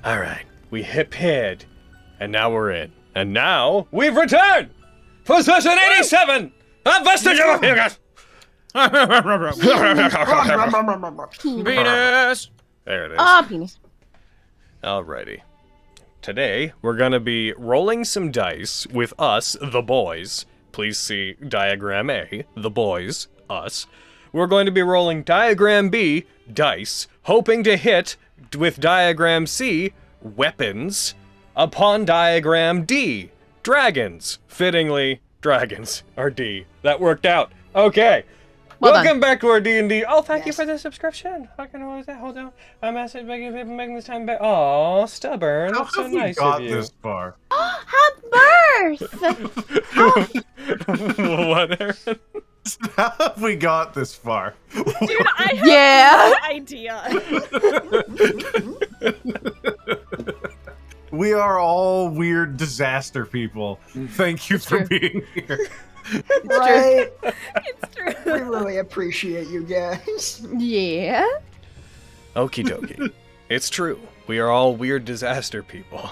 Alright, we hit paired, and now we're in. And now, we've returned! For session 87 of Vestige of Ophiuchus! Penis! There it is. Ah, penis. Alrighty. Today, we're gonna be rolling some dice with us, the boys. Please see Diagram A, the boys, us. We're going to be rolling Diagram B, dice, hoping to hit with Diagram C, weapons, upon Diagram D, dragons. Fittingly, dragons are D. That worked out. Okay. Well Welcome back to our D&d. Oh, thank you for the subscription. Fucking what was that? Hold on. I'm making this time back. Aw, stubborn. How That's so have we nice got of you. this far? Happy birth! What, Aaron? How have we got this far? Dude, I have no idea. We are all weird disaster people. Thank you for being here. Right? It's true. We really appreciate you guys. Yeah. Okie dokie. It's true. We are all weird disaster people.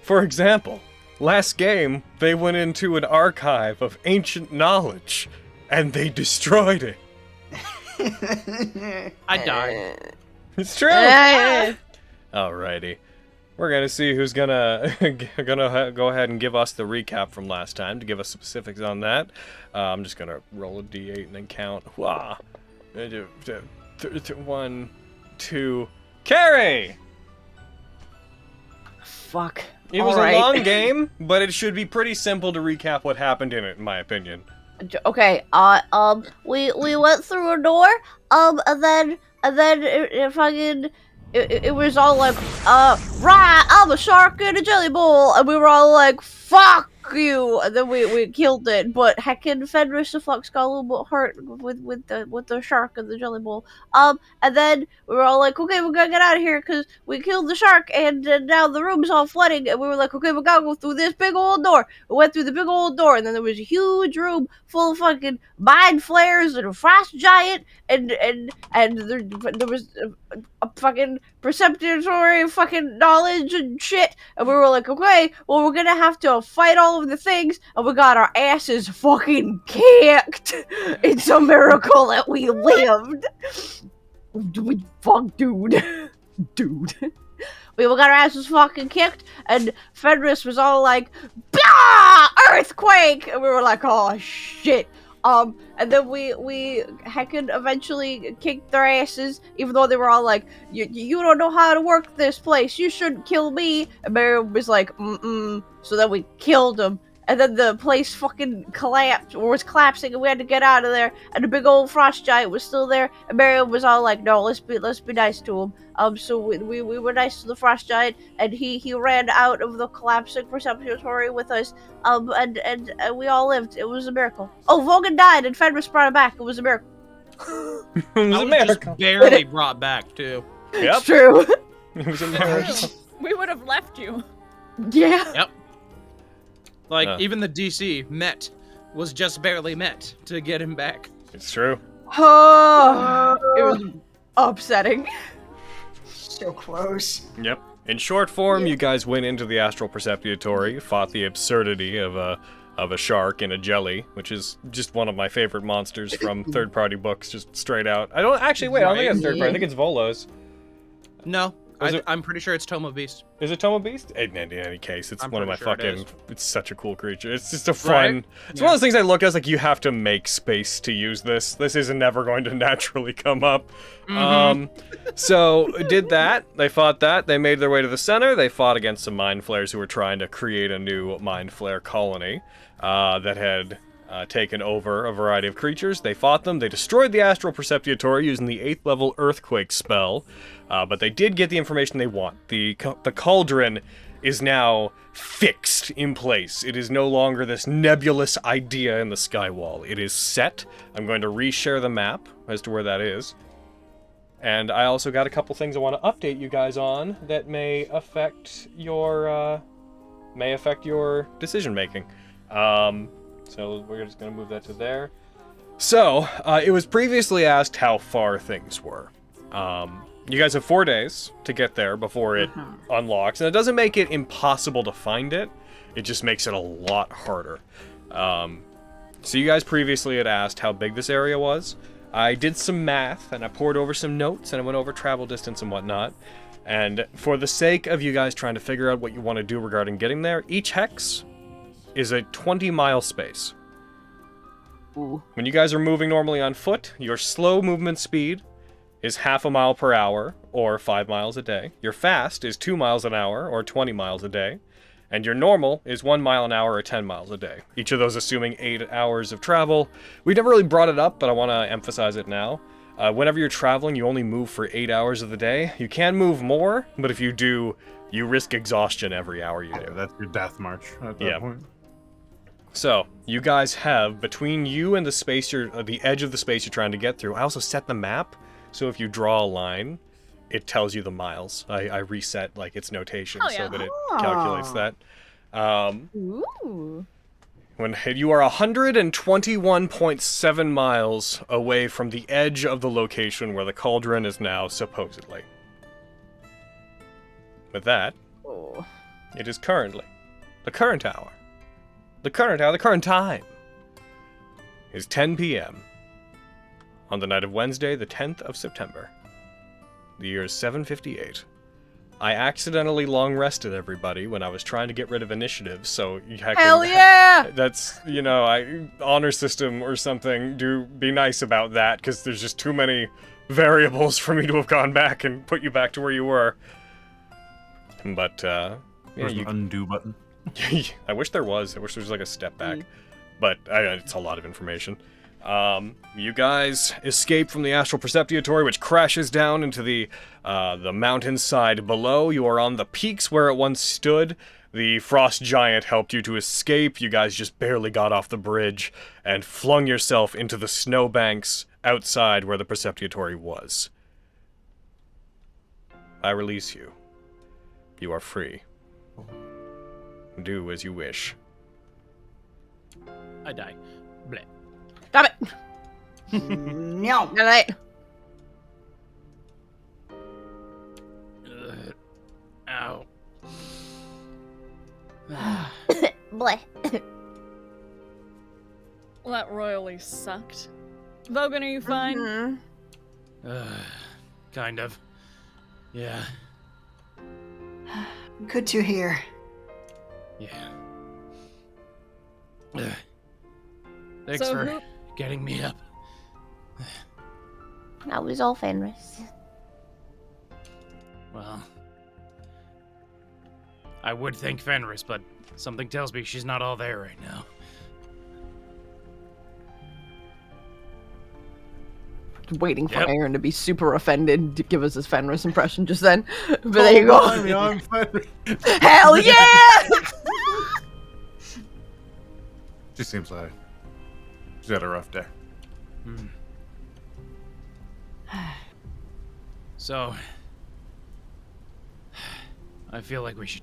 For example, last game, they went into an archive of ancient knowledge, and they destroyed it. I died. It's true! Alrighty. We're gonna see who's gonna go ahead and give us the recap from last time to give us specifics on that. I'm just gonna roll a d8 and then count. Wah. 1, 2. Carrie! Fuck. It was Alright. a long game, but it should be pretty simple to recap what happened in it, in my opinion. Okay, we went through a door, and then it fucking, it was all like, right, I'm a shark in a jelly bowl, and we were all like, fuck you, and then we killed it, but heckin' Fenris the Fox got a little bit hurt with the shark and the jelly bowl, and then we were all like, okay, we're gonna get out of here, because we killed the shark, and now the room's all flooding, and we were like, okay, we gotta go through this big old door. We went through the big old door, and then there was a huge room full of fucking mind flares and a frost giant, and there was a fucking preceptory fucking knowledge and shit, and we were like, okay, well, we're gonna have to fight all of the things, and we got our asses fucking kicked. It's a miracle that we lived. Dude. We got our asses fucking kicked, and Fenris was all like, "Bah! Earthquake!" And we were like, "Oh shit!" And then we heckin' eventually kicked their asses, even though they were all like, "You don't know how to work this place. You shouldn't kill me." And Miriam was like, So then we killed him. And then the place fucking collapsed, or was collapsing, and we had to get out of there. And the big old frost giant was still there. And Miriam was all like, "No, let's be nice to him." So we were nice to the frost giant, and he ran out of the collapsing preceptory with us. And we all lived. It was a miracle. Oh, Vogan died, and Fenris brought him back. It was a miracle. It was I a was miracle. just barely brought back, too. Yep. It's true. It was a miracle. We would have left you. Yeah. Yep. Like, even the DC was just barely met to get him back. It's true. Oh, it was upsetting. So close. Yep. In short form, you guys went into the Astral Preceptory, fought the absurdity of a shark in a jelly, which is just one of my favorite monsters from third-party books, just straight out. I don't actually wait. I don't think it's third-party. I think it's Volo's. No, I'm pretty sure it's Tome of Beast. Is it Tome of Beast? In any case, it's I'm one of my pretty sure it fucking. It's such a cool creature. It's just a fun. Right? It's one of those things I look at. It's like you have to make space to use this. This isn't never going to naturally come up. So did that. They fought that. They made their way to the center. They fought against some mind flayers who were trying to create a new mind flare colony that had taken over a variety of creatures. They fought them. They destroyed the Astral Preceptory using the 8th level Earthquake spell. But they did get the information they want. The cauldron is now fixed in place. It is no longer this nebulous idea in the sky wall. It is set. I'm going to reshare the map as to where that is. And I also got a couple things I want to update you guys on that may affect your decision making. So we're just going to move that to there. So, it was previously asked how far things were. You guys have 4 days to get there before it unlocks, and it doesn't make it impossible to find it. It just makes it a lot harder. So you guys previously had asked how big this area was. I did some math, and I poured over some notes, and I went over travel distance and whatnot. And for the sake of you guys trying to figure out what you want to do regarding getting there, each hex is a 20-mile space. Ooh. When you guys are moving normally on foot, your slow movement speed is 0.5 mile per hour, or 5 miles a day. Your fast is 2 miles an hour, or 20 miles a day. And your normal is 1 mile an hour, or 10 miles a day. Each of those assuming 8 hours of travel. We never really brought it up, but I want to emphasize it now. Whenever you're traveling, you only move for 8 hours of the day. You can move more, but if you do, you risk exhaustion every hour you do. That's your death march at that point. So, you guys have, between you and the space the edge of the space you're trying to get through, I also set the map, so if you draw a line, it tells you the miles. I reset, like, its notation so that it calculates that. Ooh. When you are 121.7 miles away from the edge of the location where the cauldron is now, supposedly. With that, it is currently the current hour. The current time is 10 p.m. on the night of Wednesday, the 10th of September. The year is 758. I accidentally long rested everybody when I was trying to get rid of initiative, so Hell yeah! That's, you know, honor system or something, do be nice about that, because there's just too many variables for me to have gone back and put you back to where you were. But, yeah, There's an undo button. I wish there was. I wish there was like a step back. But it's a lot of information. You guys escape from the Astral Perceptiatory, which crashes down into the mountainside below. You are on the peaks where it once stood. The Frost Giant helped you to escape. You guys just barely got off the bridge and flung yourself into the snowbanks outside where the Perceptiatory was. I release you. You are free. Do as you wish. I die. Bleh. Stop it! No. All right. Ow. Bleh. Well, that royally sucked. Logan, are you fine? Mhm. Kind of. Yeah. Good to hear. Yeah. Thanks So for who- getting me up. That was all Fenris. Well, I would thank Fenris, but something tells me she's not all there right now. Waiting for Yep. Aaron to be super offended to give us his Fenris impression just then. But there you go. I'm Fenris. Hell yeah! She seems like she's had a rough day. So, I feel like we should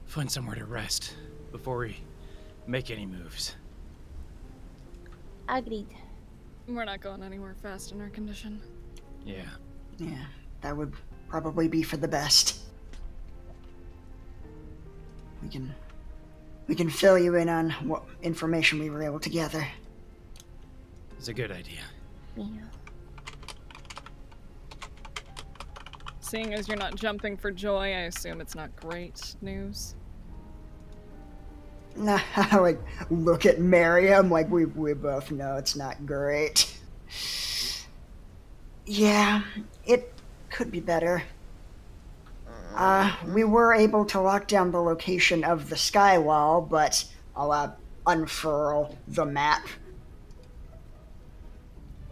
find somewhere to rest before we make any moves. Agreed. We're not going anywhere fast in our condition. Yeah. Yeah, that would probably be for the best. We can fill you in on what information we were able to gather. It's a good idea. Yeah. Seeing as you're not jumping for joy, I assume it's not great news. Nah, like, look at Miriam, like, we both know it's not great. Yeah, it could be better. We were able to lock down the location of the skywall, but I'll unfurl the map.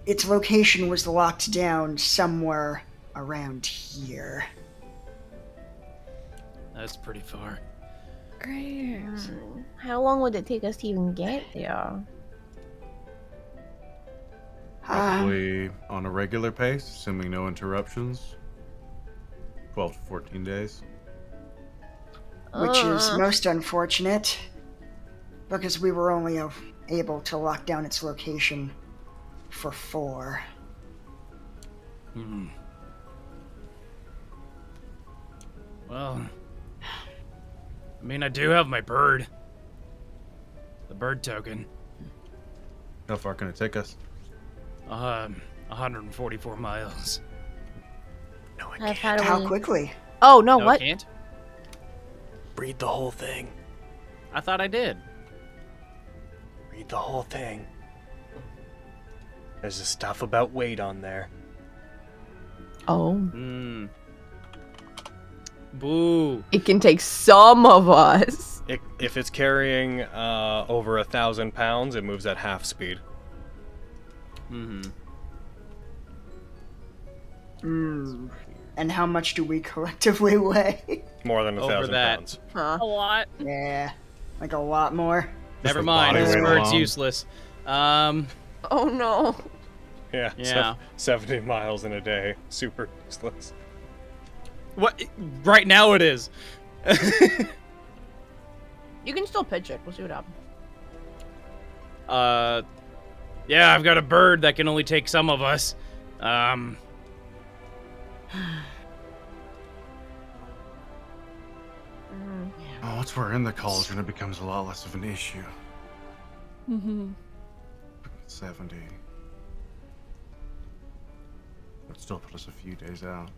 Its location was locked down somewhere around here. That's pretty far. Great. How long would it take us to even get there? Probably on a regular pace, assuming no interruptions. 12 to 14 days. Which is most unfortunate, because we were only able to lock down its location for 4. Well, I mean, I do have my bird. The bird token. How far can it take us? 144 miles. No, I I've can't. had How a quickly? Oh no, No, what? I can't. Read the whole thing. I thought I did. Read the whole thing. There's the stuff about weight on there. Oh, Boo. it can take some of us. If it's carrying over 1,000 pounds, it moves at half speed. And how much do we collectively weigh? More than Over 1,000 that. pounds. Huh. A lot. Yeah, like a lot more. Never with mind. body This weight bird's alone. useless. Oh no. Yeah. Yeah. 70 miles in a day. Super useless. What? Right now it is. You can still pitch it. We'll see what happens. Yeah, I've got a bird that can only take some of us. Oh, once we're in the cauldron, it becomes a lot less of an issue. 70. Would still put us a few days out.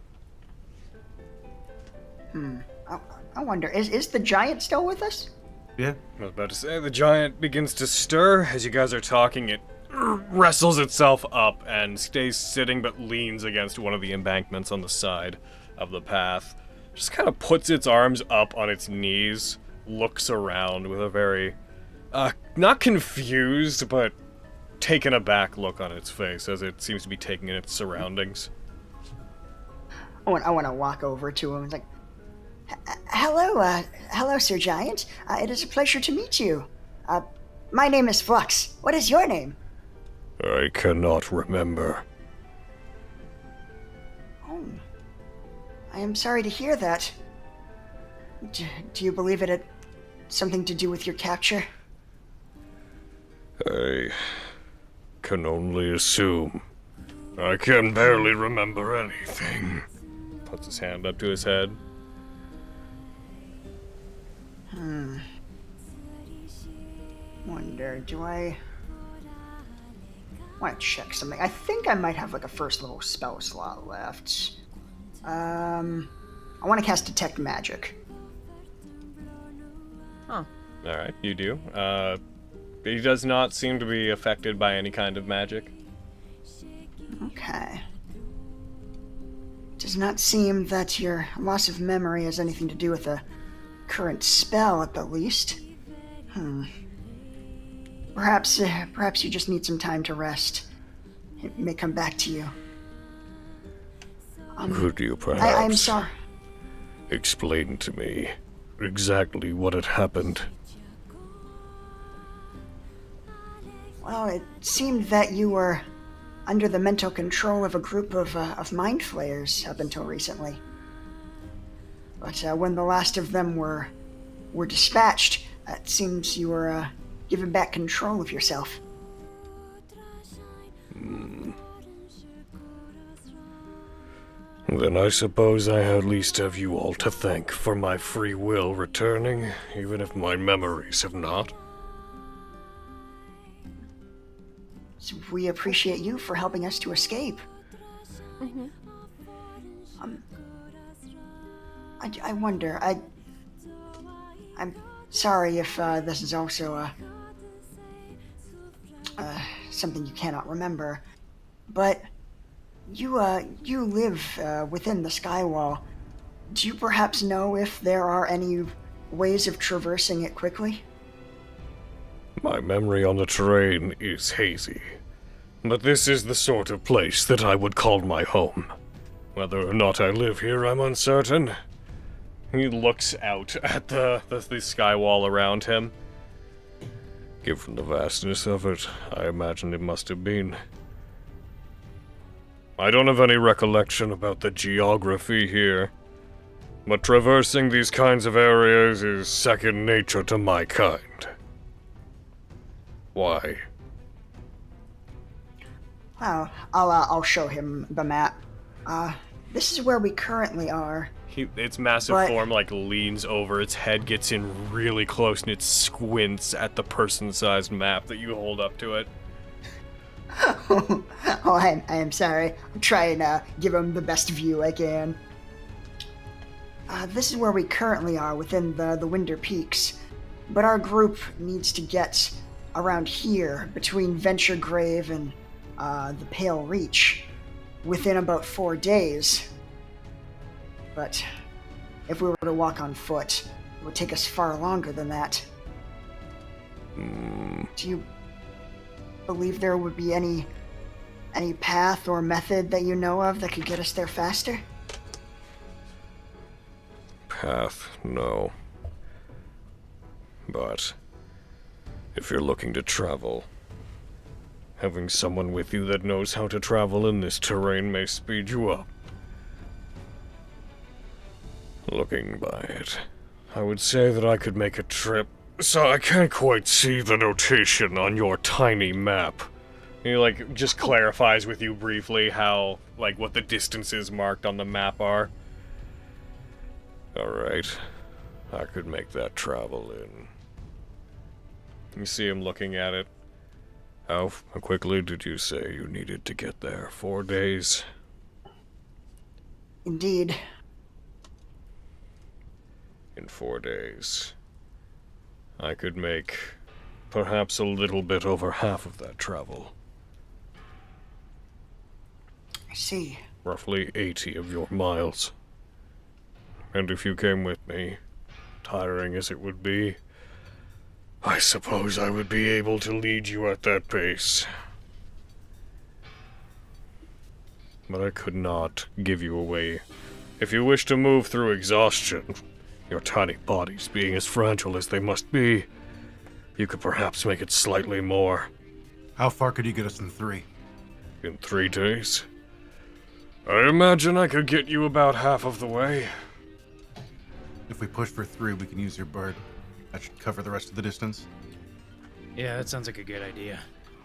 I wonder, is the giant still with us? Yeah. I was about to say, the giant begins to stir. As you guys are talking, it wrestles itself up and stays sitting but leans against one of the embankments on the side of the path. Just kind of puts its arms up on its knees, looks around with a very, not confused, but taken aback look on its face as it seems to be taking in its surroundings. I want to walk over to him. It's like, hello, Sir Giant. It is a pleasure to meet you. My name is Flux. What is your name? I cannot remember. Oh, I am sorry to hear that. Do you believe it had something to do with your capture? I can only assume. I can barely remember anything. Puts his hand up to his head. Wonder, do I want to check something? I think I might have like a first level spell slot left. I want to cast Detect Magic. Alright, you do. He does not seem to be affected by any kind of magic. Okay. Does not seem that your loss of memory has anything to do with a current spell, at the least. Perhaps you just need some time to rest. It may come back to you. Could you perhaps I'm sorry. explain to me exactly what had happened? Well, it seemed that you were under the mental control of a group of mind flayers up until recently. But when the last of them were dispatched, it seems you were given back control of yourself. Then I suppose I at least have you all to thank for my free will returning, even if my memories have not. So we appreciate you for helping us to escape. I wonder, I'm sorry if this is also something you cannot remember, but you live within the Skywall. Do you perhaps know if there are any ways of traversing it quickly? My memory on the terrain is hazy, but this is the sort of place that I would call my home. Whether or not I live here, I'm uncertain. He looks out at the sky wall around him. Given the vastness of it, I imagine it must have been. I don't have any recollection about the geography here, but traversing these kinds of areas is second nature to my kind. Why? Oh, I'll show him the map. This is where we currently are. Its massive But- form like leans over, its head gets in really close, and it squints at the person-sized map that you hold up to it. Oh, I am sorry. I'm trying to give him the best view I can. This is where we currently are within the Winter Peaks, but our group needs to get around here between Venture Grave and the Pale Reach within about 4 days. But if we were to walk on foot, it would take us far longer than that. Do you believe there would be any path or method that you know of that could get us there faster? Path, no. But if you're looking to travel, having someone with you that knows how to travel in this terrain may speed you up. Looking by it, I would say that I could make a trip, so I can't quite see the notation on your tiny map. He, like, just clarifies with you briefly how, like, what the distances marked on the map are. Alright, I could make that travel in. You see him looking at it. How quickly did you say you needed to get there? 4 days? Indeed. In 4 days, I could make perhaps a little bit over half of that travel. I see. Roughly 80 of your miles. And if you came with me, tiring as it would be, I suppose I would be able to lead you at that pace. But I could not give you away. If you wish to move through exhaustion, your tiny bodies being as fragile as they must be, you could perhaps make it slightly more. How far could you get us in 3? In 3 days? I imagine I could get you about half of the way. If we push for 3, we can use your bird. That should cover the rest of the distance. Yeah, that sounds like a good idea.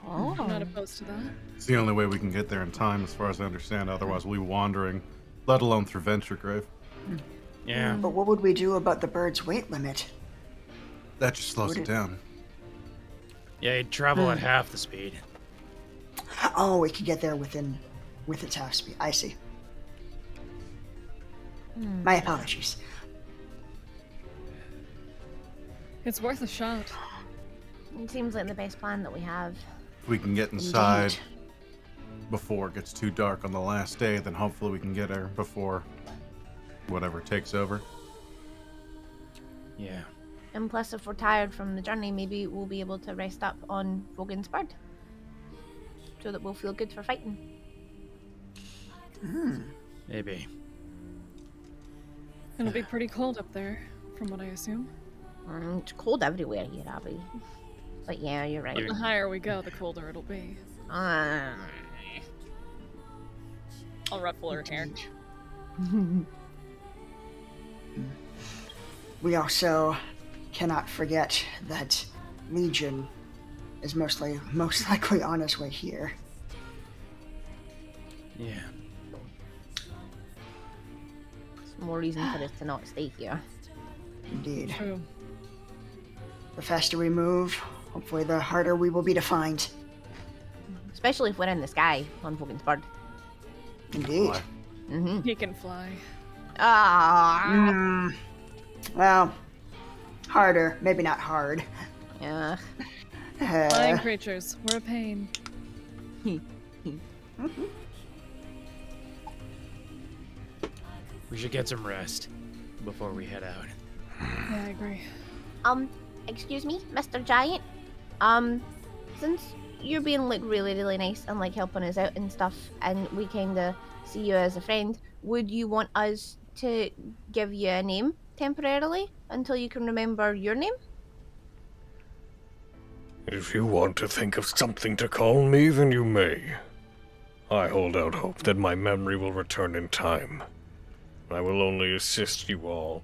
I'm not opposed to that. It's the only way we can get there in time, as far as I understand. Otherwise, we'll be wandering, let alone through Venture Grave. Yeah. But what would we do about the bird's weight limit? That just slows Would it it- down. Yeah, you'd travel at half the speed. Oh, we could get there with its half speed. I see. My apologies. It's worth a shot. It seems like the best plan that we have. If we can get inside Indeed. before it gets too dark on the last day, then hopefully we can get there before whatever takes over. Yeah. And plus, if we're tired from the journey, maybe we'll be able to rest up on Vogan's bird. So that we'll feel good for fighting. Maybe. It'll be pretty cold up there, from what I assume. It's cold everywhere here, Abby. But yeah, you're right. The higher we go, the colder it'll be. Uh, I'll ruffle her hair. We also cannot forget that Legion is most likely on his way here. Yeah. more reason for us to not stay here. Indeed. True. The faster we move, hopefully the harder we will be to find. Especially if we're in the sky on Vogan's bird. Indeed. Why? Mm-hmm. He can fly. Ah. Well, harder. Maybe not hard. Yeah. Flying creatures, we're a pain. We should get some rest before we head out. Yeah, I agree. Excuse me, Mr. Giant. Since you're being like really nice and like helping us out and stuff, and we kinda see you as a friend, would you want us to give you a name temporarily until you can remember your name? If you want to think of something to call me, then you may. I hold out hope that my memory will return in time. I will only assist you all,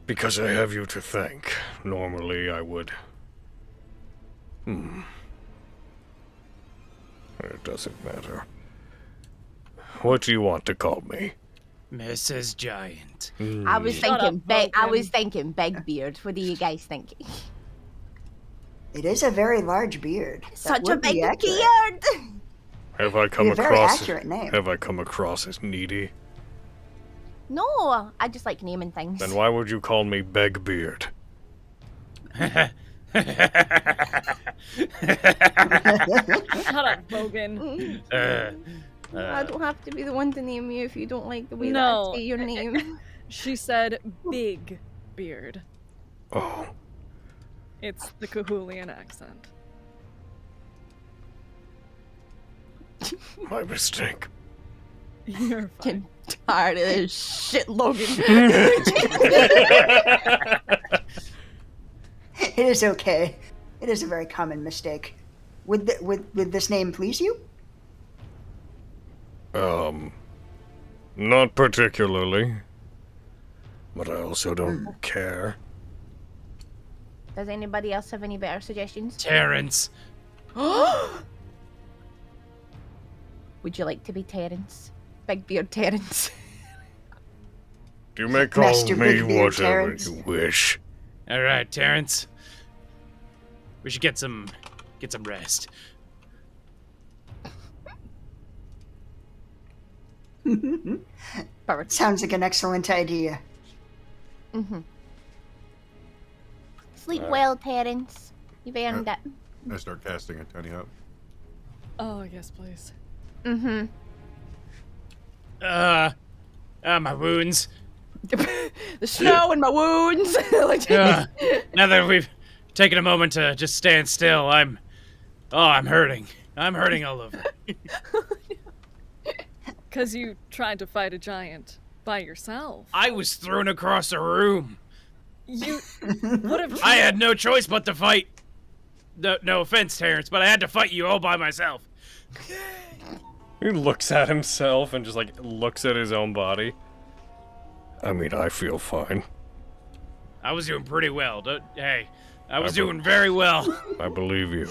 because I have you to thank. Normally I would... It doesn't matter. What do you want to call me? Mrs. Giant. I was Shut thinking up, big. I Vulcan. was thinking big beard. What do you guys think? It is a very large beard. That Such a would be big accurate. beard. Have I come Be a very across? accurate name. Have I come across as needy? No, I just like naming things. Then why would you call me Begbeard? Shut up, Bogan. I don't have to be the one to name you if you don't like the way No. that I say your name. She said big beard. Oh, It's the Cahulian accent. my mistake. You're fine. I'm tired of this shit, Logan. It is okay. It is a very common mistake. Would this name please you? Not particularly. But I also don't care. Does anybody else have any better suggestions? Terence. Would you like to be Terence? Big beard Terence. You may call Master me Bigbeard whatever Terence. you wish. All right, Terence. We should get some rest. Perfect. Sounds like an excellent idea. Sleep well, Terence. You've earned it. I start casting a tiny up. Oh, yes, please. My wounds. The snow and my wounds. Like, Now that we've taken a moment to just stand still, I'm hurting. I'm hurting all over. Because you tried to fight a giant by yourself. I was thrown across a room. You would have. I had no choice but to fight. No offense, Terence, but I had to fight you all by myself. He looks at himself and just like looks at his own body. I mean, I feel fine. I was doing pretty well. I was doing very well. I believe you.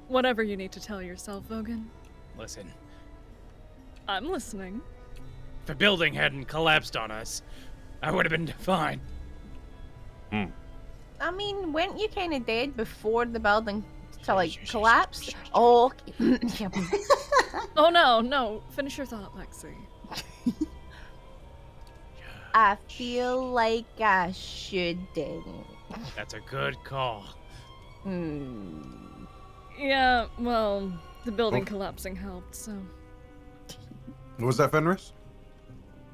Whatever you need to tell yourself, Vogan. Listen, I'm listening. if the building hadn't collapsed on us, I would have been fine. I mean, weren't you kind of dead before the building collapsed? Oh, yeah. Oh no. Finish your thought, Lexi. I feel like I shouldn't. That's a good call. Yeah, well, the building collapsing helped, so. What was that, Fenris?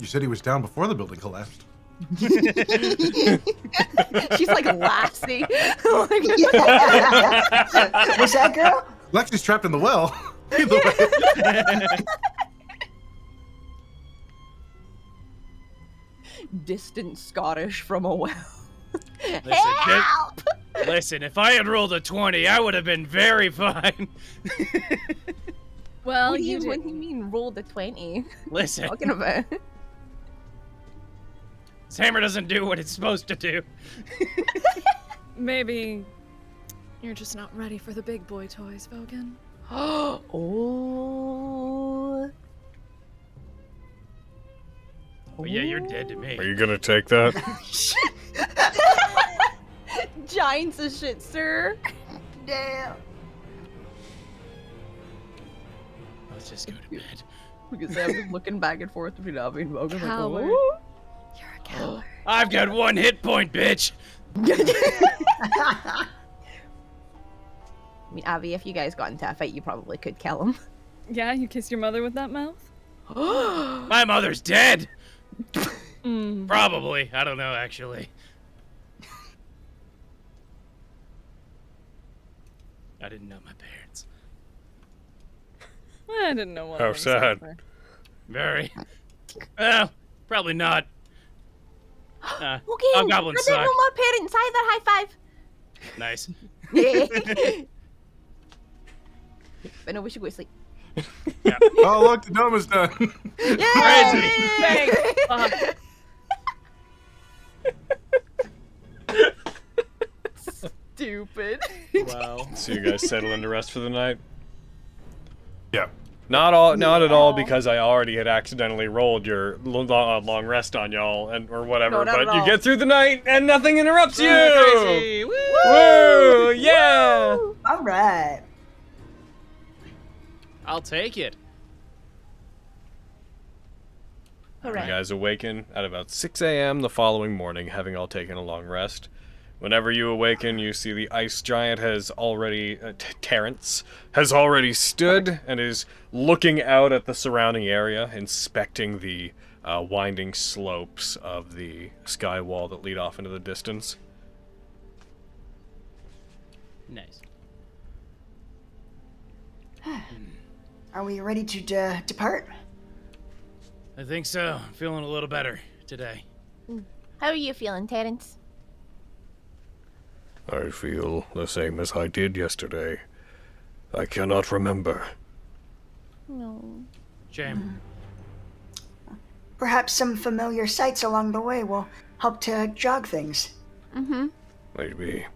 You said he was down before the building collapsed. She's like Lassie. Was that girl? Lexi's trapped in the well. Either way. Distant Scottish from a well. Help! Listen, if I had rolled a 20, I would have been very fine. Well, What do you you didn't. mean rolled a 20? Listen, Talking about. this hammer doesn't do what it's supposed to do. Maybe you're just not ready for the big boy toys, Vogan. Oh. But yeah, you're dead to me. Are you gonna take that? Giants of shit, sir. Damn. Let's just go to bed. Because I'm just looking back and forth between Abby and Logan. Coward. Like, oh. You're a coward. I've got 1 hit point, bitch. I mean, Abby, if you guys got into a fight, you probably could kill him. Yeah, you kissed your mother with that mouth? My mother's dead. Mm. Probably. I don't know, actually. I didn't know my parents. I didn't know what. How I was sad. saying. Very. Well, probably not. Okay, Hobgoblins I didn't know suck. my parents either. High five. Nice. But no, we should go to sleep. Oh, look, the dome is done. Crazy. Thank fuck. Stupid. Wow. So you guys settle into rest for the night? Yeah. Not at all, because I already had accidentally rolled your long rest on y'all or whatever. No, not at But you all. get through the night and nothing interrupts you. Crazy. Woo! Woo! Yeah. All right. I'll take it. You guys awaken at about 6 a.m. the following morning, having all taken a long rest. Whenever you awaken, you see the ice giant has already, Terence, has already stood and is looking out at the surrounding area, inspecting the winding slopes of the sky wall that lead off into the distance. Nice. Are we ready to depart? I think so. I'm feeling a little better today. How are you feeling, Terence? I feel the same as I did yesterday. I cannot remember. No. Shame. Perhaps some familiar sights along the way will help to jog things. Mm-hmm. Maybe.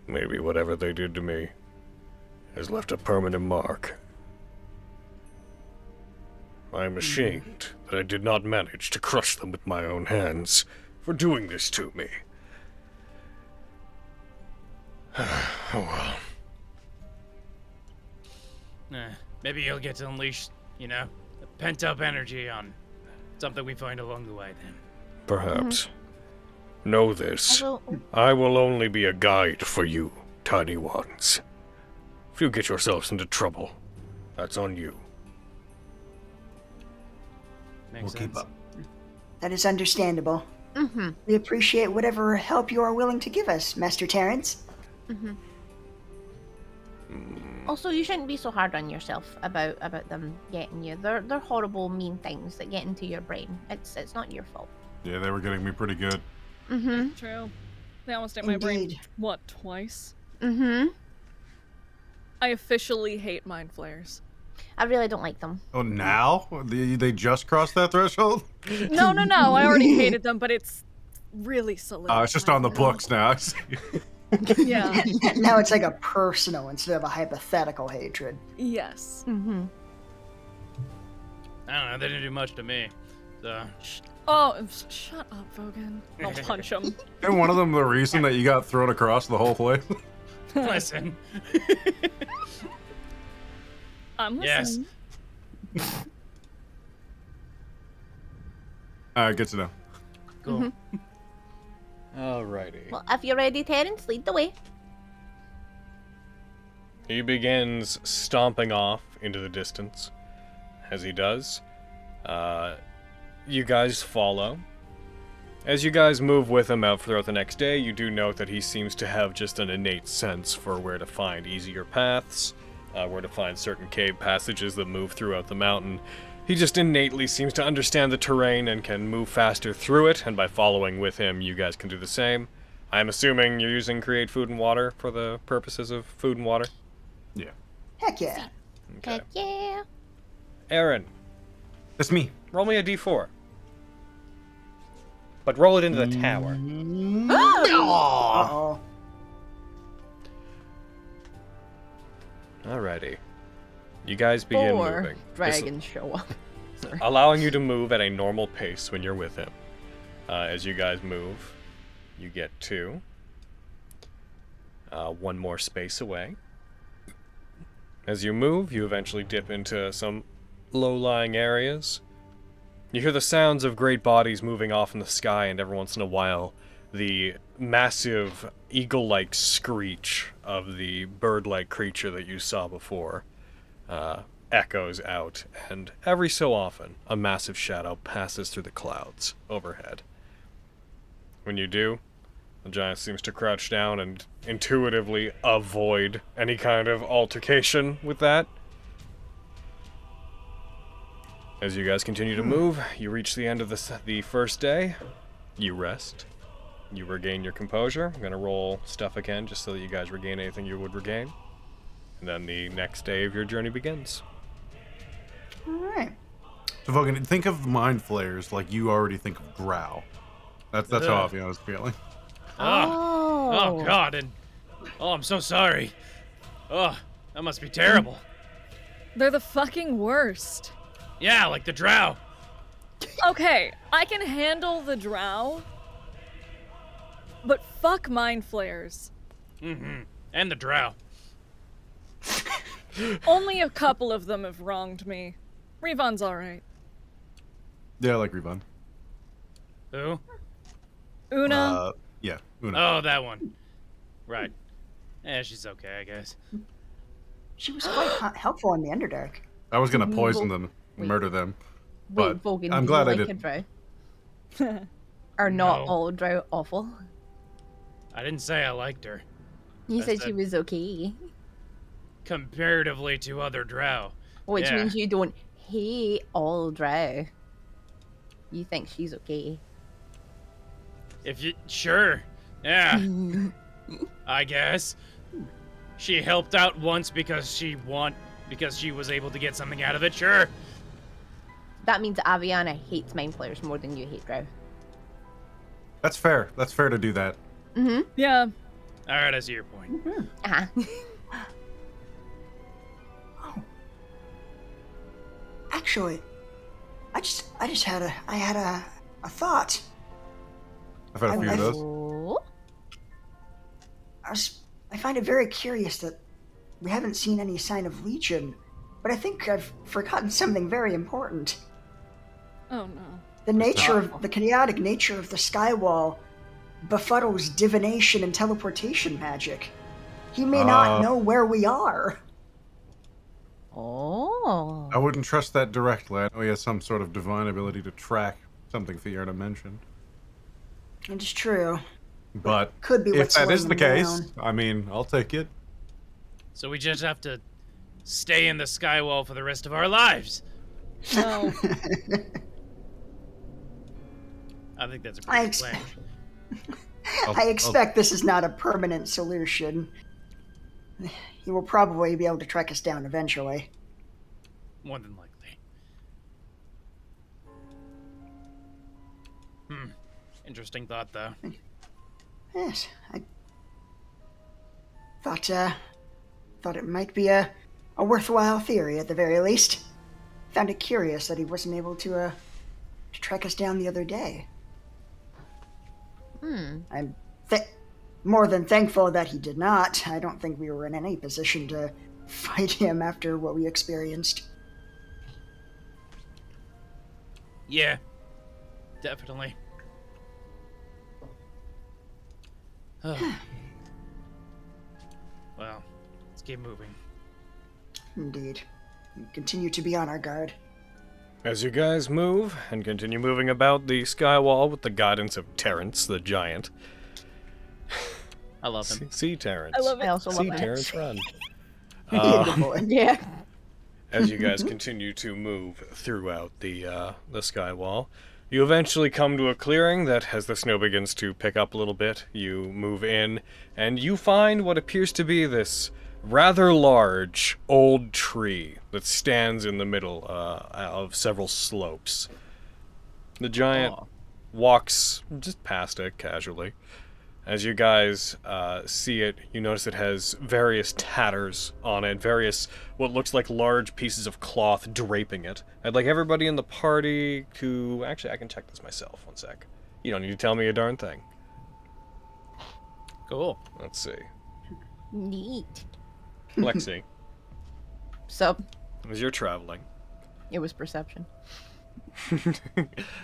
Maybe whatever they did to me has left a permanent mark. I am ashamed that I did not manage to crush them with my own hands for doing this to me. Oh well. Maybe you'll get to unleash, the pent-up energy on something we find along the way then. Perhaps. Know this. Also, I will only be a guide for you, tiny ones. If you get yourselves into trouble, that's on you. Makes We'll sense. keep up. That is understandable. mm-hmm. We appreciate whatever help you are willing to give us, Master Terence. Also, you shouldn't be so hard on yourself about them getting you. They're horrible, mean things that get into your brain. It's not your fault. Yeah, they were getting me pretty good. Mm-hmm. True. They almost ate my brain, Indeed. what, twice? Mm-hmm. I officially hate mind flares. I really don't like them. Oh, now? They just crossed that threshold? No, I already hated them, but it's really solidified. It's just on the now. books now. Yeah. Now it's like a personal instead of a hypothetical hatred. Yes. Mm-hmm. I don't know, they didn't do much to me. So, Oh, shut up, Vogan. I'll punch him. And one of them the reason that you got thrown across the whole place? listen. I'm Yes. listening. Alright, good to know. Cool. Alrighty. Well, if you're ready, Terence, lead the way. He begins stomping off into the distance. As he does, you guys follow. As you guys move with him out throughout the next day, you do note that he seems to have just an innate sense for where to find easier paths, where to find certain cave passages that move throughout the mountain. He just innately seems to understand the terrain and can move faster through it, and by following with him, you guys can do the same. I'm assuming you're using Create Food and Water for the purposes of food and water? Yeah. Heck yeah. Okay. Heck yeah. Aaron, That's me. roll me a d4. But roll it into the tower. Uh-oh. Alrighty. You guys begin Four moving. dragons show up. Allowing you to move at a normal pace when you're with him. As you guys move, you get to one more space away. As you move, you eventually dip into some low-lying areas. You hear the sounds of great bodies moving off in the sky, and every once in a while, the massive eagle-like screech of the bird-like creature that you saw before echoes out, and every so often, a massive shadow passes through the clouds overhead. When you do, the giant seems to crouch down and intuitively avoid any kind of altercation with that. As you guys continue to move, you reach the end of the first day. You rest. You regain your composure. I'm going to roll stuff again just so that you guys regain anything you would regain. And then the next day of your journey begins. Alright. So, Vogan, think of mind flares like you already think of Growl. That's how I was feeling. Oh God, and Oh, I'm so sorry. Oh, that must be terrible. They're the fucking worst. Yeah, like the drow. Okay, I can handle the drow, but fuck mind flayers. Mm-hmm. And the drow. Only a couple of them have wronged me. Revon's alright. Yeah, I like Revon. Who? Una? Yeah, Una. Oh, that one. Right. Yeah, she's okay, I guess. She was quite helpful in the Underdark. I was gonna poison them, murder them, but Vogan, I'm do glad you I like didn't. a drow? Are not No. all drow awful? I didn't say I liked her. You I said she said- was okay. Comparatively to other drow. Which Yeah. means you don't hate all drow. You think she's okay. If you... Sure. Yeah, I guess. She helped out once because she was able to get something out of it, sure. That means Aviana hates mind flayers more than you hate drow. That's fair. That's fair to do that. Mm-hmm. Yeah. Alright, I see your point. Uh-huh. Actually, I just had a thought. I've had a few of those. Oh. I find it very curious that we haven't seen any sign of Legion, but I think I've forgotten something very important. Oh no. The chaotic nature of the Skywall befuddles divination and teleportation magic. He may not know where we are. Oh. I wouldn't trust that directly. I know he has some sort of divine ability to track something Fiona mentioned. It's true. But Could be if what's that is slowing the them case, down. I mean, I'll take it. So we just have to stay in the Skywall for the rest of our lives. No. I think that's a I pretty good plan. I expect this is not a permanent solution. He will probably be able to track us down eventually. More than likely. Interesting thought, though. Yes, I thought it might be a worthwhile theory at the very least. Found it curious that he wasn't able to track us down the other day. I'm more than thankful that he did not. I don't think we were in any position to fight him after what we experienced. Yeah. Definitely. Well, let's keep moving. Indeed. We continue to be on our guard. As you guys move and continue moving about the skywall with the guidance of Terence the giant. I love him. See Terence. I love it. I also See love that. Terence run. Good boy. Yeah. As you guys continue to move throughout the skywall, you eventually come to a clearing that, as the snow begins to pick up a little bit, you move in, and you find what appears to be this rather large old tree that stands in the middle of several slopes. The giant walks just past it casually. As you guys see it, you notice it has various tatters on it, various what looks like large pieces of cloth draping it. I'd like everybody in the party to... Actually, I can check this myself. One sec. You don't need to tell me a darn thing. Cool. Let's see. Neat. Lexi, So, as you're traveling, it was perception. it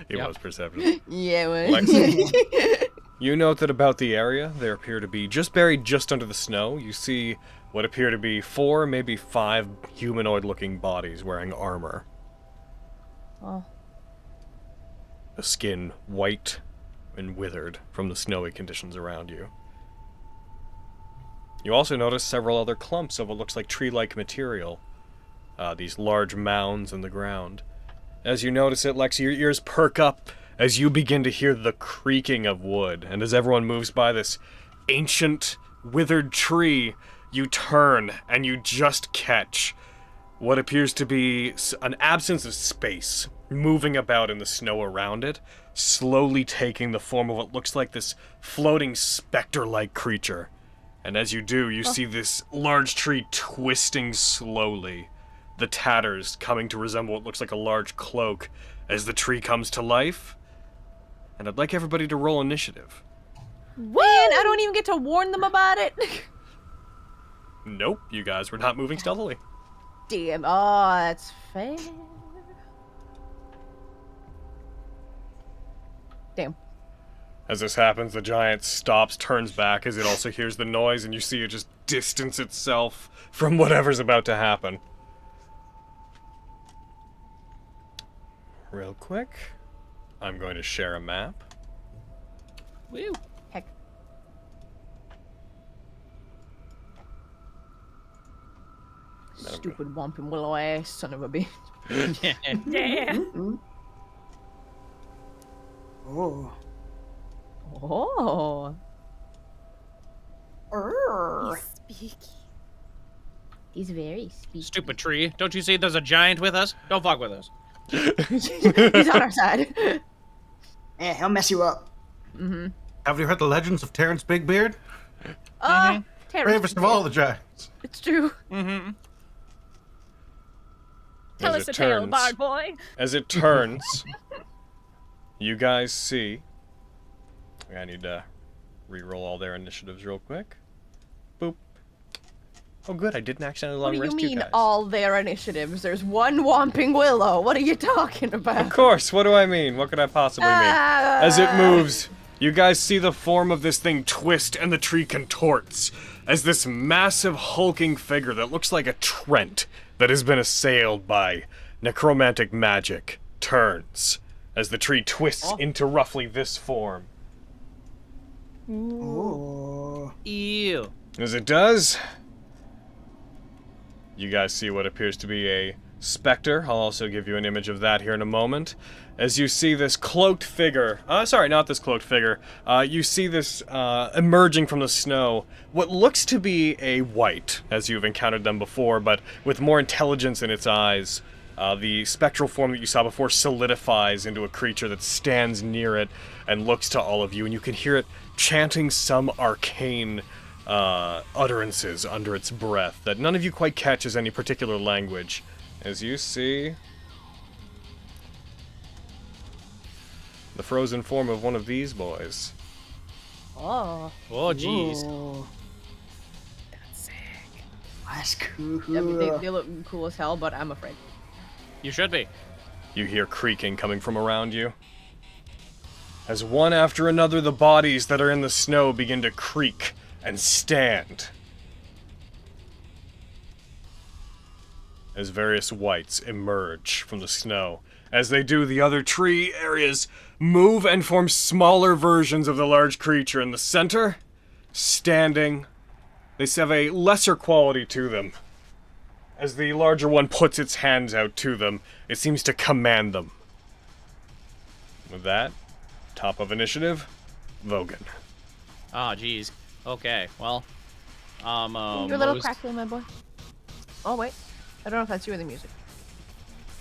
Yep. was perception. Yeah, it was. Lexi, you note that about the area, there appear to be, just buried just under the snow, you see what appear to be 4, maybe 5 humanoid-looking bodies wearing armor. Oh. The skin white and withered from the snowy conditions around you. You also notice several other clumps of what looks like tree-like material. These large mounds in the ground. As you notice it, Lexi, your ears perk up as you begin to hear the creaking of wood. And as everyone moves by this ancient, withered tree, you turn and you just catch what appears to be an absence of space moving about in the snow around it, slowly taking the form of what looks like this floating specter-like creature. And as you do, you see this large tree twisting slowly, the tatters coming to resemble what looks like a large cloak as the tree comes to life. And I'd like everybody to roll initiative. Man, I don't even get to warn them about it. Nope, you guys were not moving stealthily. Damn. Oh, that's fair. Damn. As this happens, the giant stops, turns back as it also hears the noise, and you see it just distance itself from whatever's about to happen. Real quick, I'm going to share a map. Woo. Heck. Stupid Whomping Willow ass son of a bitch. Yeah. Oh. Oh. Err. Speaky. He's very speaky. Stupid tree. Don't you see there's a giant with us? Don't fuck with us. He's on our side. Yeah, he'll mess you up. Mm-hmm. Have you heard the legends of Terence Bigbeard? Terence. Bravest of all the giants. It's true. Mm-hmm. Tell As us a it tale, turns- bard boy. As it turns, you guys see... I need to re-roll all their initiatives real quick. Boop. Oh good, I didn't accidentally What do you rest you mean, guys. all their initiatives? There's one Whomping Willow. What are you talking about? Of course, what do I mean? What could I possibly mean? As it moves, you guys see the form of this thing twist and the tree contorts as this massive hulking figure that looks like a Trent that has been assailed by necromantic magic turns as the tree twists into roughly this form. Oh. Ew. As it does, you guys see what appears to be a specter. I'll also give you an image of that here in a moment. As you see this cloaked figure, sorry, not this cloaked figure, you see this emerging from the snow, what looks to be a wight, as you've encountered them before, but with more intelligence in its eyes. The spectral form that you saw before solidifies into a creature that stands near it and looks to all of you, and you can hear it chanting some arcane utterances under its breath that none of you quite catch as any particular language. As you see the frozen form of one of these boys. Oh. Oh, jeez. Ooh. That's cool. Yeah, but they look cool as hell, but I'm afraid. You should be. You hear creaking coming from around you. As one after another the bodies that are in the snow begin to creak and stand. As various wights emerge from the snow. As they do, the other tree areas move and form smaller versions of the large creature in the center, standing. They have a lesser quality to them. As the larger one puts its hands out to them, it seems to command them. With that, top of initiative, Vogan. Ah, jeez. Okay, well. You're a little crackly, my boy. Oh, wait. I don't know if that's you or the music.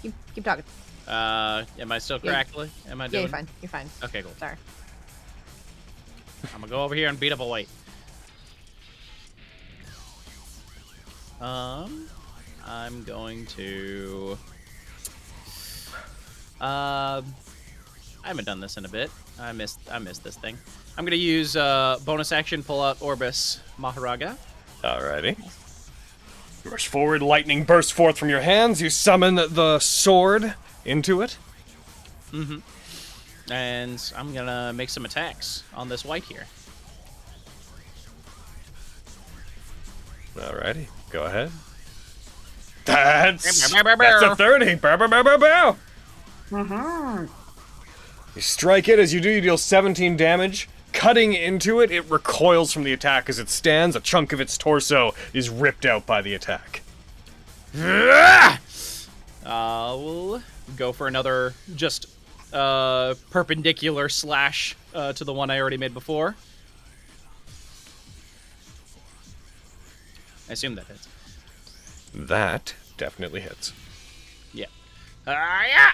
Keep talking. Am I still crackly? Am I Yeah, doing? you're fine. You're fine. Okay, cool. Sorry. I'm gonna go over here and beat up a white. I'm going to. I haven't done this in a bit. I missed this thing. I'm gonna use bonus action, pull out Orbis Maharaga. Alrighty. You rush forward, lightning bursts forth from your hands, you summon the sword into it. Mm-hmm. And I'm gonna make some attacks on this white here. Alrighty, go ahead. That's a 30. Bow, bow, bow, bow, bow. Mm-hmm. You strike it. As you do, you deal 17 damage. Cutting into it, it recoils from the attack as it stands. A chunk of its torso is ripped out by the attack. We'll go for another just perpendicular slash to the one I already made before. I assume that hits. That definitely hits. Yeah. Yeah!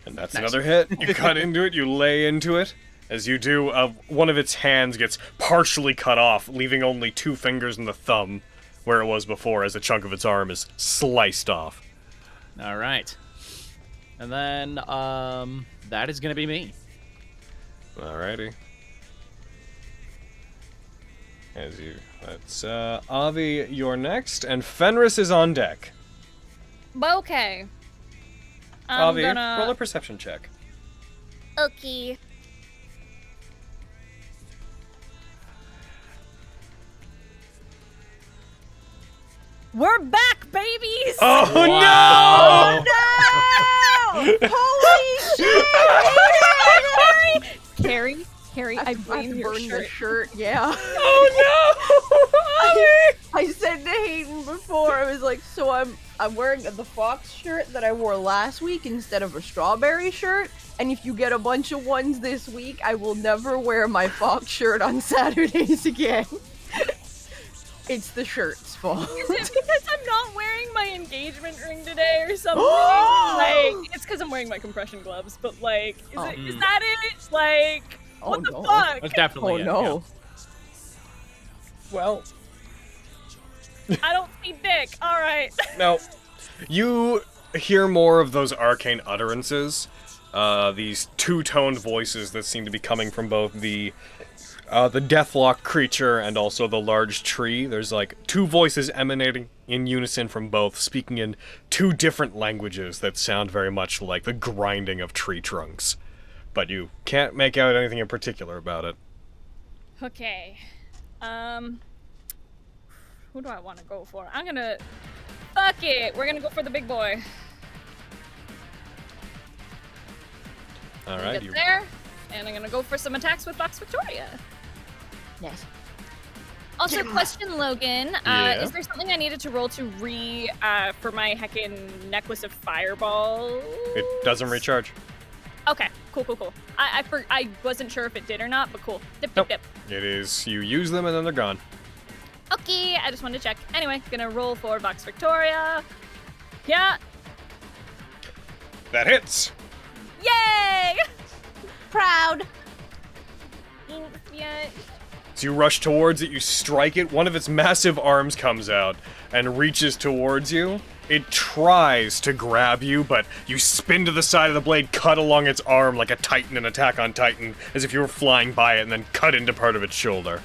And that's Nice. another hit. You cut into it, you lay into it. As you do, one of its hands gets partially cut off, leaving only 2 fingers and the thumb where it was before, as a chunk of its arm is sliced off. All right. And then, that is gonna be me. Alrighty. That's, Avi, you're next, and Fenris is on deck. Okay. Avi, roll a perception check. Okay. We're back, babies! Oh Wow. no! Holy shit! Carrie, I blame your burned shirt. the shirt. Yeah. Oh no! I said to Hayden before, I was like, so I'm wearing the fox shirt that I wore last week instead of a strawberry shirt. And if you get a bunch of ones this week, I will never wear my fox shirt on Saturdays again. It's the shirt's fault. Is it because I'm not wearing my engagement ring today or something? Like, it's because I'm wearing my compression gloves, but like, is that it? Like, what the fuck? That's definitely it. no. Well, I don't see dick. Alright. no. You hear more of those arcane utterances. These two-toned voices that seem to be coming from both the Deathlock creature and also the large tree. There's like 2 voices emanating in unison from both, speaking in 2 different languages that sound very much like the grinding of tree trunks. But you can't make out anything in particular about it. Okay. Who do I want to go for? I'm gonna... Fuck it! We're gonna go for the big boy. Alright, Get there, and I'm gonna go for some attacks with Vox Victoria. Yes. Also, question, Logan. Yeah? Is there something I needed to roll to for my heckin' necklace of fireball? It doesn't recharge. Okay, cool. I wasn't sure if it did or not, but cool. Dip. It is, you use them and then they're gone. Okay, I just wanted to check. Anyway, gonna roll for Vox Victoria. Yeah. That hits! Yay! Proud. Yeah. As you rush towards it, you strike it, one of its massive arms comes out and reaches towards you. It tries to grab you, but you spin to the side of the blade, cut along its arm like a Titan in Attack on Titan, as if you were flying by it, and then cut into part of its shoulder.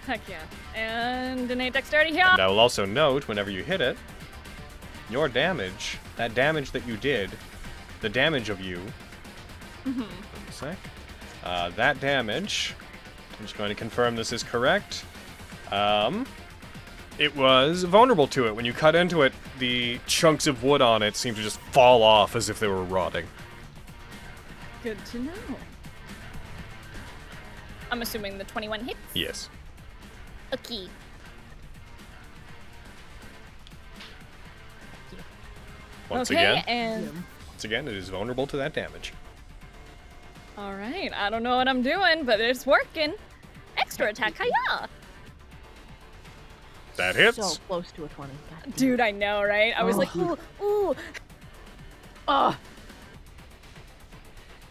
Heck yeah. And innate dexterity here. And I will also note, whenever you hit it, your damage, that damage that you did, the damage of you, let me say, that damage, I'm just going to confirm this is correct, it was vulnerable to it. When you cut into it, the chunks of wood on it seem to just fall off as if they were rotting. Good to know. I'm assuming the 21 hits? Yes. Okay. Once okay, again, and... it is vulnerable to that damage. Alright, I don't know what I'm doing, but it's working. Extra attack, hiya! That hits. So close to a 20. God. Dude, I know, right? I was like, ooh. Oh.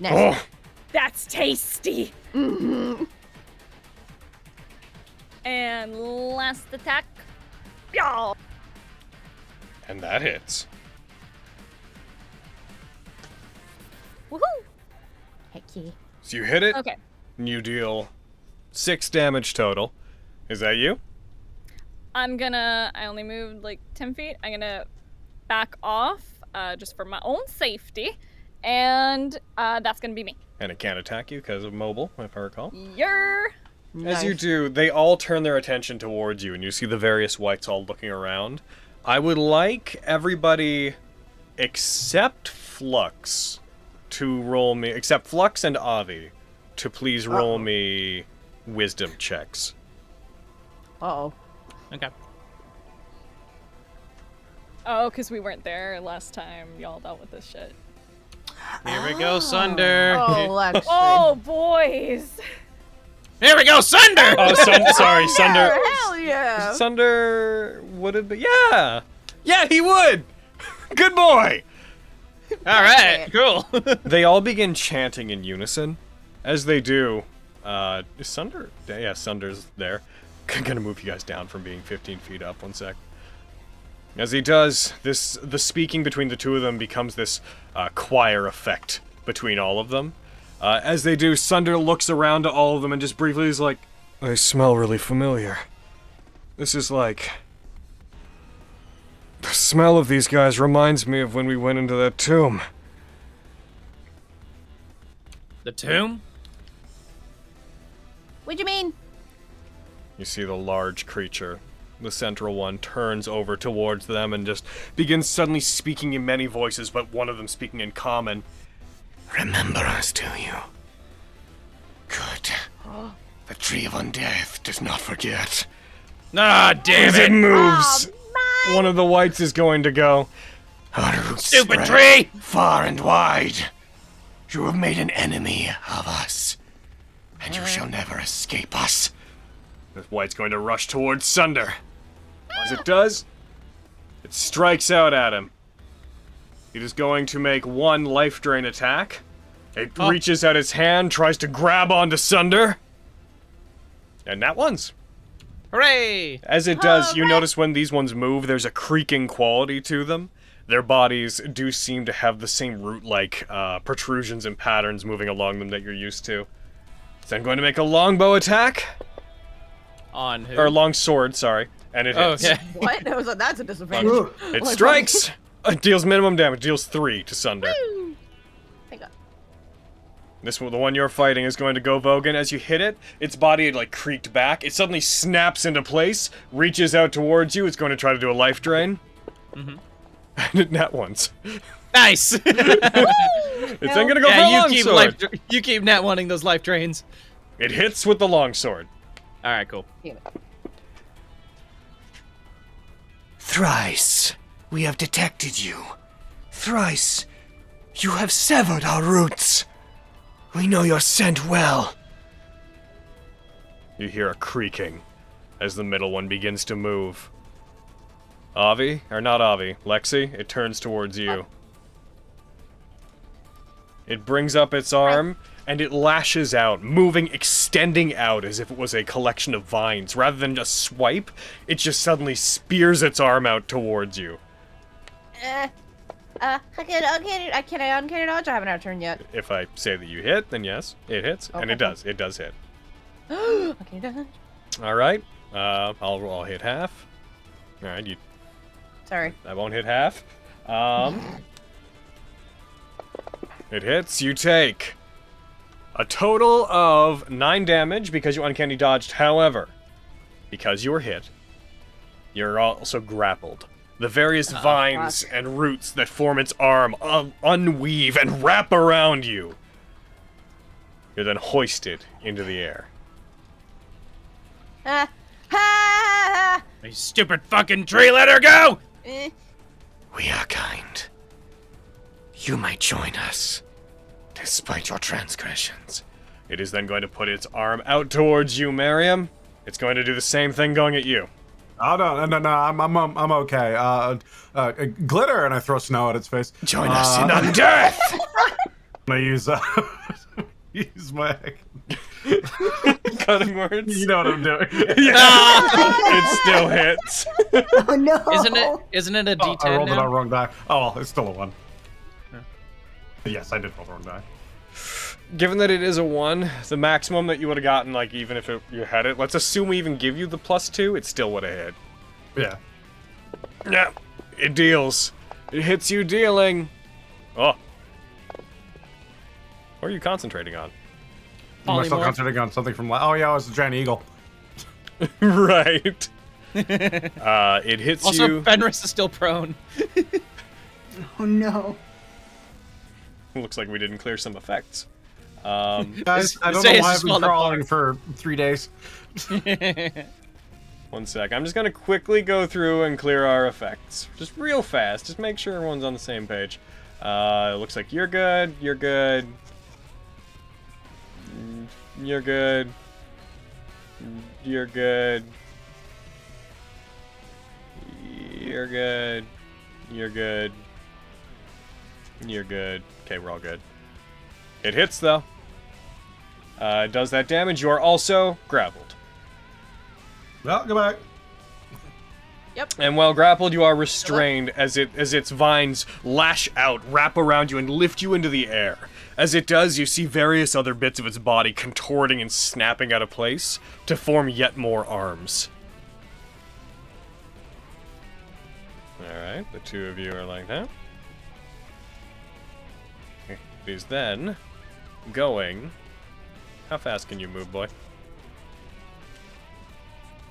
Nasty. Oh, That's tasty! Mm-hmm. And last attack. Yeah. and that hits. Woohoo! Heck yeah. So you hit it, Okay. and you deal 6 damage total. Is that you? I only moved like 10 feet. I'm gonna back off, just for my own safety. And, that's gonna be me. And it can't attack you because of mobile, if I recall. Yer! As you do, they all turn their attention towards you, and you see the various whites all looking around. I would like everybody except Flux to roll me, except Flux and Avi, to please roll me wisdom checks. Uh-oh. Okay. Oh, because we weren't there last time y'all dealt with this shit. Here we go, Sunder. Oh, actually. Oh, boys! Here we go, Sunder! Oh, sorry, Sunder. Hell yeah! Sunder would have been, yeah! Yeah, he would! Good boy! All right, cool. They all begin chanting in unison As they do, is Sunder? Yeah, Sunder's there. Gonna move you guys down from being 15 feet up. 1 sec. As he does, the speaking between the two of them becomes this choir effect between all of them. As they do, Sunder looks around to all of them and just briefly is like, "They smell really familiar. This is like... The smell of these guys reminds me of when we went into that tomb." The tomb? What do you mean? You see the large creature, the central one, turns over towards them and just begins suddenly speaking in many voices, but one of them speaking in common. "Remember us, do you? Good. The Tree of Undeath does not forget." Ah, damn As it it! moves, Oh, one of the whites is going to go. "Our roots Stupid spread tree! far and wide. You have made an enemy of us, and you shall never escape us." The white's going to rush towards Sunder. As it does, it strikes out at him. It is going to make 1 life drain attack. It reaches out its hand, tries to grab onto Sunder. And that one's. Hooray! As it does, you notice when these ones move, there's a creaking quality to them. Their bodies do seem to have the same root-like protrusions and patterns moving along them that you're used to. So I'm going to make a longbow attack. On who? Or long sword, sorry. And it hits. Okay. What? I was like, that's a disadvantage. Ooh. It strikes! It deals minimum damage, deals 3 to Sunder. Thank God. This one, the one you're fighting, is going to go Vogan. As you hit it, its body had like creaked back. It suddenly snaps into place, reaches out towards you. It's going to try to do a life drain. And it nat once. Nice! It's then gonna go for a long sword. You keep Nat wanting those life drains. It hits with the long sword. Alright, cool. Thrice we have detected you. Thrice you have severed our roots. We know your scent well. You hear a creaking as the middle one begins to move. Avi, or not Avi, Lexi, it turns towards you. It brings up its arm, and it lashes out, moving, extending out as if it was a collection of vines. Rather than just swipe, it just suddenly spears its arm out towards you. Can I uncanny dodge? I haven't had a turn yet. If I say that you hit, then yes, it hits, and it does. It does hit. Okay, dodge. All right, I'll hit half. All right, you. Sorry. I won't hit half. It hits. You take a total of 9 damage because you uncanny dodged. However, because you were hit, you're also grappled. The various vines and roots that form its arm unweave and wrap around you. You're then hoisted into the air. You stupid fucking tree, let her go! We are kind. You might join us, despite your transgressions. It is then going to put its arm out towards you, Miriam. It's going to do the same thing going at you. Oh no! I'm okay. Glitter, and I throw snow at its face. Join us in undeath. I use use my Cutting words. You know what I'm doing. It still hits. Oh no! Isn't it a D10 I rolled it now? on wrong die. Oh well, it's still a 1. Yes, I did roll the wrong die. Given that it is a 1, the maximum that you would have gotten, like even if you had it, let's assume we even give you the +2, it still would have hit. Yeah. Yeah, it deals. It hits you dealing. Oh. What are you concentrating on? Am I still Polymorph. concentrating on something from? Oh yeah, it was the giant eagle. Right. It hits Also, you. Fenris is still prone. Oh no! Looks like we didn't clear some effects. Guys, I don't say know it's why I've just been falling crawling for 3 days. 1 sec. I'm just gonna quickly go through and clear our effects. Just real fast. Just make sure everyone's on the same page. It looks like you're good. You're good. You're good. You're good. You're good. You're good. You're good. Okay, we're all good. It hits though. Does that damage. You are also grappled. Well, go back. Yep. And while grappled, you are restrained as its vines lash out, wrap around you, and lift you into the air. As it does, you see various other bits of its body contorting and snapping out of place to form yet more arms. Alright, the two of you are like that. It is then going... How fast can you move, boy?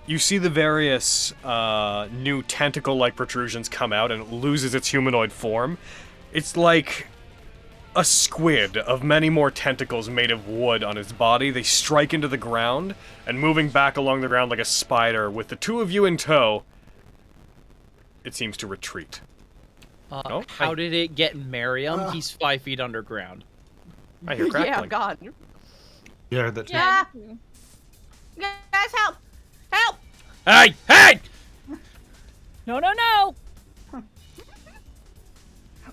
You see the various new tentacle-like protrusions come out, and it loses its humanoid form. It's like a squid of many more tentacles made of wood on its body. They strike into the ground, and moving back along the ground like a spider, with the two of you in tow, it seems to retreat. How did it get Miriam? He's 5 feet underground. I hear crackling. Yeah, God. You heard that too. Yeah. Guys, help! Help! Hey! Hey! No, no, no!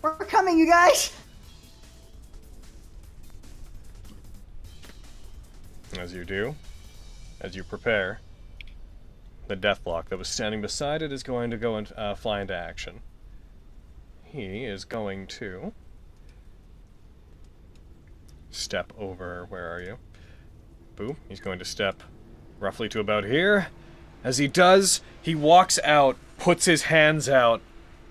We're coming, you guys! As you do, as you prepare, the Deathlock that was standing beside it is going to go and fly into action. He is going to step over. Where are you? Boo. He's going to step roughly to about here. As he does, he walks out, puts his hands out.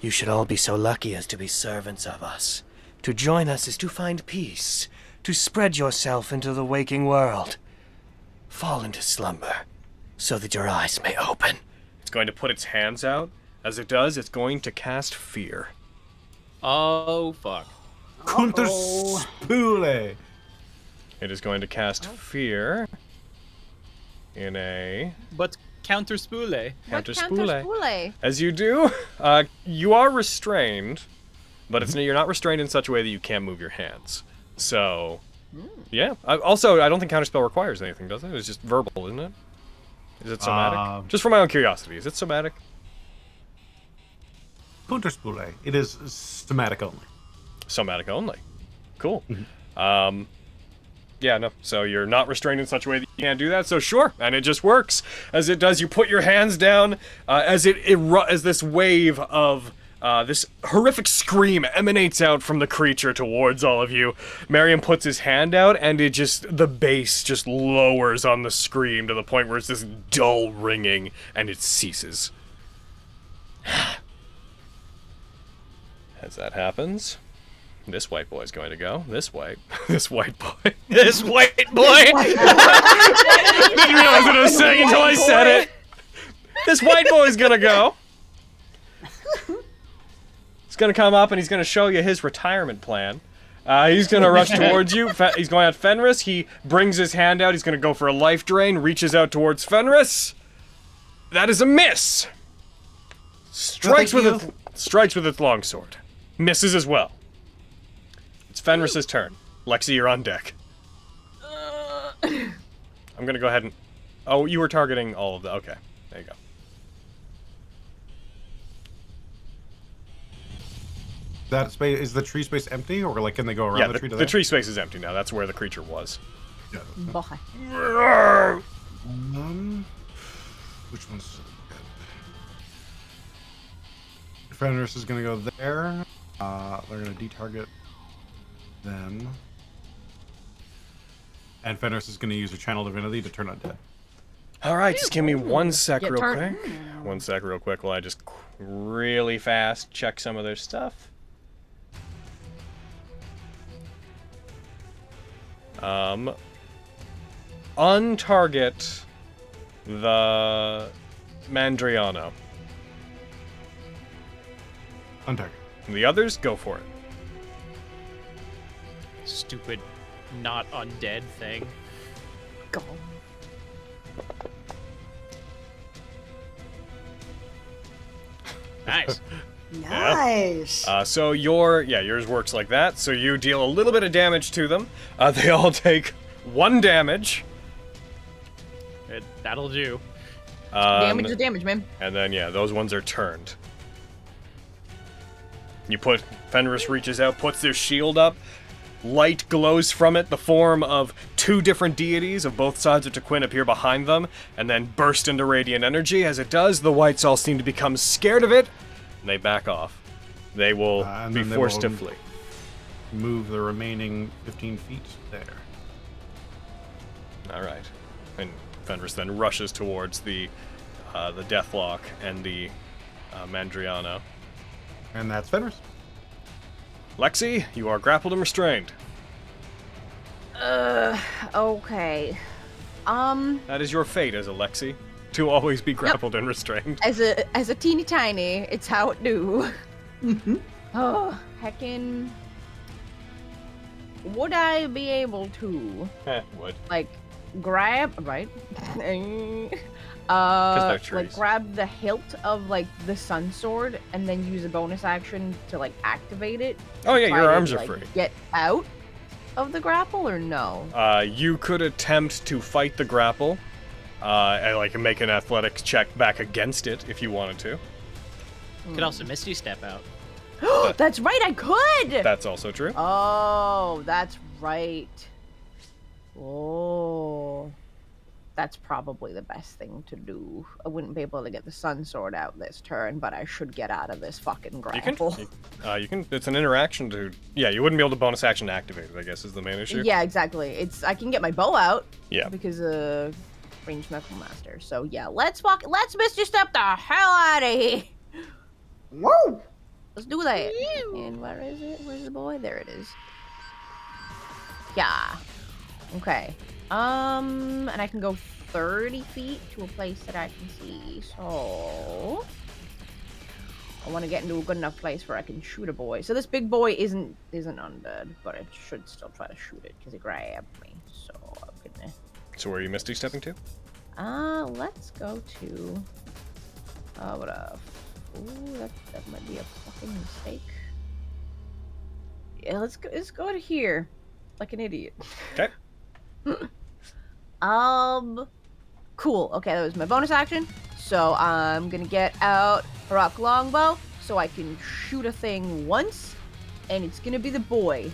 You should all be so lucky as to be servants of us. To join us is to find peace, to spread yourself into the waking world. Fall into slumber, so that your eyes may open. It's going to put its hands out. As it does, it's going to cast fear. Oh, fuck. Counterspule. It is going to cast fear in a... But counterspule. Counterspule. As you do, you are restrained, but you're not restrained in such a way that you can't move your hands. So, yeah. Also, I don't think counterspell requires anything, does it? It's just verbal, isn't it? Is it somatic? Just for my own curiosity, is it somatic? Counterspule. It is somatic only. Somatic only. Cool. Yeah, no. So you're not restrained in such a way that you can't do that. So sure, and it just works. As it does, you put your hands down as this wave of this horrific scream emanates out from the creature towards all of you. Merriam puts his hand out, and the bass just lowers on the scream to the point where it's this dull ringing, and it ceases. As that happens, this white boy's going to go. This white boy. This white boy. Didn't realize what I was saying until I said it. This white boy's gonna go. He's gonna come up and he's gonna show you his retirement plan. He's gonna rush towards you. He's going at Fenris. He brings his hand out. He's gonna go for a life drain. Reaches out towards Fenris. That is a miss. Strikes with its longsword. Misses as well. It's Fenris's turn. Lexi, you're on deck. I'm gonna go ahead and... Oh, you were targeting all of the... Okay, there you go. That space, is the tree space empty, or like can they go around the tree to the tree space is empty now. That's where the creature was. Yeah. Bye. Which one's good? Fenris is gonna go there. They're gonna detarget them. And Fenris is gonna use her channel divinity to turn undead. Alright, just give me 1 sec Get real turned. quick. 1 sec real quick while I just really fast check some of their stuff. Untarget the Mandriano. Untarget. The others, go for it. Stupid, not undead thing. Go. Nice. Nice. So yours works like that. So you deal a little bit of damage to them. They all take 1 damage. That'll do. Damage is damage, man. And then those ones are turned. Fenris reaches out, puts their shield up. Light glows from it. The form of 2 different deities of both sides of Tequin appear behind them, and then burst into radiant energy. As it does, the whites all seem to become scared of it, and they back off. They will be forced to flee. Move the remaining 15 feet there. All right. And Fenris then rushes towards the Deathlock and the Mandriano. And that's Fenris. Lexi, you are grappled and restrained. Okay. That is your fate as a Lexi, to always be grappled and restrained. As a teeny tiny, it's how it do. Oh, heckin'. Would I be able to, Would. like, grab, right? they're trees. Like, grab the hilt of, like, the sun sword and then use a bonus action to, like, activate it? Oh yeah, Try your to, arms are like, free. Get out of the grapple, or no? You could attempt to fight the grapple, and like make an athletics check back against it if you wanted to. Could also Misty Step out. That's right, I could! That's also true. Oh, that's right. Oh. That's probably the best thing to do. I wouldn't be able to get the sun sword out this turn, but I should get out of this fucking grapple. You can. It's an interaction to. Yeah, you wouldn't be able to bonus action activate it, I guess, is the main issue. Yeah, exactly. I can get my bow out. Yeah. Because ranged knuckle master. So yeah, let's Mr. Step the hell out of here. Whoa! Let's do that. And where is it? Where's the boy? There it is. Yeah. Okay. And I can go 30 feet to a place that I can see. So I want to get into a good enough place where I can shoot a boy. So this big boy isn't undead, but I should still try to shoot it because it grabbed me. So I'm gonna. So where are you Misty stepping to? Let's go to. What a. Ooh, that might be a fucking mistake. Yeah, let's go to here, like an idiot. Okay. Cool. Okay, that was my bonus action. So I'm gonna get out a rock longbow so I can shoot a thing once, and it's gonna be the boy,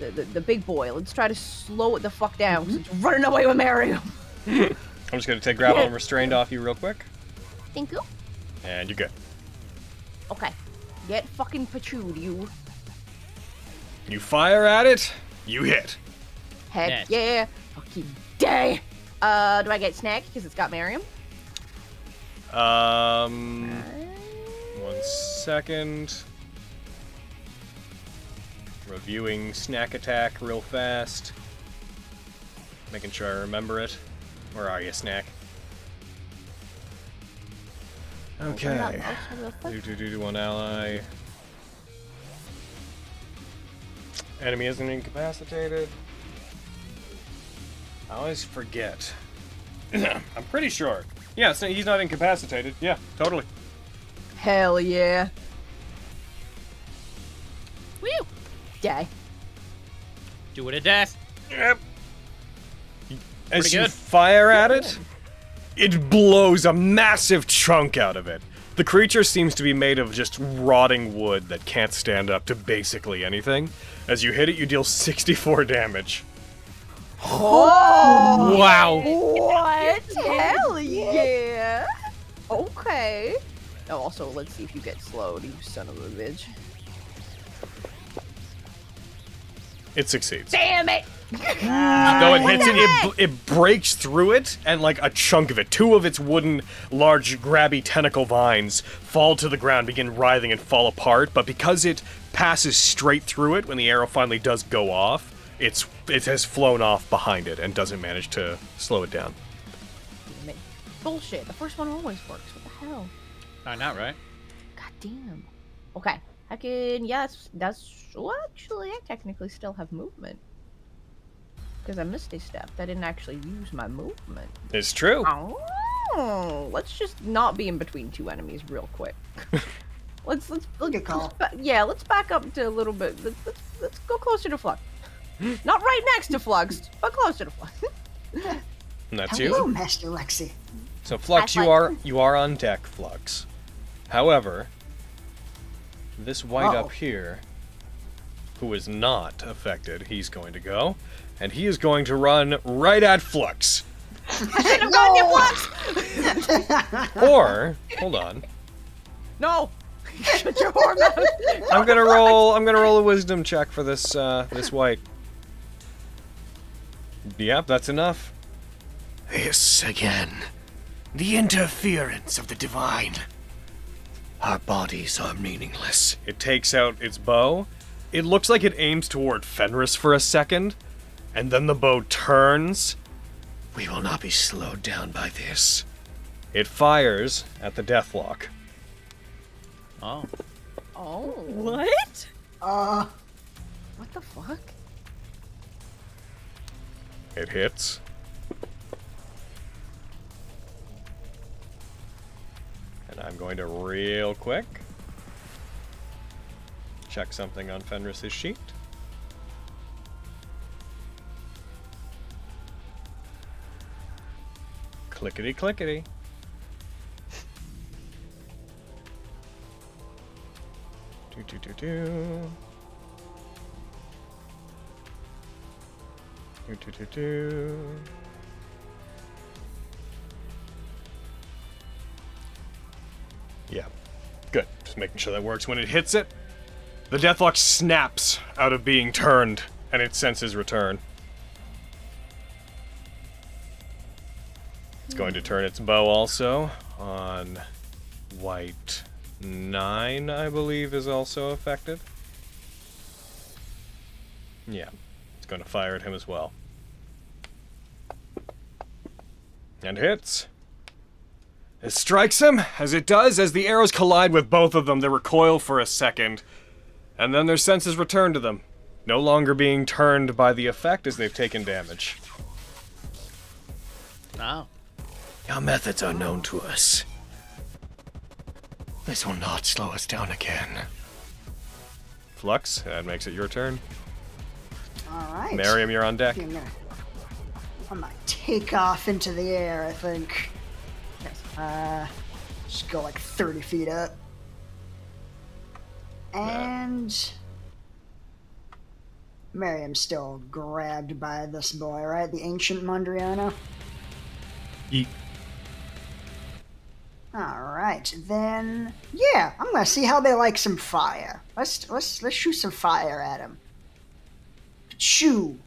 the big boy. Let's try to slow it the fuck down because it's running away with Mariam. I'm just gonna take grapple and restrained off you real quick. Thank you. And you're good. Okay, get fucking pachooed, you. You fire at it. You hit. Heck Net. yeah. Fucking day. Do I get snack because it's got Mariam? 1 second. Reviewing snack attack real fast. Making sure I remember it. Where are you, snack? Okay. Do one ally. Enemy isn't incapacitated. I always forget. I'm pretty sure. Yeah, so he's not incapacitated. Yeah, totally. Hell yeah. Woo! Die. Do it to death. Yep. As Pretty you good. fire at it, it blows a massive chunk out of it. The creature seems to be made of just rotting wood that can't stand up to basically anything. As you hit it, you deal 64 damage. Oh! Wow. What? Hell yeah. Okay. Oh, also, let's see if you get slowed, you son of a bitch. It succeeds. Damn it! Though it hits it, it breaks through it, and like a chunk of it, 2 of its wooden, large, grabby tentacle vines fall to the ground, begin writhing and fall apart, but because it passes straight through it when the arrow finally does go off, it has flown off behind it and doesn't manage to slow it down. Damn it. Bullshit. The first one always works. What the hell? I know, right? God damn. Okay. I can. Yes, that's. Well, actually, I technically still have movement. Because I missed a step. I didn't actually use my movement. It's true. Oh, let's just not be in between 2 enemies real quick. let's Good call. let's back up to a little bit. Let's go closer to Flux. Not right next to Flux, but closer to Flux. And that's Hello, you. Master Lexi. So Flux, I you are on deck, Flux. However, this white Uh-oh. up here who is not affected, he's going to go. And he is going to run right at Flux. Or, hold on. No! Shut your whore mouth! I'm gonna roll a wisdom check for this this white. Yep, that's enough. This again. The interference of the divine. Our bodies are meaningless. It takes out its bow. It looks like it aims toward Fenris for a second, and then the bow turns. We will not be slowed down by this. It fires at the Deathlock. Oh. Oh. What? What the fuck? It hits. And I'm going to real quick check something on Fenris's sheet. Clickety clickety. Do. Yeah, good. Just making sure that works. When it hits it, the Deathlock snaps out of being turned, and its senses return. It's going to turn its bow also on white 9, I believe, is also affected. Yeah, it's going to fire at him as well. And hits. It strikes him. As it does, as the arrows collide with both of them, they recoil for a second, and then their senses return to them, no longer being turned by the effect as they've taken damage. Oh. Our methods are known to us. This will not slow us down again. Flux, that makes it your turn. All right. Miriam, you're on deck. I might take off into the air, I think. Just go like 30 feet up. And Miriam's still grabbed by this boy, right? The ancient Mondriano? Yeet. Alright, then yeah, I'm gonna see how they like some fire. Let's shoot some fire at him. Shoo!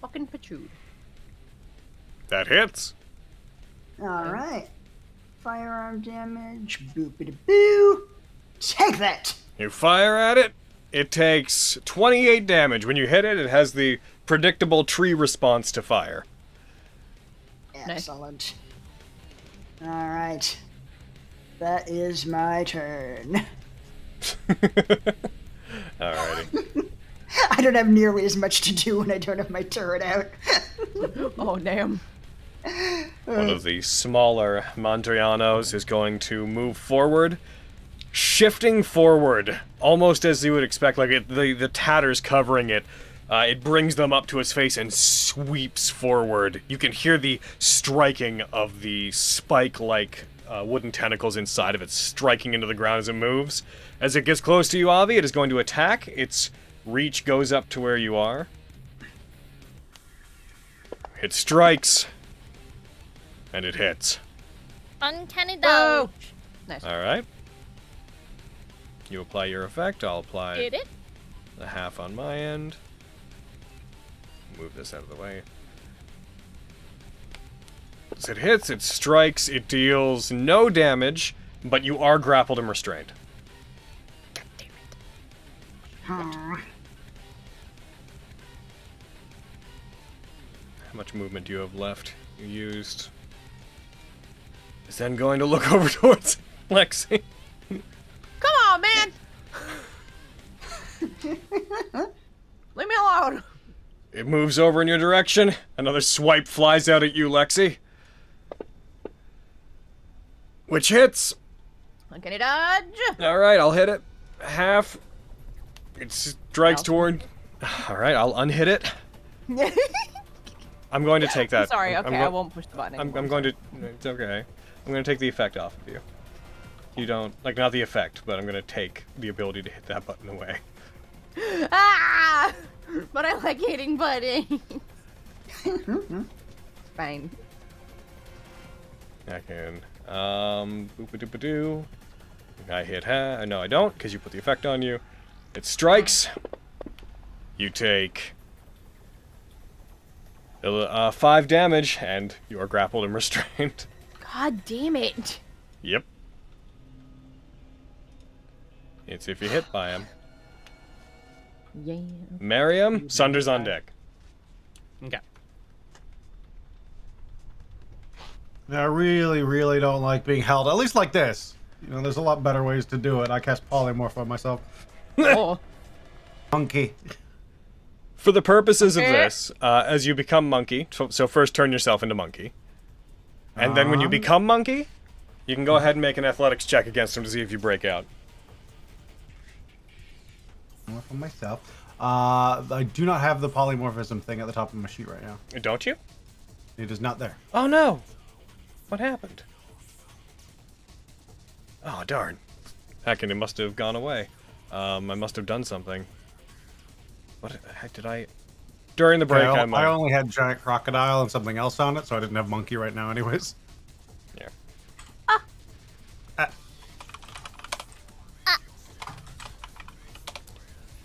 Fucking pachood. That hits. Alright. Firearm damage. Boopity boo. Take that! You fire at it. It takes 28 damage. When you hit it, it has the predictable tree response to fire. Excellent. Alright. That is my turn. Alrighty. I don't have nearly as much to do when I don't have my turret out. Oh, damn. One of the smaller Mondrianos is going to move forward, shifting forward, almost as you would expect, like the tatters covering it. It brings them up to its face and sweeps forward. You can hear the striking of the spike-like wooden tentacles inside of it striking into the ground as it moves. As it gets close to you, Avi, it is going to attack. Its reach goes up to where you are. It strikes. And it hits. Uncanny Whoa! dodge. Nice. Alright. You apply your effect. I'll apply Did it? the half on my end. Move this out of the way. As it hits, it strikes, it deals no damage, but you are grappled and restrained. Hmm. How much movement do you have left? You used... Is then going to look over towards Lexi. Come on, man! Leave me alone! It moves over in your direction. Another swipe flies out at you, Lexi. Which hits. Uncanny dodge! Alright, I'll hit it. Half. It strikes toward... Alright, I'll unhit it. I'm going to take that. Sorry, okay, I'm I won't push the button anymore. I'm going to... It's okay. I'm going to take the effect off of you. You don't... Like, not the effect, but I'm going to take the ability to hit that button away. Ah! But I like hating pudding. Fine. I can, boop-a-doop-a-doo. I hit no I don't, because you put the effect on you. It strikes. You take 5 damage, and you are grappled and restrained. God damn it. Yep. It's if you hit by him. Yeah. Miriam, Sunder's on deck. Okay. I really, really don't like being held, at least like this. You know, there's a lot better ways to do it. I cast polymorph on myself. Oh. Monkey. For the purposes of this, as you become monkey, so first turn yourself into monkey. And then when you become monkey, you can go ahead and make an athletics check against him to see if you break out. More for myself. I do not have the polymorphism thing at the top of my sheet right now. Don't you? It is not there. Oh no! What happened? Oh darn. Heckin', it must have gone away. I must have done something. What the heck did I... During the break, I only had giant crocodile and something else on it, so I didn't have monkey right now anyways. Yeah.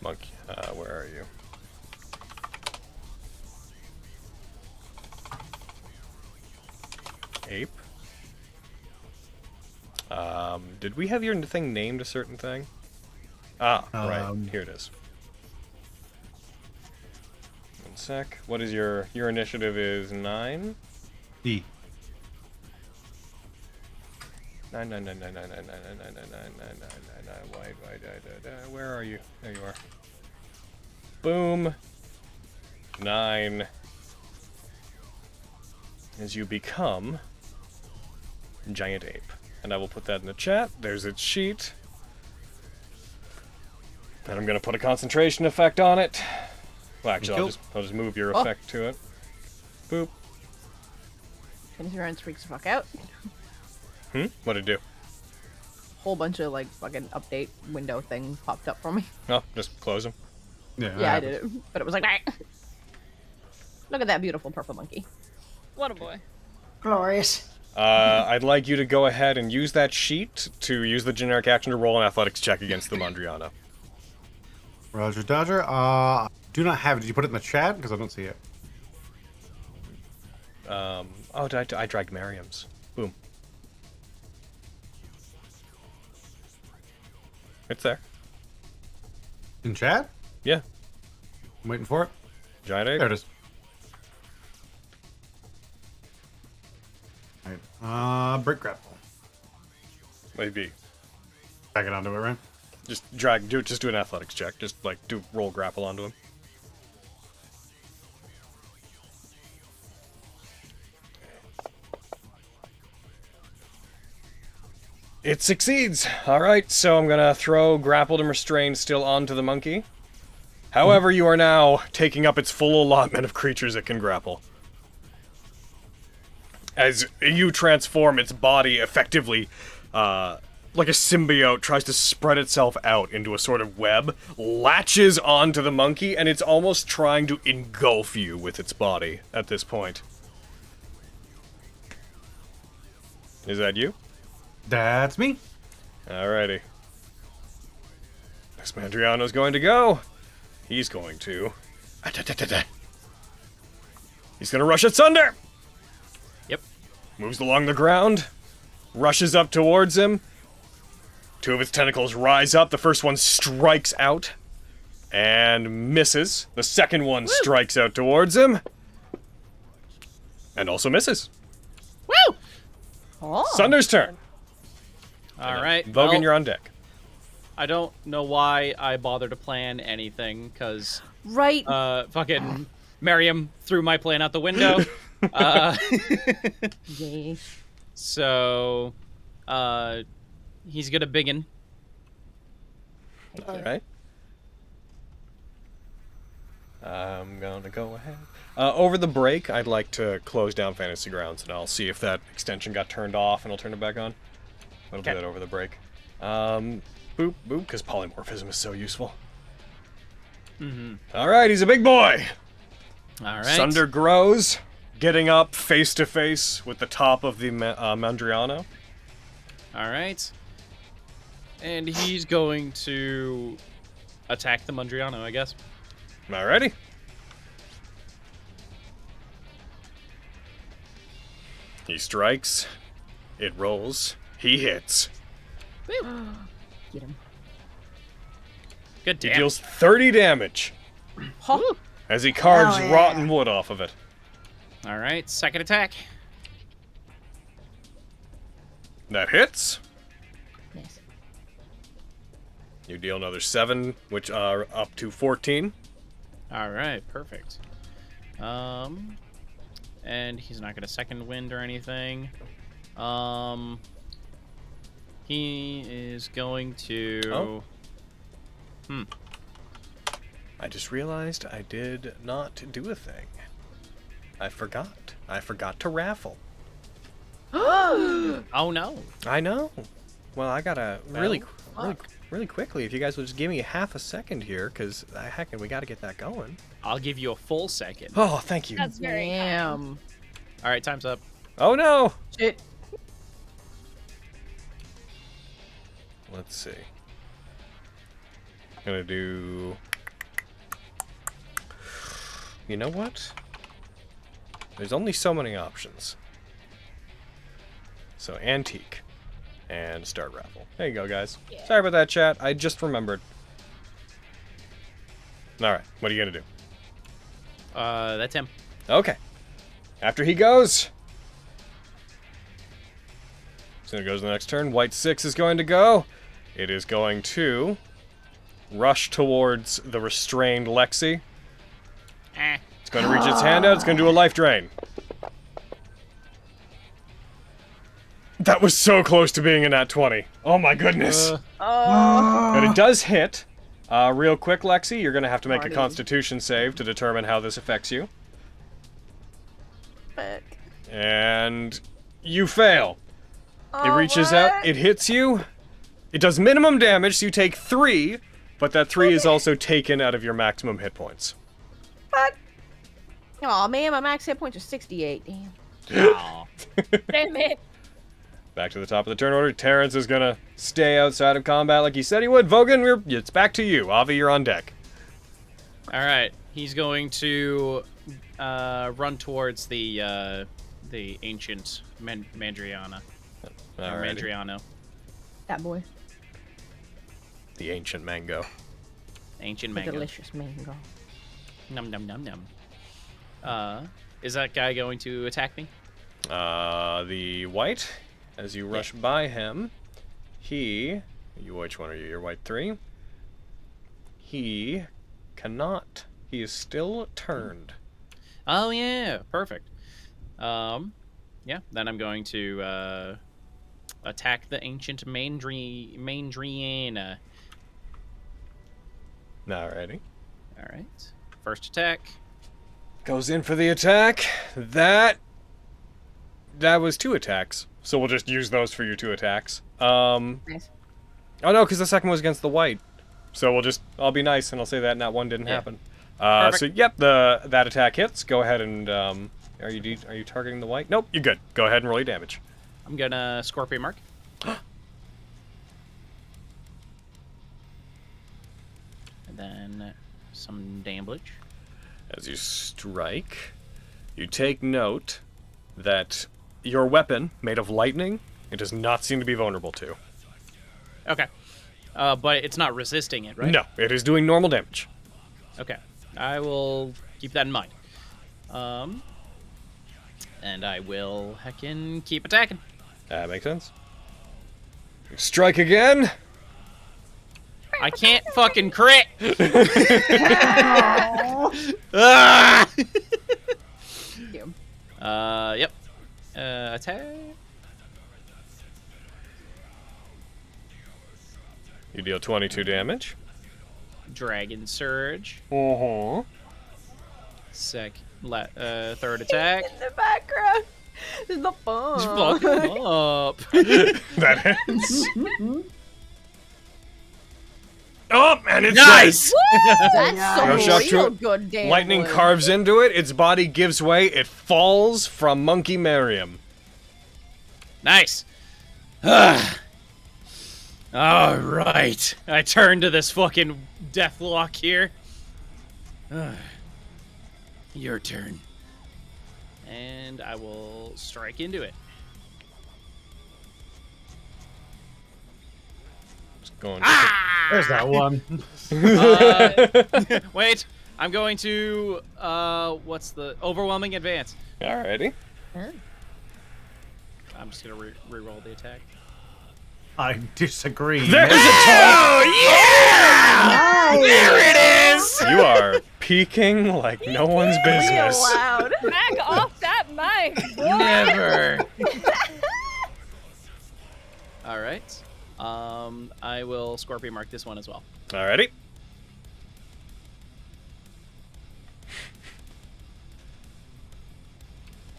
Monkey, where are you? Ape? Did we have your thing named a certain thing? Ah, right. Here it is. One sec. What is your initiative is 9? E. 9. Where are you? There you are. Boom. 9. As you become giant ape. And I will put that in the chat. There's its sheet. And I'm gonna put a concentration effect on it. Well, actually, I'll just move your effect to it. Boop. Terence freaks the fuck out. What'd it do? Whole bunch of like fucking update window thing popped up for me. Oh, just close them. Yeah, I did it. But it was like, look at that beautiful purple monkey. What a boy. Glorious. I'd like you to go ahead and use that sheet to use the generic action to roll an athletics check against the Mondriana. Roger Dodger. Do not have it. Did you put it in the chat? Because I don't see it. Oh, did I dragged Miriam's. Boom. It's there. In chat? Yeah. I'm waiting for it. Giant ape. There it is. Alright. Break grapple. Maybe. Back it onto it, right? Just do an athletics check. Just like roll grapple onto him. It succeeds. All right, so I'm gonna throw grappled and restrained still onto the monkey. However, you are now taking up its full allotment of creatures it can grapple. As you transform its body effectively, like a symbiote tries to spread itself out into a sort of web, latches onto the monkey, and it's almost trying to engulf you with its body at this point. Is that you? That's me. Alrighty. This Mandriano's going to go. He's going to... He's gonna rush at Sunder! Yep. Moves along the ground. Rushes up towards him. 2 of its tentacles rise up. The first one strikes out. And misses. The second one strikes out towards him. And also misses. Woo! Oh. Sunder's turn. All right. Vogan, well, you're on deck. I don't know why I bother to plan anything, because... Right. Fucking Miriam threw my plan out the window. Yay. So, he's gonna biggin. Alright. I'm gonna go ahead. Over the break, I'd like to close down Fantasy Grounds, and I'll see if that extension got turned off, and I'll turn it back on. I'll do that over the break. Boop, boop, because polymorphism is so useful. All right, he's a big boy. All right. Sunder grows, getting up face to face with the top of the Mandriano. All right. And he's going to attack the Mondriano, I guess. Alrighty. He strikes. It rolls. He hits. Get him. Good He damn. deals 30 damage as he carves Hell yeah. rotten wood off of it. All right, second attack. That hits. Yes. You deal another 7, which are up to 14. All right, perfect. And he's not gonna second wind or anything. He is going to. Oh. I just realized I did not do a thing. I forgot. I forgot to raffle. Oh no. I know. Well, I gotta really quickly. If you guys would just give me half a second here, because heckin', we gotta get that going. I'll give you a full second. Oh, thank you. That's very kind. Damn. All right, time's up. Oh no. Shit. Let's see. Gonna do. You know what? There's only so many options. So antique and start raffle. There you go, guys. Yeah. Sorry about that, chat. I just remembered. All right, what are you gonna do? That's him. Okay. After he goes. So it goes to the next turn. White 6 is going to go. It is going to rush towards the restrained Lexi. It's going to reach its hand out. It's going to do a life drain. That was so close to being a nat 20. Oh my goodness. But it does hit. Real quick, Lexi, you're going to have to make a Marty. Constitution save to determine how this affects you. Fuck. And you fail. It Oh, reaches what? out, it hits you. It does minimum damage, so you take 3, but that 3 is also taken out of your maximum hit points. Fuck. Aw, man, my max hit points are 68. Damn. Aw. Damn it. Back to the top of the turn order. Terence is gonna stay outside of combat like he said he would. Vogan, it's back to you. Avi, you're on deck. All right, he's going to run towards the ancient Mandriana. Or Alrighty. Mandriano. That boy. The ancient mango. Ancient The mango. delicious mango. Num num num num. Is that guy going to attack me? The white, as you rush by him, which one are you? You're white 3. He cannot. He is still turned. Oh yeah, perfect. Yeah. Then I'm going to attack the ancient Mandriana. Alrighty. All right. First attack. Goes in for the attack. That was 2 attacks. So we'll just use those for your 2 attacks. Nice. Oh no, because the second was against the white. So I'll be nice and I'll say that one didn't happen. So Perfect. yep, that attack hits. Go ahead and are you targeting the white? Nope, you're good. Go ahead and roll your damage. I'm gonna Scorpion Mark. And then some damage. As you strike, you take note that your weapon, made of lightning, it does not seem to be vulnerable to. Okay. But it's not resisting it, right? No, it is doing normal damage. Okay. I will keep that in mind. And I will heckin' keep attacking. That makes sense. You strike again. I can't fucking crit! Ah! Damn. Yep. Attack. You deal 22 damage. Dragon Surge. Uh-huh. Third attack. In the background. There's the fun. Fuck him up. That hits. Oh, and it's Nice! That's No some shock to real it. good damage. Lightning carves into it. Its body gives way. It falls from Monkey Merriam. Nice. Alright. I turn to this fucking deathlock here. Your turn. And I will strike into it. Just going. There's that one. Wait. I'm going to, what's the overwhelming advance? Alrighty. I'm just gonna re-roll the attack. I disagree. There's a Oh yeah! Nice. There it is! You are peeking like no one's business. Real loud. Back off that mic, boy. Never. All right. I will Scorpion mark this one as well. Alrighty.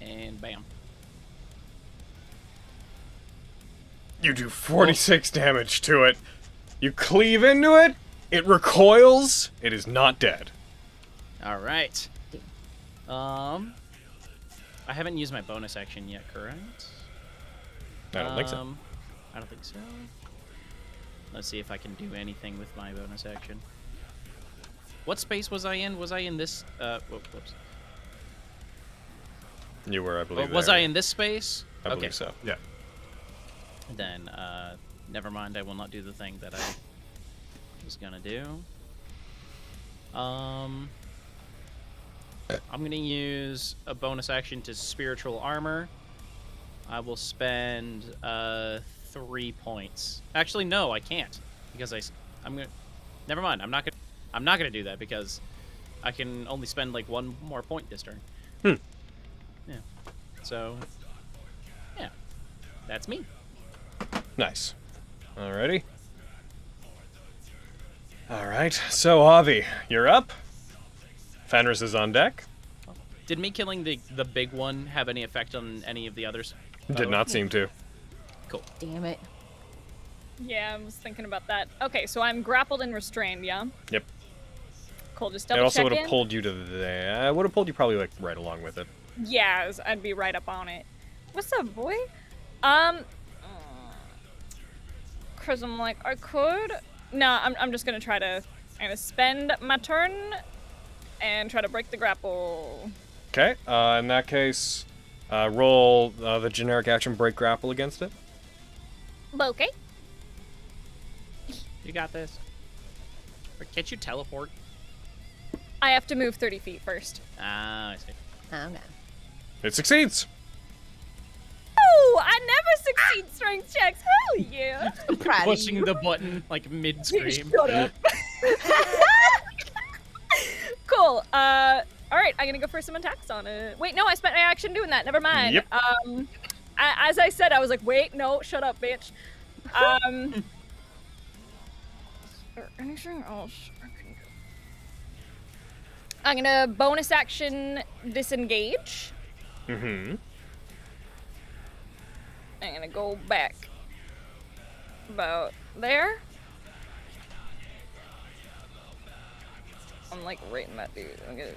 And bam. You do 46 damage to it. You cleave into it. It recoils. It is not dead. All right. I haven't used my bonus action yet, correct? I don't think so. I don't think so. Let's see if I can do anything with my bonus action. What space was I in? Was I in this? Whoops. You were, I believe. Was there. I in this space? I Okay. believe so. Yeah. Then, never mind. I will not do the thing that I was gonna do. I'm gonna use a bonus action to spiritual armor. I will spend 3 points. Actually, no, I can't because I'm gonna. Never mind. I'm not gonna do that because I can only spend like 1 more point this turn. Yeah. So, yeah, that's me. Nice. Alrighty. Alright, so Avi, you're up. Fenris is on deck. Did me killing the big one have any effect on any of the others? Did not seem to. Cool. Damn it. Yeah, I was thinking about that. Okay, so I'm grappled and restrained, yeah? Yep. Cool, just It double also check would have in. pulled you to there. I would have pulled you probably like right along with it. Yeah, I'd be right up on it. What's up, boy? Cause I'm like, I could. No, I'm just gonna try to. I'm gonna spend my turn and try to break the grapple. Okay. In that case, roll the generic action break grapple against it. Okay. You got this. Or can't you teleport? I have to move 30 feet first. Ah, I see. Okay. It succeeds. Oh, I never succeed strength checks. Hell yeah. I'm proud of Pushing you. the button like mid scream. Shut up. Cool. All right, I'm gonna go for some attacks on it. Wait, no, I spent my action doing that. Never mind. Yep. As I said, I was like, wait, no, shut up, bitch. Is there anything else I can do? I'm gonna bonus action disengage. Mm-hmm. I'm gonna go back about there. I'm like right in that dude. I'm gonna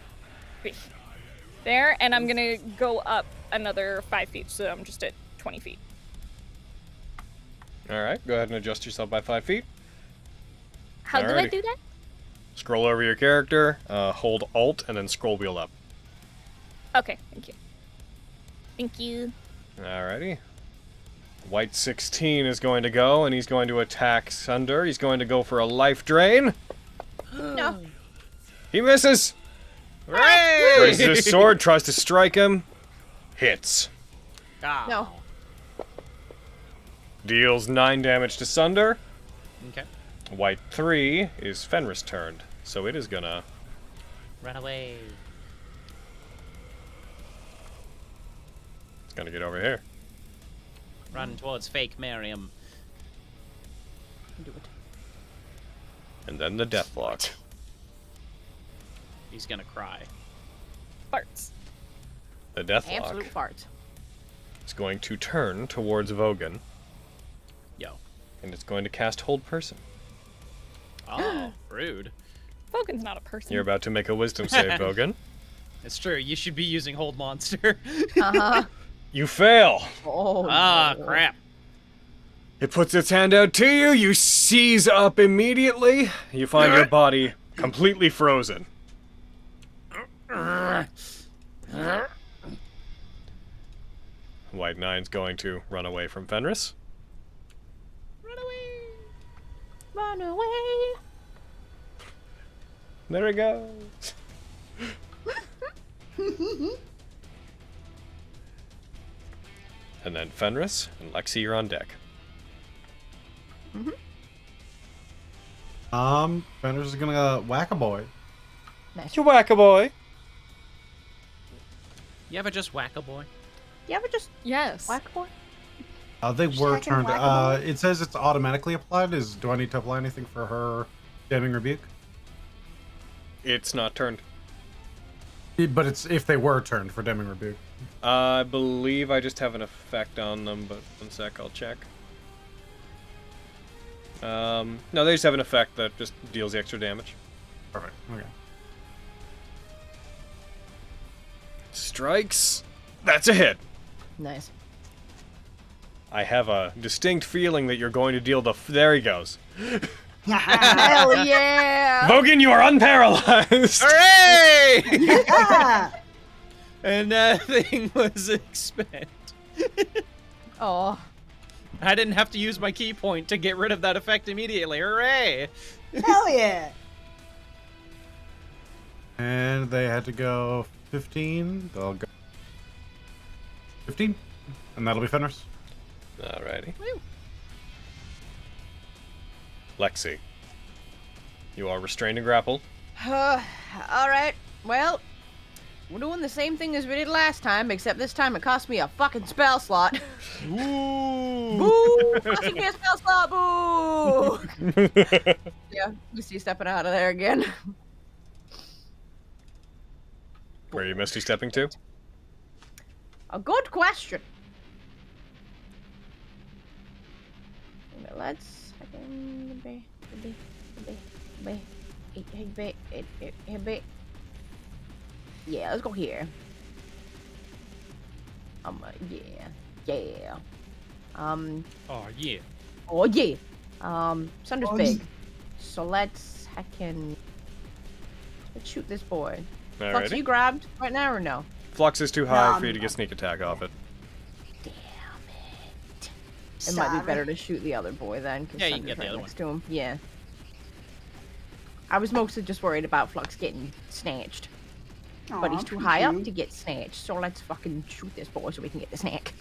be there, and I'm gonna go up another 5 feet, so I'm just at 20 feet. Alright, go ahead and adjust yourself by 5 feet. How do I Alrighty. do that? Scroll over your character, hold Alt, and then scroll wheel up. Okay, thank you. Thank you. Alrighty. White 16 is going to go, and he's going to attack Sunder. He's going to go for a life drain. No. He misses! Raises his sword, tries to strike him. Hits. Ah. No. Deals 9 damage to Sunder. Okay. White 3 is Fenris turned, so it is gonna... Run away. It's gonna get over here. Run towards fake Miriam. Do it. And then the Deathlock. He's gonna cry. Farts. The Deathlock Absolute fart. is going to turn towards Vogan, Yo. and it's going to cast Hold Person. Oh, rude. Vogan's not a person. You're about to make a wisdom save, Vogan. It's true. You should be using Hold Monster. You fail. Oh, no. Crap. It puts its hand out to you. You seize up immediately. You find your body completely frozen. White Nine's going to run away from Fenris. Run away. There he goes. And then Fenris and Lexi, you're on deck. Fenris is gonna whack a boy. Nice. You whack a boy. You ever just whack a boy? You ever just Yes. whack boy? They were Second turned. whack-a-mole? It says it's automatically applied. Do I need to apply anything for her damning rebuke? It's not turned. But it's if they were turned for damning rebuke. I believe I just have an effect on them, but one sec, I'll check. No, they just have an effect that just deals the extra damage. Perfect. Okay. Strikes. That's a hit. Nice. I have a distinct feeling that you're going to deal the. There he goes. Hell yeah! Vogan, you are unparalyzed. Hooray! Yeah. And that thing was expend. Oh, I didn't have to use my key point to get rid of that effect immediately. Hooray! Hell yeah. And they had to go 15. They'll go 15, and that'll be Fenris. Alrighty. Lexi, you are restrained and grappled. Alright. Well, we're doing the same thing as we did last time, except this time it cost me a fucking spell slot. Ooh. Boo! Costing me a spell slot, boo! Yeah, you see stepping out of there again. Where are you Misty stepping to? A good question. Let's. Yeah, let's go here. Yeah. Oh, yeah. Oh yeah. Sunder's Oh, big. yeah. So let's shoot this boy. Flux, are you Alrighty. grabbed right now or no? Flux is too high No, for you to I'm get sneak attack off it. It might be Sorry. better to shoot the other boy then, because Yeah, you Sunder's can get the right other next to him. Yeah. I was mostly just worried about Flux getting snatched. But Aw, he's too high up cute. to get snatched, so let's fucking shoot this boy so we can get the snack.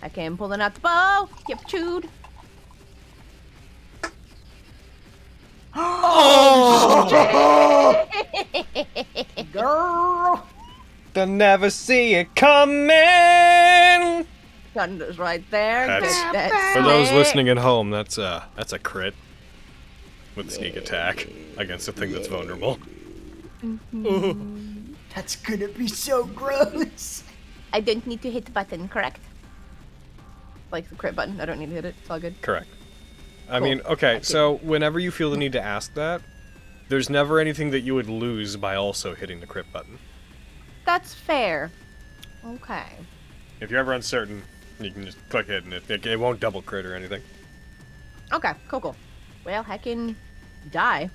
Okay, I'm pulling out the bow. Get chewed. Girl. They'll never see it coming. Thunder's right there. That's- Get that For those snake. listening at home, that's a crit with sneak attack against a thing that's vulnerable. That's gonna be so gross. I don't need to hit the button, correct? Like the crit button. I don't need to hit it. It's all good. Correct. I Cool. mean, okay, so whenever you feel the need to ask that, there's never anything that you would lose by also hitting the crit button. That's fair. Okay. If you're ever uncertain, you can just click it and it won't double crit or anything. Okay, cool. Well, I can die.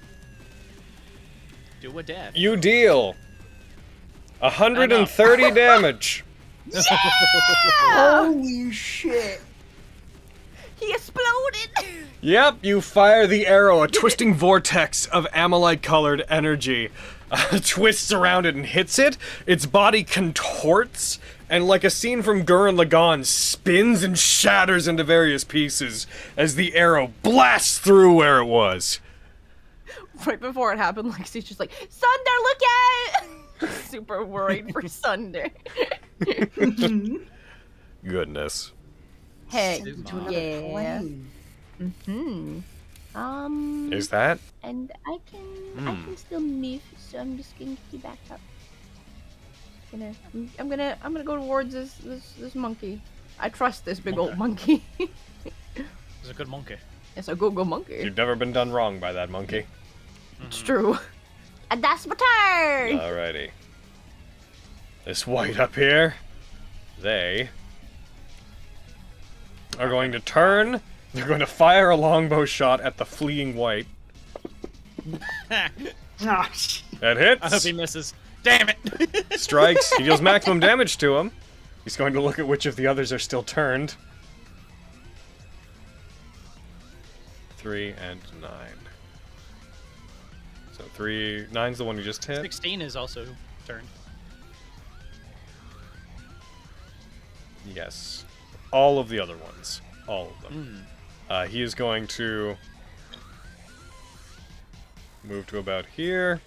Do a dab. You deal 130 damage. Holy shit. He exploded! Yep, you fire the arrow, a twisting vortex of amylite-colored energy twists around it and hits it. Its body contorts, and like a scene from Gurren Lagann, spins and shatters into various pieces as the arrow blasts through where it was. Right before it happened, Lexi's just like, Sunder, look at it! Super worried for Sunder. Goodness. Heck To another yeah. plane. Is that? And I can still move, so I'm just gonna get back up. I'm gonna go towards this monkey. I trust this big old monkey. He's a good monkey. It's a go-go monkey. You've never been done wrong by that monkey. It's true. And that's my turn! Alrighty. This white up here, they are going to turn. They're going to fire a longbow shot at the fleeing white. Oh, shit. That hits. I hope he misses. Damn it! Strikes. He deals maximum damage to him. He's going to look at which of the others are still turned. 3 and 9. So 9's the one you just hit. 16 is also turned. Yes. All of the other ones. All of them. He is going to move to about here.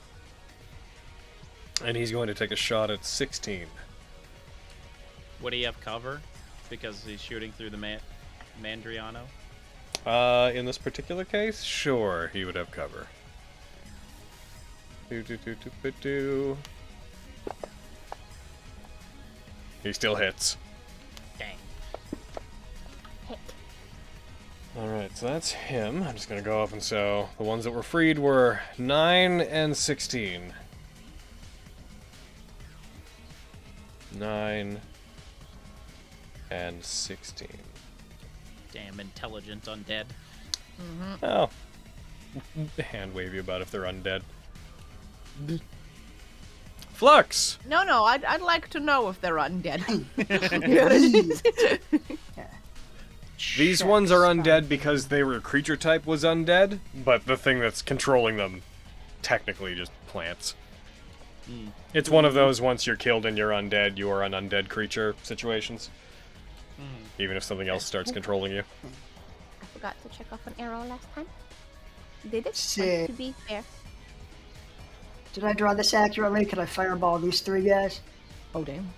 And he's going to take a shot at 16. Would he have cover? Because he's shooting through the Mandriano? In this particular case, sure, he would have cover. He still hits. Dang. Alright, so that's him. I'm just gonna go up and so the ones that were freed were 9 and 16. 9 and 16. Damn intelligent undead. Oh. Hand wave you about if they're undead. Flux! No, I'd like to know if they're undead. These ones are undead because their creature type was undead, but the thing that's controlling them technically just plants. It's one of those once you're killed and you're undead, you are an undead creature situations. Even if something else starts controlling you. I forgot to check off an arrow last time. Did it? Sick. To be fair. Did I draw this accurately? Could I fireball these 3 guys? Oh, damn.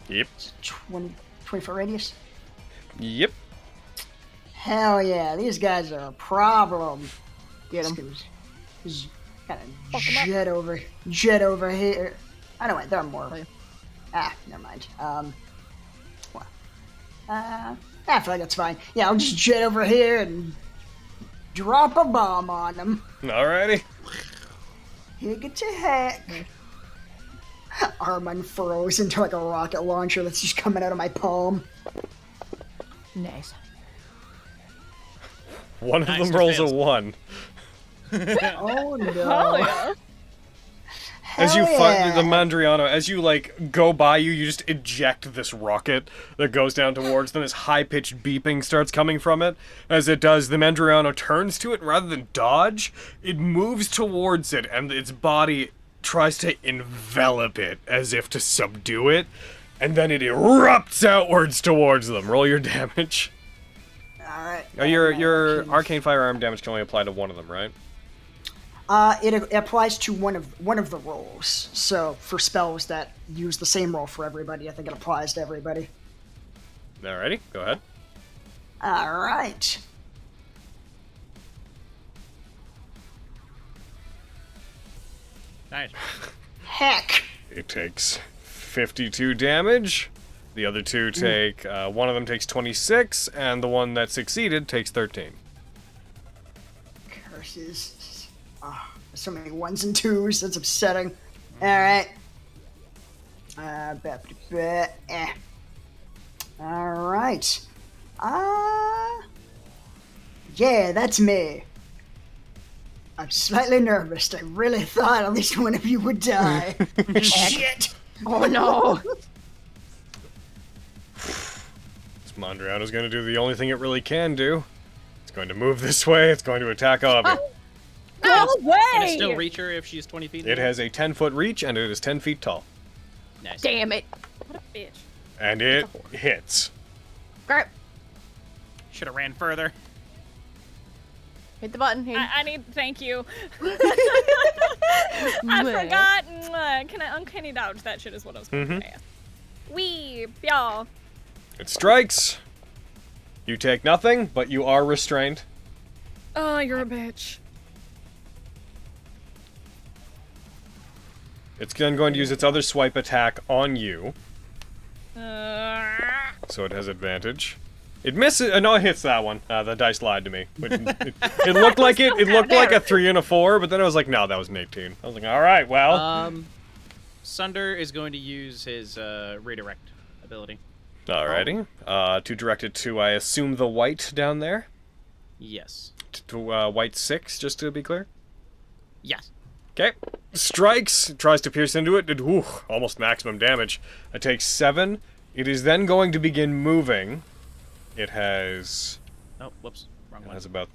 Yep. 20-foot radius? Yep. Hell yeah, these guys are a problem. Get him. Kind of jet over here. I don't know, they're more. Ah, never mind. I feel like that's fine. Yeah, I'll just jet over here and drop a bomb on them. Alrighty. Higga to heck. Arm unfurls into like a rocket launcher that's just coming out of my palm. Nice. One of Nice them to rolls fail. a 1. Oh no. Oh yeah. As you Hell find the yeah. Mandriano, as you like go by you just eject this rocket that goes down towards them. This high-pitched beeping starts coming from it. As it does, the Mandriano turns to it, and rather than dodge, it moves towards it, and its body tries to envelop it as if to subdue it, and then it erupts outwards towards them. Roll your damage. Alright. Oh, your arcane firearm damage can only apply to one of them, right? It applies to one of the rolls. So for spells that use the same roll for everybody, I think it applies to everybody. Alrighty, go ahead. Alright. Nice. Heck. It takes 52 damage. The other two take, one of them takes 26, and the one that succeeded takes 13. Curses. So many 1s and 2s, that's upsetting. Alright. Alright. Yeah, that's me. I'm slightly nervous. I really thought at least one of you would die. Shit. Oh no! This Mondriano's going to do the only thing it really can do. It's going to move this way. It's going to attack Aubrey. No way! Can it still reach her if she's 20 feet? It has a 10-foot reach, and it is 10 feet tall. Nice. Damn it! What a bitch. And it hits. Grab. Should have ran further. Hit the button. Here. I need thank you. I Mwah. forgot. Mwah. Can I uncanny dodge that shit is what I was going to say. Wee, y'all. It strikes. You take nothing, but you are restrained. Oh, you're a bitch. It's then going to use its other swipe attack on you, Uh, so it has advantage. It misses. No, it hits that one. The dice lied to me. It looked like it. It looked like a 3 and a 4, but then I was like, no, that was an 18. I was like, all right, well. Sunder is going to use his redirect ability. Alrighty. To direct it to, I assume, the white down there. Yes. To white 6, just to be clear. Yes. Okay. Strikes. Tries to pierce into it. Did almost maximum damage. It takes 7. It is then going to begin moving. It has... Oh, whoops. Wrong one. It has about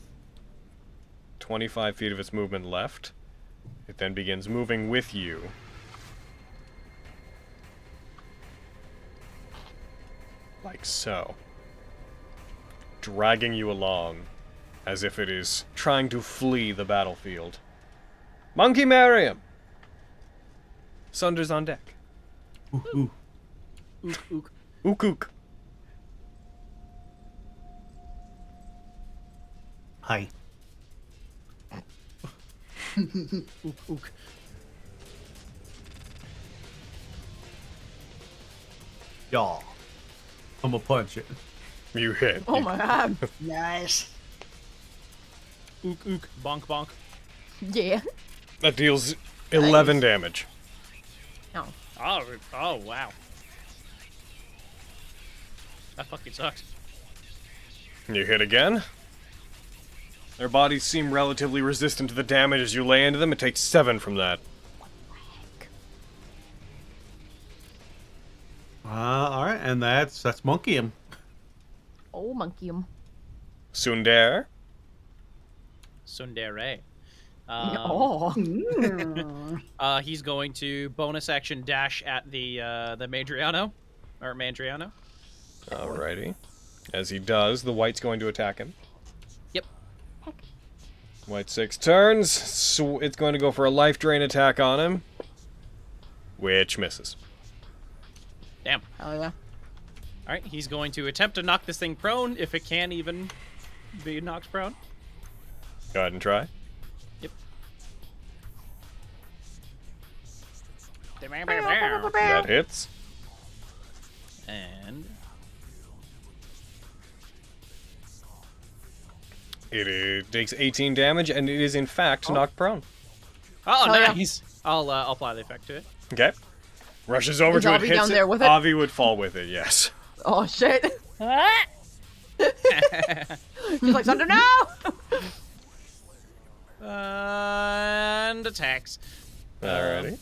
25 feet of its movement left. It then begins moving with you. Like so. Dragging you along, as if it is trying to flee the battlefield. Monkey Mariam! Sunder's on deck. Ooh. Ook, ook. Ook ook. Hi. Ook, ook. Y'all. I'm gonna punch it. You hit. Oh my god. Nice. Ook, ook. Bonk, bonk. Yeah. That deals 11 damage. No. Oh, wow. That fucking sucks. You hit again. Their bodies seem relatively resistant to the damage as you lay into them. It takes 7 from that. Alright, and that's monkey him. Oh, monkey. Sundar. Sundere. Oh. He's going to bonus action dash at the Madriano. Or Mandriano. Alrighty. As he does, the white's going to attack him. Yep. White 6 turns. So it's going to go for a life drain attack on him. Which misses. Damn. Oh yeah. Alright, he's going to attempt to knock this thing prone, if it can even be knocked prone. Go ahead and try. Yep. That hits. And It takes 18 damage, and it is in fact knocked prone. oh, yeah. nice. I'll apply the effect to it. Okay. Rushes over Is to it, Avi hits down it. there with it? Avi would fall with it, yes. Oh shit. Ah! She's like, Thunder, no! And attacks. Alrighty.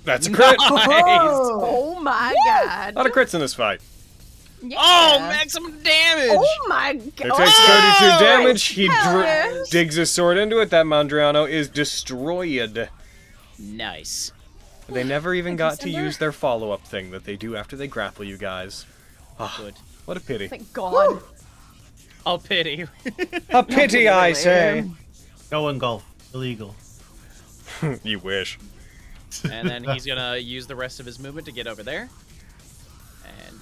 That's a crit! Oh my god. A lot of crits in this fight. Yeah. Oh, maximum damage! Oh my god. It takes 32 damage. He hell yes. digs his sword into it. That Mondriano is destroyed. Nice. They never even got to use their follow-up thing that they do after they grapple you guys. Ah, Good. what a pity. Thank god. Oh, pity. A pity, I say. No golf. Illegal. You wish. And then he's gonna use the rest of his movement to get over there. And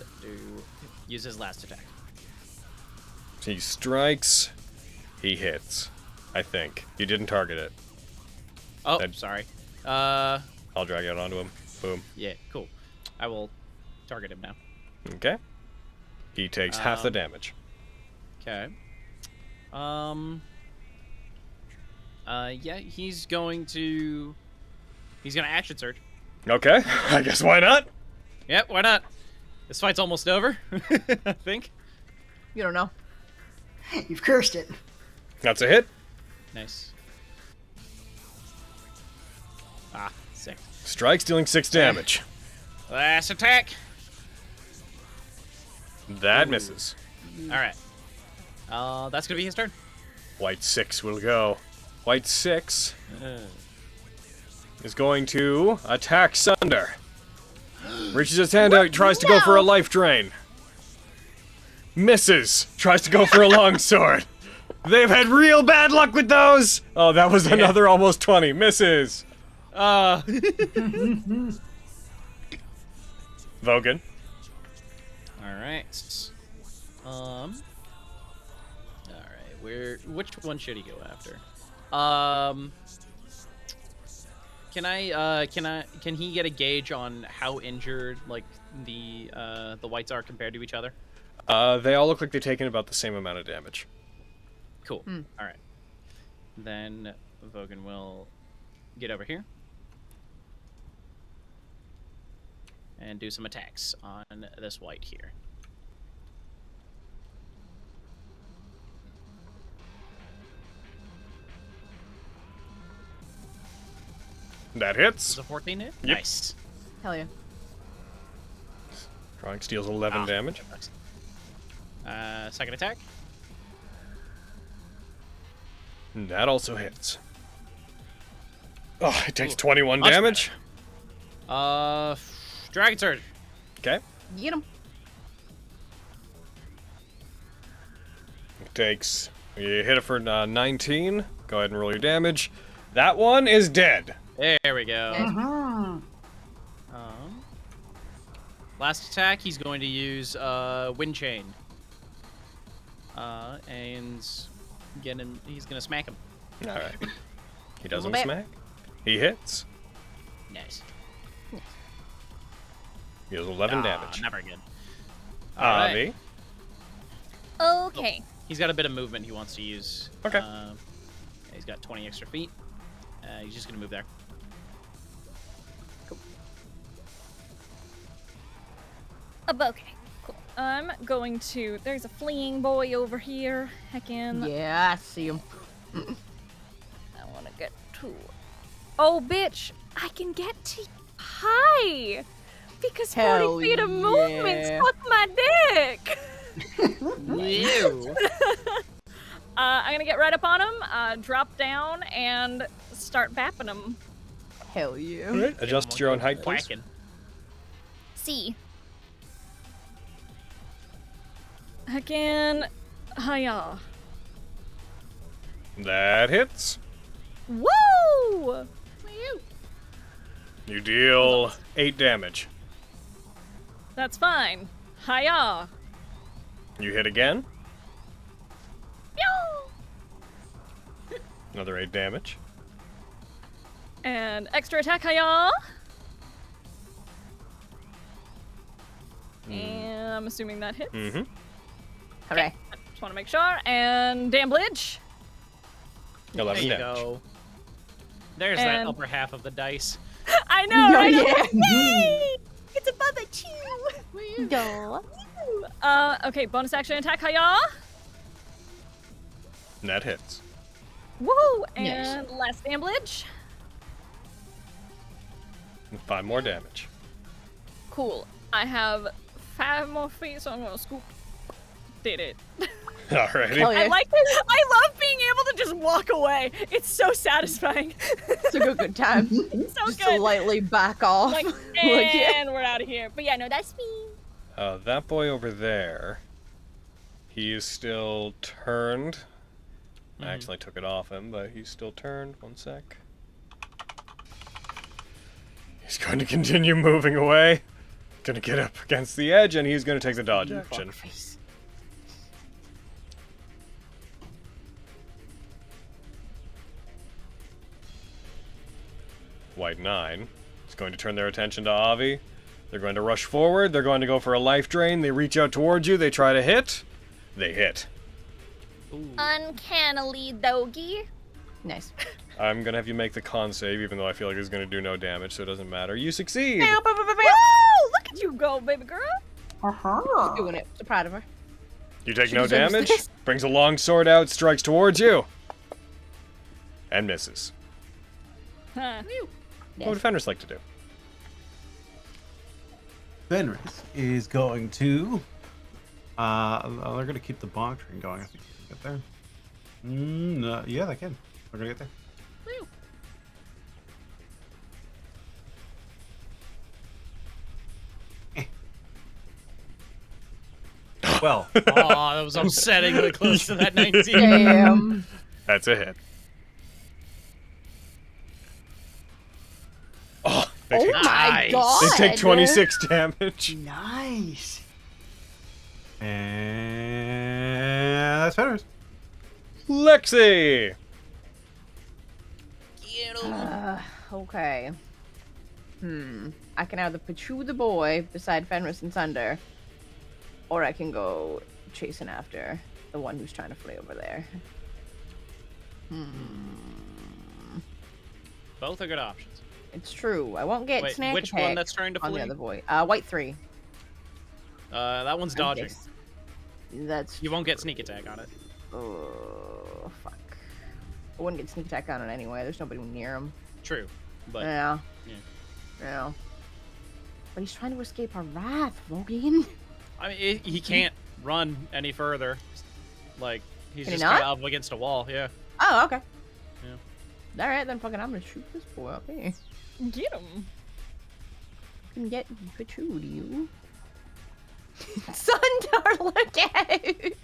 use his last attack. He strikes. He hits. I think. You didn't target it. Oh, That- sorry. I'll drag it onto him. Boom. Yeah, cool. I will target him now. Okay. He takes half the damage. Okay. Yeah, he's gonna action surge. Okay. I guess why not? Yep, why not? This fight's almost over, I think. You don't know. You've cursed it. That's a hit. Nice. Ah, sick. Strikes, dealing 6 damage. Last attack. That misses. Alright. That's gonna be his turn. White 6 will go. White 6 is going to attack Sunder. Reaches his hand out, tries to go for a life drain. Misses. Tries to go for a long sword. They've had real bad luck with those. Oh, that was another almost 20. Misses. Vogan. Alright. Alright, which one should he go after? Can he get a gauge on how injured like the whites are compared to each other? They all look like they're taking about the same amount of damage. Cool. All right. Then Vogan will get over here and do some attacks on this white here. That hits. Is a 14 hit? Yep. Nice. Hell yeah. Chronic deals 11 damage. Second attack. That also hits. Oh, it takes 21 much damage. Dragon Surge. Okay. Get him. It takes. You hit it for 19. Go ahead and roll your damage. That one is dead. There we go. Uh-huh. Last attack, he's going to use Wind Chain. And he's gonna smack him. All right. He doesn't bit. smack. He hits. Nice. He does 11 damage. Never good. Avi. Okay. He's got a bit of movement he wants to use. Okay. He's got 20 extra feet. He's just gonna move there. Okay. Cool. I'm going to. There's a fleeing boy over here. Heckin'. Yeah, I see him. I want to get to. Oh, bitch! I can get to. Hi. Because 40 Hell feet of movement yeah. suck my dick. Ew. I'm gonna get right up on him, drop down, and start bapping him. Hell yeah. All right. Adjust your own height, please. Whacking. See. Again, hiya. That hits. Woo! You deal 8 damage. That's fine. Hiya. You hit again. Pew! Another 8 damage. And extra attack, hiya. And I'm assuming that hits. Mm-hmm. Hooray. I just want to make sure. And damage. 11 There you damage. go. There's that And- upper half of the dice. I know, right? yeah. Yay! It's above a chew. Okay, bonus action attack, hiya. And that hits. Woo! And last damage. And 5 more damage. Cool. I have 5 more feet, so I'm gonna scoop. Did it. Alrighty. Hell yeah. I like this. I love being able to just walk away. It's so satisfying. It's a good time. So Just good. to lightly back off. Like, Like, yeah. and we're out of here. But yeah, no, that's me. That boy over there, he is still turned. I accidentally took it off him, but he's still turned. 1 sec. He's going to continue moving away. Gonna get up against the edge, and he's gonna take the dodge action. White 9 is going to turn their attention to Avi. They're going to rush forward. They're going to go for a life drain. They reach out towards you. They try to hit. They hit. Uncannily doggy. Nice. I'm going to have you make the con save, even though I feel like it's going to do no damage, so it doesn't matter. You succeed. Woo! Look at you go, baby girl. Uh-huh. Doing it. So proud of her. You take She no deserves damage. this. Brings a long sword out, strikes towards you. And misses. Huh. What would defenders like to do? Fenris is going to. They're going to keep the bonk train going. I think they can get there. No, yeah, they can. They're going to get there. Well, Oh, that was upsettingly close to that 19. Damn. That's a hit. Oh, they take, Oh my Nice. god. they take 26 damage. Nice. and that's Fenris. Lexi! Okay. I can either pursue the boy beside Fenris and Sunder, or I can go chasing after the one who's trying to flee over there. Both are good options. It's true. I won't get Wait, snack which attack one that's trying to on the flee? other boy. White 3. That one's dodging. That's You won't get sneak attack on it. Oh, fuck. I wouldn't get sneak attack on it anyway. There's nobody near him. True, but Yeah. Yeah. But he's trying to escape our wrath, Logan. I mean, he can't run any further. Like, he's Can he just kind not? of up against a wall. Yeah. Oh, okay. Yeah. Alright, then fucking I'm gonna shoot this boy up here. Get him. Can get Pachoo to you. Sundar, look at it!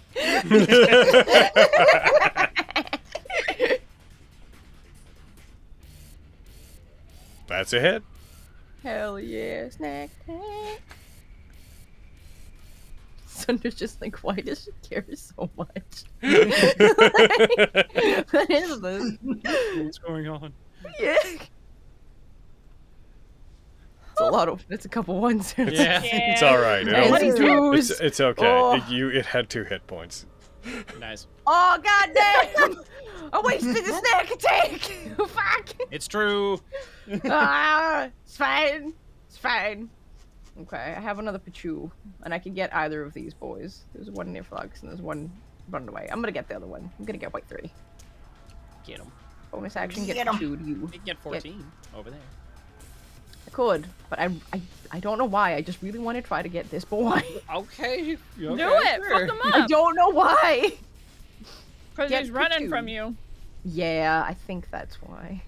That's a hit. Hell yeah, snack attack. Sundar's just like, why does she care so much? Like, what is this? What's going on? Yeah. It's a lot of. It's a couple ones. Yeah. It's all right. And It's, twos. it's okay. Oh. It had 2 hit points. Nice. Oh goddamn! I wasted the snack attack. Fuck. It's true. It's fine. It's fine. Okay, I have another Pachoo, and I can get either of these boys. There's one near Flux, and there's one running away. I'm gonna get the other one. I'm gonna get White 3. Get him. Bonus action, get Get 'em. Pachoo to you. You can get 14 over there. I could, but I don't know why. I just really want to try to get this boy. Okay. Do it. Fuck him I up. don't know why. Because Get he's running Pachoo. from you. Yeah, I think that's why.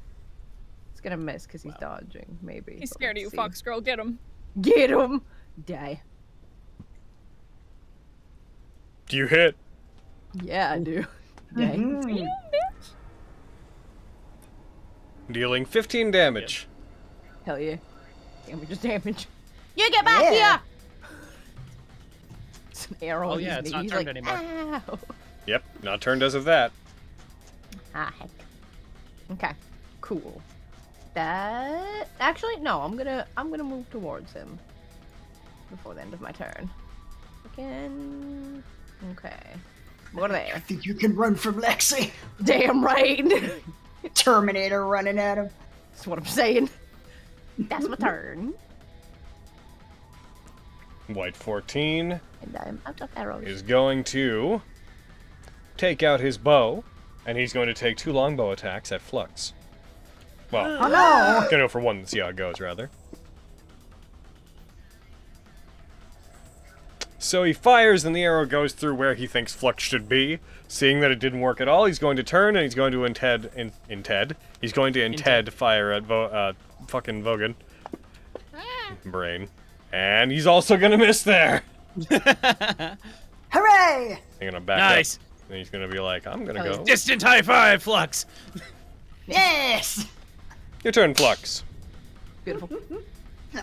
It's gonna miss because he's Wow. dodging, maybe. He's but scared of you, let's see. fox girl. Get him. Get him! Die. Do you hit? Yeah, I do. Die. Mhm. Dealing 15 damage. Hell yeah. Damage is damage. You get back Yeah. here! It's an arrow Oh, in yeah, his it's knee. not He's turned like, anymore. Ow. Yep, not turned as of that. Ah, heck. Okay, cool. That actually no, I'm gonna move towards him before the end of my turn. Again. Okay. What are I there? think you can run from Lexi. Damn right. Terminator running at him. That's what I'm saying. That's my turn. White 14 And I'm out of arrows. is going to take out his bow, and he's going to take 2 longbow attacks at Flux. Well, Oh no! gonna go for 1 and see how it goes, rather. So he fires, and the arrow goes through where he thinks Flux should be. Seeing that it didn't work at all, he's going to turn, and he's going to He's going to inted fire at fucking Vogan. Brain. And he's also gonna miss there. Hooray! I'm gonna back Nice. up. And he's gonna be like, I'm gonna go. Distant high five, Flux. Yes! Your turn, Flux. Beautiful.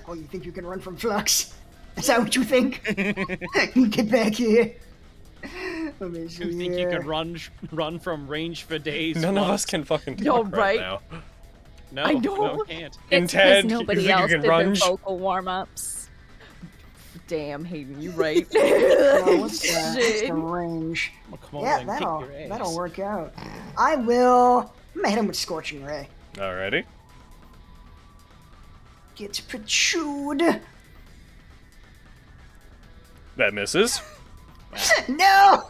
Oh, you think you can run from Flux? Is that what you think? Get back here. Let me see You think you here. could run from range for days? None of us Flux? can fucking talk You're right right. now. No, I know. no, can't. It's Ted, because you nobody think you else can did their runge? vocal warm-ups. Damn, Hayden, you right. Oh, what's that? What's Shit. the range? Well, come on, Yeah, then, kick your ass. that'll work out. I will. I'm gonna hit him with Scorching Ray. Alrighty. Gets protrude. That misses. No!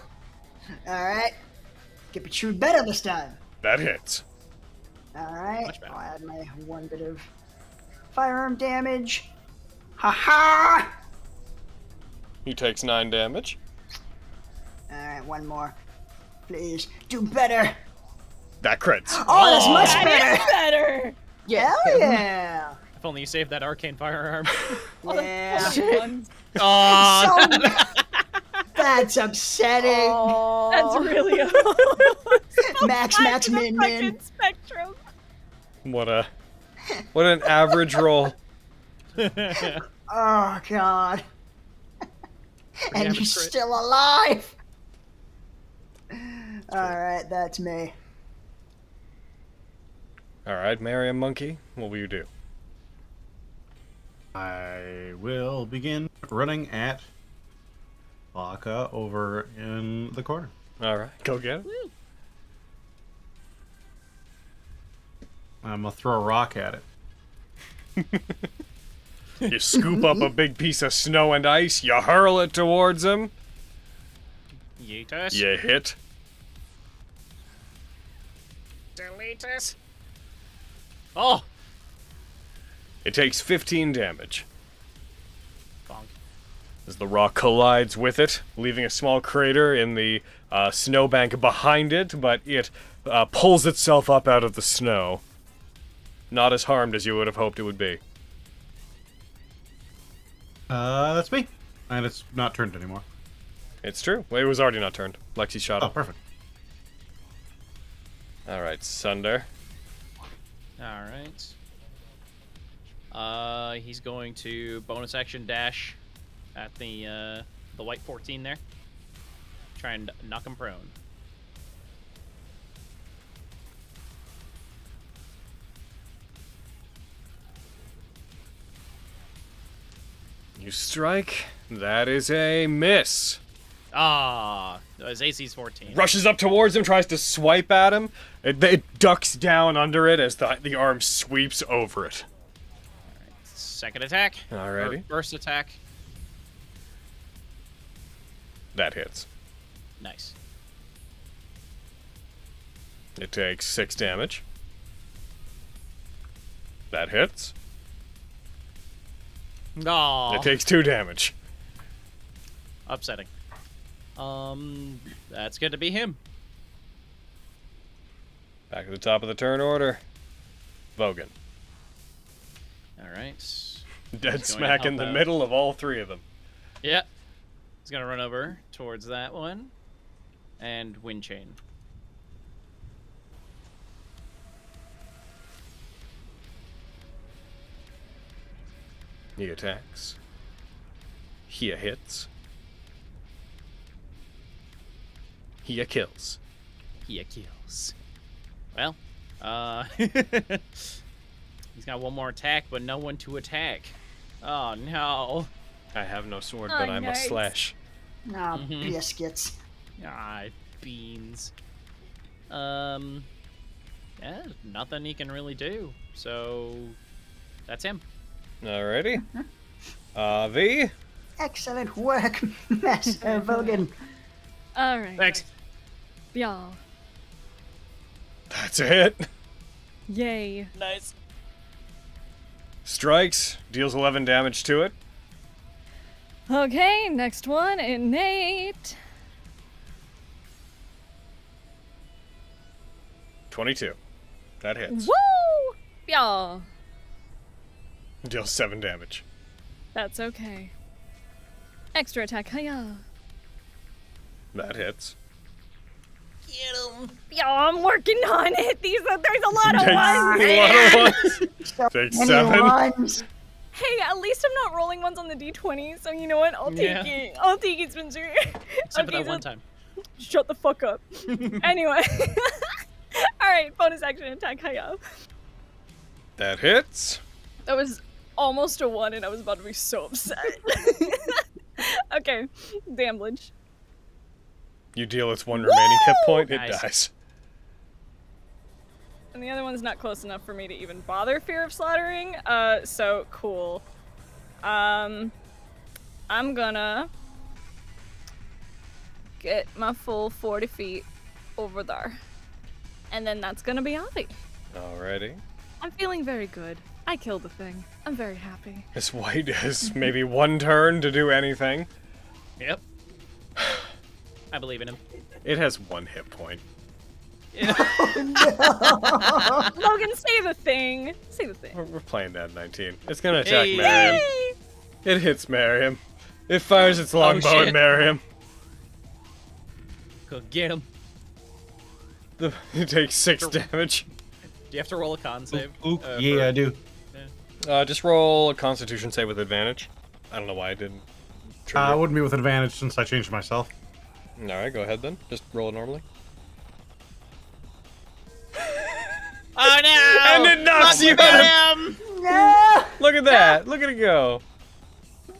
Alright. Get protrude better this time. That hits. Alright. Much better. I'll add my 1 bit of firearm damage. Haha! He takes 9 damage. Alright, 1 more. Please, do better. That crits. Oh, that's much That better! is better. Yeah. Hell yeah! If only you saved that arcane firearm. Yeah. Oh, So, that's upsetting. That's really Max, min, min. fucking spectrum. What an average roll. Oh, God. And average you're crit. still alive. Alright, that's me. Alright, Mariam Monkey, what will you do? I will begin running at Baka over in the corner. Alright, go get it. I'm gonna throw a rock at it. You scoop up a big piece of snow and ice, you hurl it towards him. Yeetus. You hit. Deletus. Oh! It takes 15 damage. Bonk. As the rock collides with it, leaving a small crater in the snowbank behind it, but it pulls itself up out of the snow. Not as harmed as you would have hoped it would be. That's me. And it's not turned anymore. It's true. Well, it was already not turned. Lexi shot Oh, him. perfect. Alright, Sunder. Alright. He's going to bonus action dash at the white 14 there. Try and knock him prone. You strike. That is a miss. Ah, his AC's 14. Rushes up towards him, tries to swipe at him. It ducks down under it as the arm sweeps over it. Second attack. Alrighty. Or first attack. That hits. Nice. It takes 6 damage. That hits. Aw. It takes 2 damage. Upsetting. That's good to be him. Back to the top of the turn order. Vogan. Alright. Dead He's going smack to in the help out. middle of all 3 of them. Yep. He's gonna run over towards that one. And wind chain. He attacks. He hits. He kills. He kills. Well, he's got one more attack, but no one to attack. Oh no. I have no sword, Oh, but I must yikes. slash. Ah, Mhm. biscuits. Ah, beans. Yeah, nothing he can really do. So that's him. Alrighty. V. Excellent work, Master Vogan. Alright. Thanks. Y'all. That's a hit. Yay. Nice. Strikes. Deals 11 damage to it. Okay, next one, innate. 22. That hits. Woo! Y'all. Deals 7 damage. That's okay. Extra attack, hiya. That hits. Get him. Y'all, I'm working on it. There's a lot of Takes ones. a lot of ones. So Takes many 7. ones. Hey, at least I'm not rolling ones on the D20, so you know what? I'll take Yeah. it. I'll take it, Spencer. Except for Okay, that so- one time. Shut the fuck up. Anyway. Alright, bonus action attack, hiya. That hits. That was almost a 1, and I was about to be so upset. Okay, damage. You deal its 1 remaining hit point, it Nice. dies. And the other one's not close enough for me to even bother Fear of Slaughtering, so cool. I'm gonna get my full 40 feet over there. And then that's gonna be Avi. Alrighty. I'm feeling very good. I killed the thing. I'm very happy. This white has maybe 1 turn to do anything. Yep. I believe in him. It has 1 hit point. Logan, say the thing. Say the thing. We're playing Nat19. It's gonna attack Hey. Mariam. Yay! It hits Mariam. It fires its longbow shit. at Mariam. Go get him. It takes 6 damage. Do you have to roll a con save? Oop, for- I do. Just roll a Constitution save with advantage. I don't know why I didn't. It wouldn't be with advantage since I changed myself. Alright, go ahead then. Just roll it normally. Oh no! And it knocks you out. No! Look at that. Look at it go.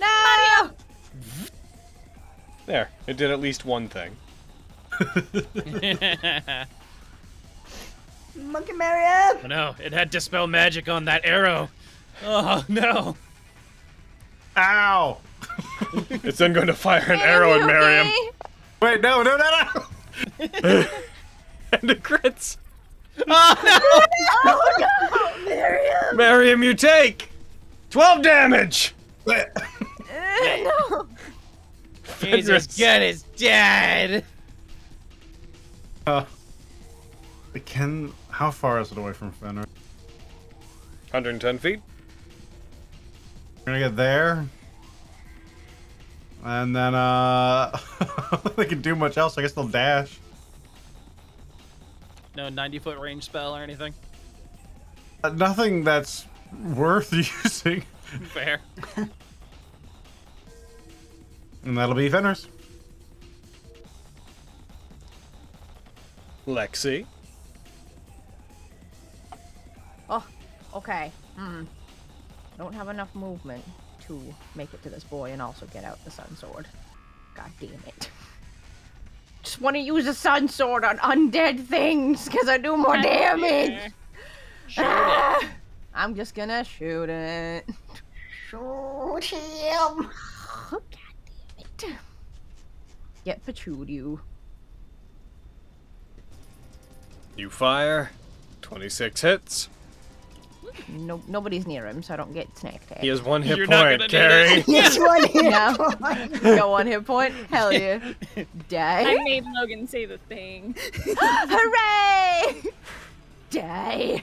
No! There. It did at least one thing. Monkey Mario! Oh no, it had Dispel Magic on that arrow. Oh no. Ow! It's then going to fire an arrow at Miriam. Wait, no. And it crits. Oh no! Miriam! Miriam, you take 12 damage. No. He's as good as dead. How far is it away from Fenrir? 110 feet. We're gonna get there. And then, they can do much else. I guess they'll dash. No 90-foot range spell or anything? Nothing that's worth using. Fair. And that'll be Fenris. Lexi. Oh, okay. Don't have enough movement to make it to this boy and also get out the sun sword. God damn it. Just want to use a sun sword on undead things because I do more damage. Shoot it. I'm just gonna shoot it. Shoot him! God damn it. Get patchood you. You fire. 26 hits. No, nobody's near him, so I don't get snacked at. He has 1 hit You're not point, gonna Carrie. Yes, one hit No. point. Got 1 hit point? Hell yeah. I Die. made Logan say the thing. Hooray! Die.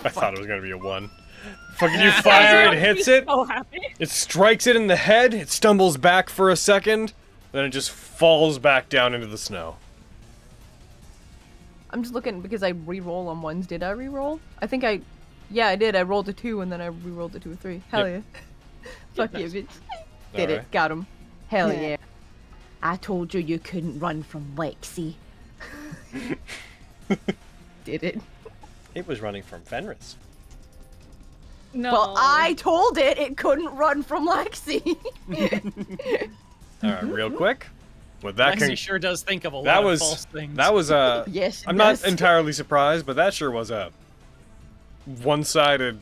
I thought it was gonna be a 1. Fucking you fire, it hits it. So happy. It strikes it in the head. It stumbles back for a second. Then it just falls back down into the snow. I'm just looking because I re-roll on ones. Did I re-roll? I think I... Yeah, I did. I rolled a 2 and then I re-rolled a 2 or 3. Hell Yep. yeah. Fuck you, bitch. Did Alright. it. Got him. Hell Yeah. yeah. I told you you couldn't run from Lexi. Did it? It was running from Fenris. No. Well, I told it couldn't run from Lexi. Alright, real quick. With that Lexi sure does think of a that lot was of false things. that was a Yes, it I'm not does. entirely surprised, but that sure was a one-sided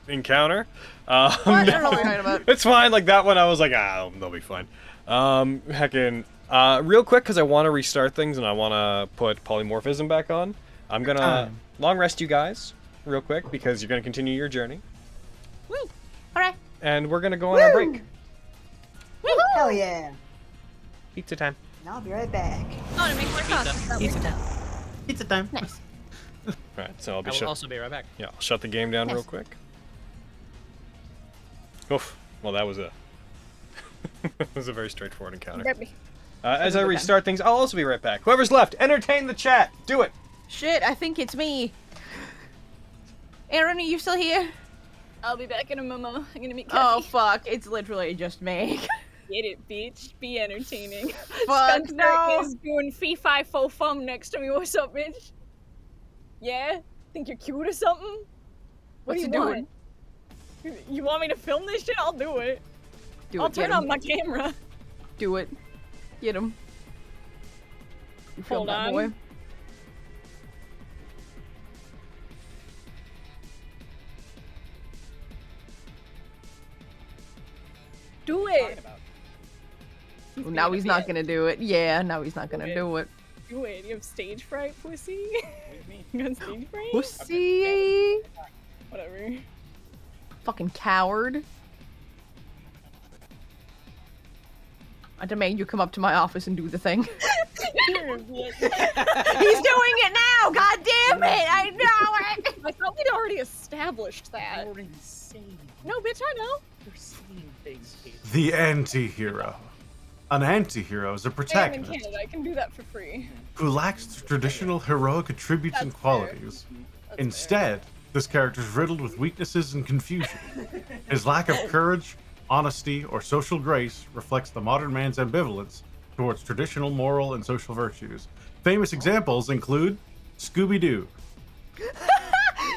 encounter. What? I don't know what you're talking about. It's fine. Like that one, I was like, they'll be fine. Heckin', real quick, because I want to restart things and I want to put polymorphism back on. I'm gonna long rest you guys real quick because you're gonna continue your journey, Woo! Alright. and we're gonna go on our break. Hell yeah. Pizza time. And I'll be right back. Oh, to make more sauce. Pizza time. Nice. All right, so I'll be I will shut. also be right back. Yeah, I'll shut the game down real Yes. quick. Oof. Well, that was a that was a very straightforward encounter. As I restart things, I'll also be right back. Whoever's left, entertain the chat. Do it. Shit, I think it's me. Aaron, are you still here? I'll be back in a moment. I'm gonna meet Oh Kathy. fuck, it's literally just me. Get it, bitch. Be entertaining. Fuck Spencer no. is doing fee fi fo fum next to me. What's up, bitch? Yeah? Think you're cute or something? What What's do he you doing? want? You want me to film this shit? I'll do it. Do I'll it, turn get on him. my camera. Do it. Get him. You Hold film that on. boy. Do it. Well, now he's not gonna do it. Yeah, now he's not gonna it. do it. Do it. You have stage fright, pussy? You got stage fright? Pussy! Whatever. Fucking coward. I demand you come up to my office and do the thing. You're a bitch. He's doing it now! God damn it! I know it! I thought we'd already established that. No, bitch, I know. The anti-hero. An anti-hero is a I am in protagonist Canada. I can do that for free. who lacks the traditional heroic attributes and That's qualities. That's Instead, this character is riddled with weaknesses and confusion. His lack of courage, honesty, or social grace reflects the modern man's ambivalence towards traditional moral and social virtues. Famous examples include Scooby-Doo.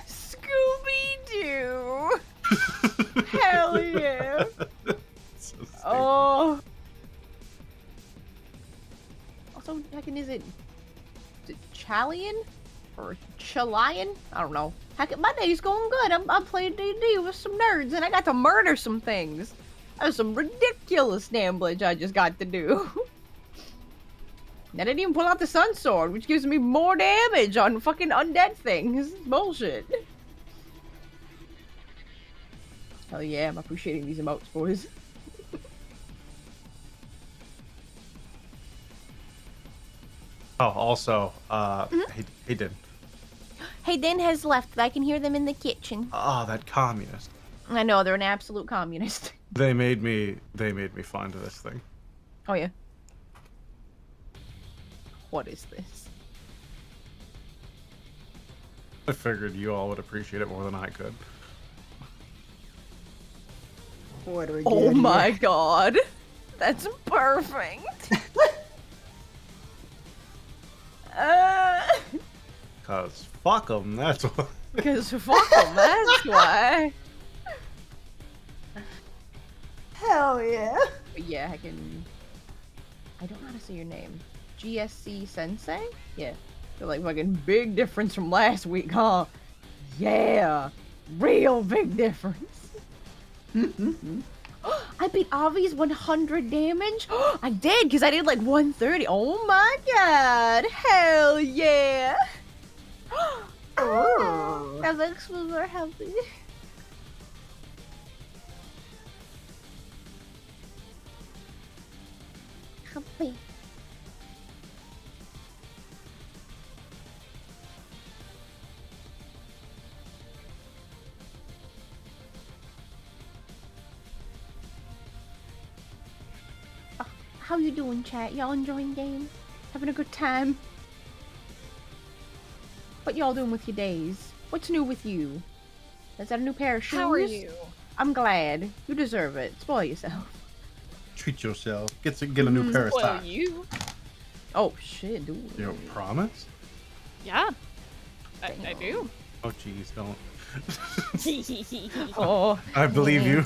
Scooby-Doo. Hell yeah. So stupid. Oh. Also, heckin' is it Chalian? Or Chalian? I don't know. Heck, my day's going good. I'm playing D&d with some nerds, and I got to murder some things. That was some ridiculous damage I just got to do. I didn't even pull out the Sun Sword, which gives me more damage on fucking undead things. Bullshit. Hell yeah, I'm appreciating these emotes, boys. Oh, also, hey, Din. Hey, Den has left, but I can hear them in the kitchen. Oh, that communist. I know, they're an absolute communist. They made me find this thing. Oh yeah. What is this? I figured you all would appreciate it more than I could. What do we Oh get my here? god. That's perfect. Cause fuck them, that's what. Because fuck them, that's why. Hell yeah. But yeah, I don't know how to say your name. GSC Sensei? Yeah. Feel like fucking big difference from last week, huh? Yeah. Real big difference. I beat Avi's 100 damage? I did, because I did like 130. Oh my god. Hell yeah. Oh. That makes me more happy. Happy. How you doing, chat? Y'all enjoying games? Having a good time? What y'all doing with your days? What's new with you? Is that a new pair of shoes? How are you? I'm glad. You deserve it. Spoil yourself. Treat yourself. Get a new pair of Well, socks. you. Oh shit, dude. You promise? Yeah. I do. Oh jeez, don't. Oh. I believe you.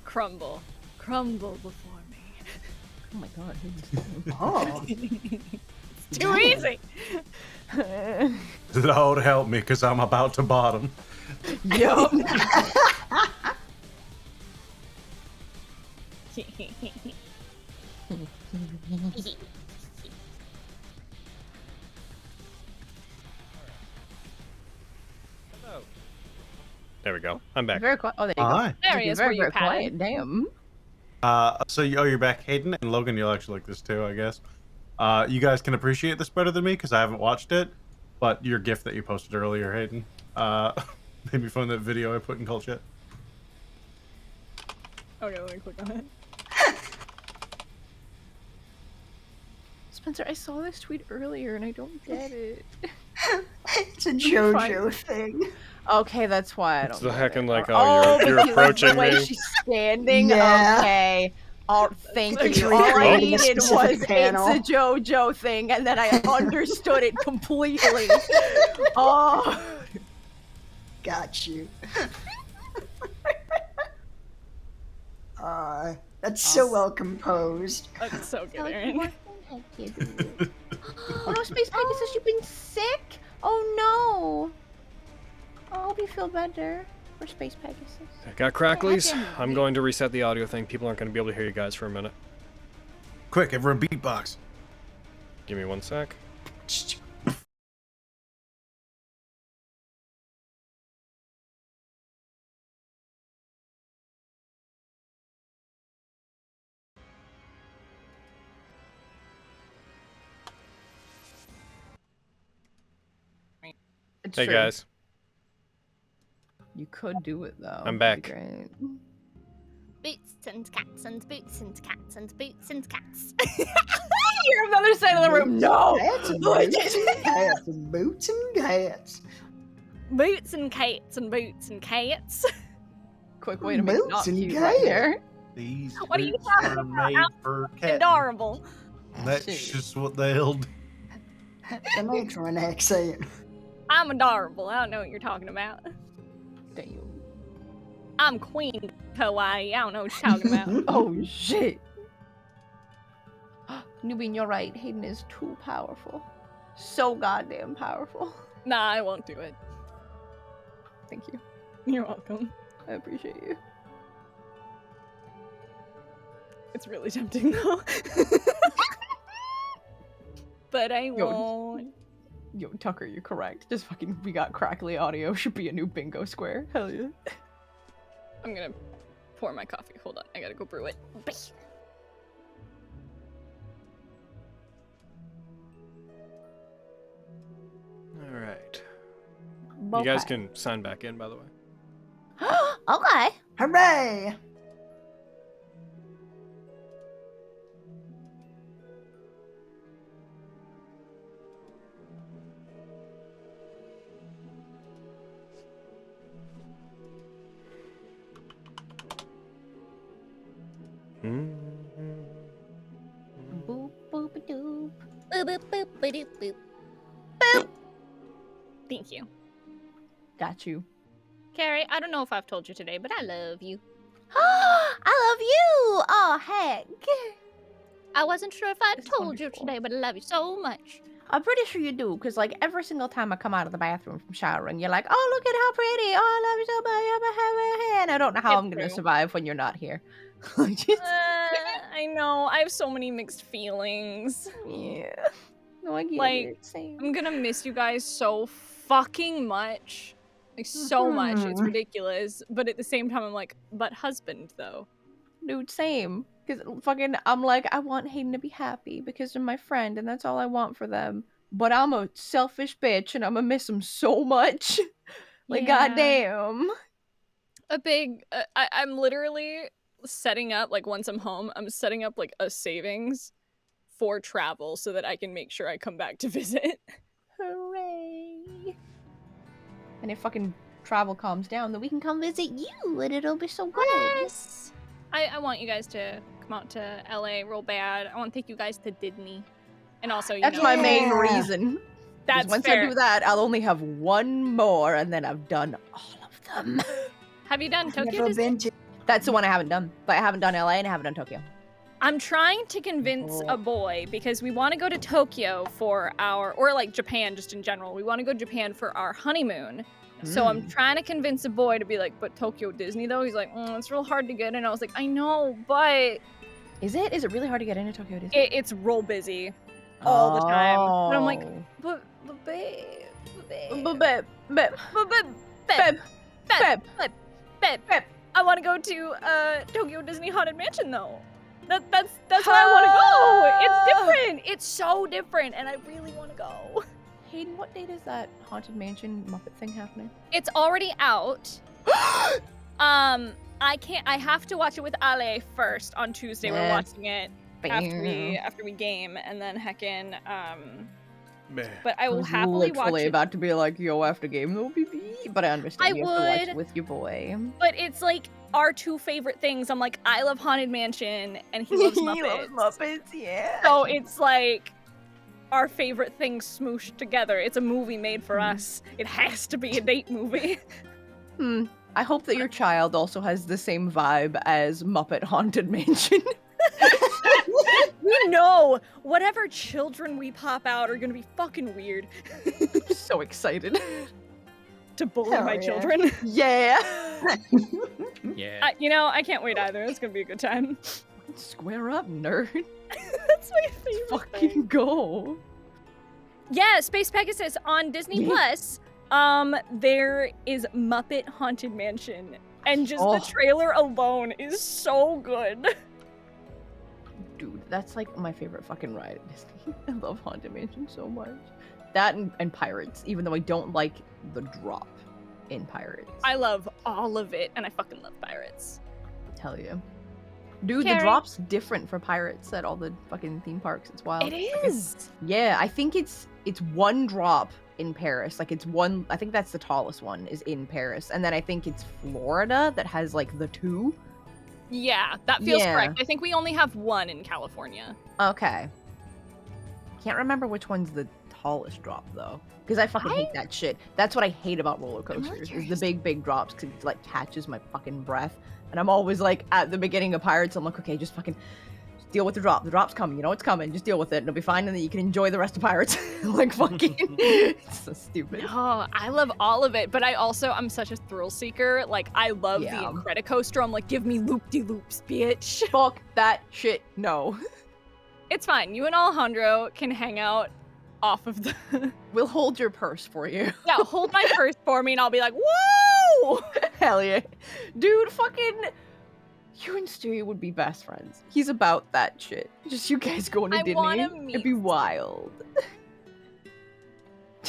Crumble. Crumble before me. Oh my god. Oh. It's too easy. Lord help me, cause I'm about to bottom. Yup. There we go. I'm back. Very quiet. Oh, there you Hi. go. There he is. Very, Were you very quiet. patted? Damn. You're back, Hayden, and Logan, you'll actually like this too, I guess. You guys can appreciate this better than me because I haven't watched it, but your gift that you posted earlier, Hayden, made me find that video I put in cult chat. Okay, let me click on it. Spencer, I saw this tweet earlier and I don't get it. It's a JoJo thing. Okay, that's why I don't It's the get heckin' it. like, oh, you're because approaching the way me. she's standing. Yeah. Okay. Oh, thank Like you. All I recreating a needed specific was panel. it's a JoJo thing, and then I understood it completely. Oh. Got you. That's so well composed. That's so good, Oh, Aaron. no, Space Pegasus, you've been sick? Oh no. I hope you feel better for Space Pegasus. I got cracklies. I'm going to reset the audio thing. People aren't going to be able to hear you guys for a minute. Quick, everyone beatbox. Give me 1 sec. It's Hey true. guys. You could do it though. I'm That'd be back. great. Boots and cats and boots and cats and boots and cats. You're on the other side of the room. No. Cats and boots and cats and boots and cats. Boots and cats and boots and cats. Quick way to make it Boots not and cute right cats. there. These What are you boots talking are about? made for cats. Adorable. That's Shit. just what they'll do. The matron accent. I'm adorable. I don't know what you're talking about. Damn. I'm Queen Kawaii. I don't know what you're talking about. Oh shit. Newbie, you're right. Hayden is too powerful. So goddamn powerful. Nah, I won't do it. Thank you. You're welcome. I appreciate you. It's really tempting though. But I won't. Yo, Tucker, you're correct. Just fucking, we got crackly audio. Should be a new bingo square. Hell yeah. I'm gonna pour my coffee. Hold on, I gotta go brew it. All right. You guys can sign back in, by the way. Okay. Hooray! Boop boop a doop. Boop, boop, boop, boop, boop, boop. Thank you. Got you. Carrie, I don't know if I've told you today, but I love you. I love you. Oh heck. I wasn't sure if I'd It's told you wonderful. today, but I love you so much. I'm pretty sure you do, because like every single time I come out of the bathroom from showering, you're like, oh, look at how pretty. Oh, I love you so much. And I don't know how It's I'm going to true. survive when you're not here. Just, I know. I have so many mixed feelings. yeah. No, I get Like, it. Same. I'm gonna miss you guys so fucking much. Like, so much. It's ridiculous. But at the same time, I'm like, but husband, though. Dude, same. Because fucking, I'm like, I want Hayden to be happy because they're my friend and that's all I want for them. But I'm a selfish bitch and I'm gonna miss him so much. Like, Yeah. goddamn. A big... I'm literally setting up, like, once I'm home, I'm setting up, like, a savings for travel so that I can make sure I come back to visit. Hooray. And if fucking travel calms down, then we can come visit you and it'll be so good. Yes! I want you guys to come out to LA real bad. I want to take you guys to Disney. And also, you That's know... my main Yeah. reason. 'Cause That's once fair. I do that, I'll only have one more and then I've done all of them. Have you done Tokyo Never Disney? been to. That's the one I haven't done. But I haven't done LA and I haven't done Tokyo. I'm trying to convince a boy because we want to go to Tokyo for our, or like Japan just in general. We want to go to Japan for our honeymoon. So I'm trying to convince a boy to be like, but Tokyo Disney though? He's like, it's real hard to get in. I was like, I know, but Is it? Is it really hard to get into Tokyo Disney? it's real busy all the time. And I'm like, Oh. but babe, babe, But babe, babe, but babe, babe, babe, babe, babe. I want to go to Tokyo Disney Haunted Mansion though. That's where I want to go. It's different. It's so different, and I really want to go. Hayden, what date is that Haunted Mansion Muppet thing happening? It's already out. I have to watch it with Ale first on Tuesday. We're Yeah. watching it after we game, and then heckin' Meh. but I will was happily watch literally it. about to be like, yo, after game, no BB. But I understand I you have to watch would. it with your boy. But it's like our two favorite things. I'm like, I love Haunted Mansion, and he loves Muppets. Muppets, yeah. So it's like our favorite things smooshed together. It's a movie made for us. It has to be a date movie. I hope that your child also has the same vibe as Muppet Haunted Mansion. We know whatever children we pop out are gonna be fucking weird. So excited. To bully Hell my yeah. children. Yeah. Yeah. You know, I can't wait either. It's gonna be a good time. Square up, nerd. That's my favorite Fucking thing. go. Yeah, Space Pegasus on Disney Plus. There is Muppet Haunted Mansion. And just the trailer alone is so good. Dude, that's like my favorite fucking ride at Disney. I love Haunted Mansion so much. That and Pirates, even though I don't like the drop in Pirates. I love all of it, and I fucking love Pirates. Hell yeah. Dude, Carrie? the drop's different for Pirates at all the fucking theme parks. It's wild. It is. Yeah, I think it's one drop in Paris. Like it's one, I think that's the tallest one is in Paris. And then I think it's Florida that has like the two. Yeah, that feels Yeah. correct. I think we only have one in California. Okay. Can't remember which one's the tallest drop though, because I fucking hate that shit. That's what I hate about roller coasters is the big drops, because it like catches my fucking breath, and I'm always like at the beginning of Pirates, I'm like, okay, just fucking deal with the drop. The drop's coming, you know it's coming. Just deal with it, and it'll be fine, and then you can enjoy the rest of Pirates. Like fucking, it's so stupid. Oh, I love all of it, but I'm such a thrill seeker. Like I love the Incredicoaster. I'm like, give me loop-de-loops, bitch. Fuck that shit. No. It's fine. You and Alejandro can hang out off of the. We'll hold your purse for you. Yeah, hold my purse for me, and I'll be like, whoa! Hell yeah, dude. Fucking. You and Stewie would be best friends. He's about that shit. Just you guys going to Disney. It'd be wild.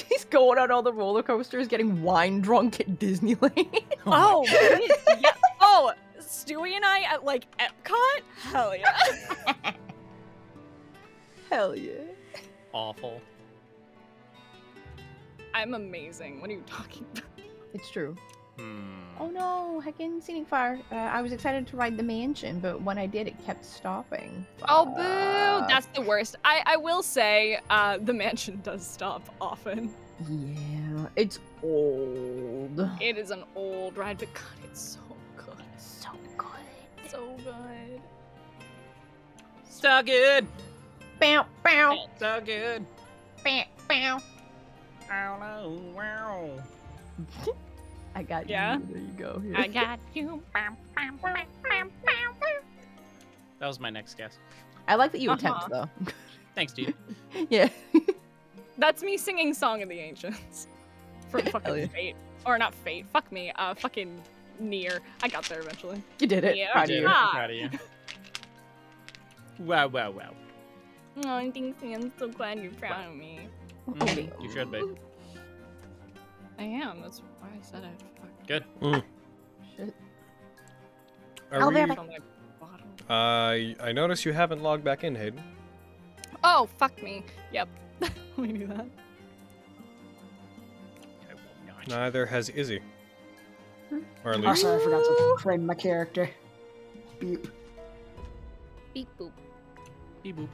He's going on all the roller coasters, getting wine drunk at Disneyland. Oh, yeah. Oh, Stewie and I at like Epcot? Hell yeah. Hell yeah. Awful. I'm amazing. What are you talking about? It's true. Oh no, heckin' Scenic Fire. I was excited to ride the mansion, but when I did, it kept stopping. Oh, boo! That's the worst. I will say, the mansion does stop often. Yeah, it's old. It is an old ride, but God, it's so good. So good. So good. So good. Bow, bow. So good. Bow, bow. Oh, no. Wow. I got you. Yeah? There you go. Here. I got you. That was my next guess. I like that you attempt, though. Thanks, dude. Yeah. That's me singing Song of the Ancients. From fucking Fate. Or not Fate. Fuck me. Fucking Nier. I got there eventually. You did it. Yeah. Proud of you. I'm proud of you. Wow, wow, wow. Oh, thanks, I'm so glad you're proud of me. You should be. I am. That's why I said it. Fuck. Good. Shit. Are we, On my bottle. I notice you haven't logged back in, Hayden. Oh, fuck me. Yep. Let me do that. I will not. Neither has Izzy. Or at least. Also, I forgot to frame my character. Beep. Beep boop. Beep boop.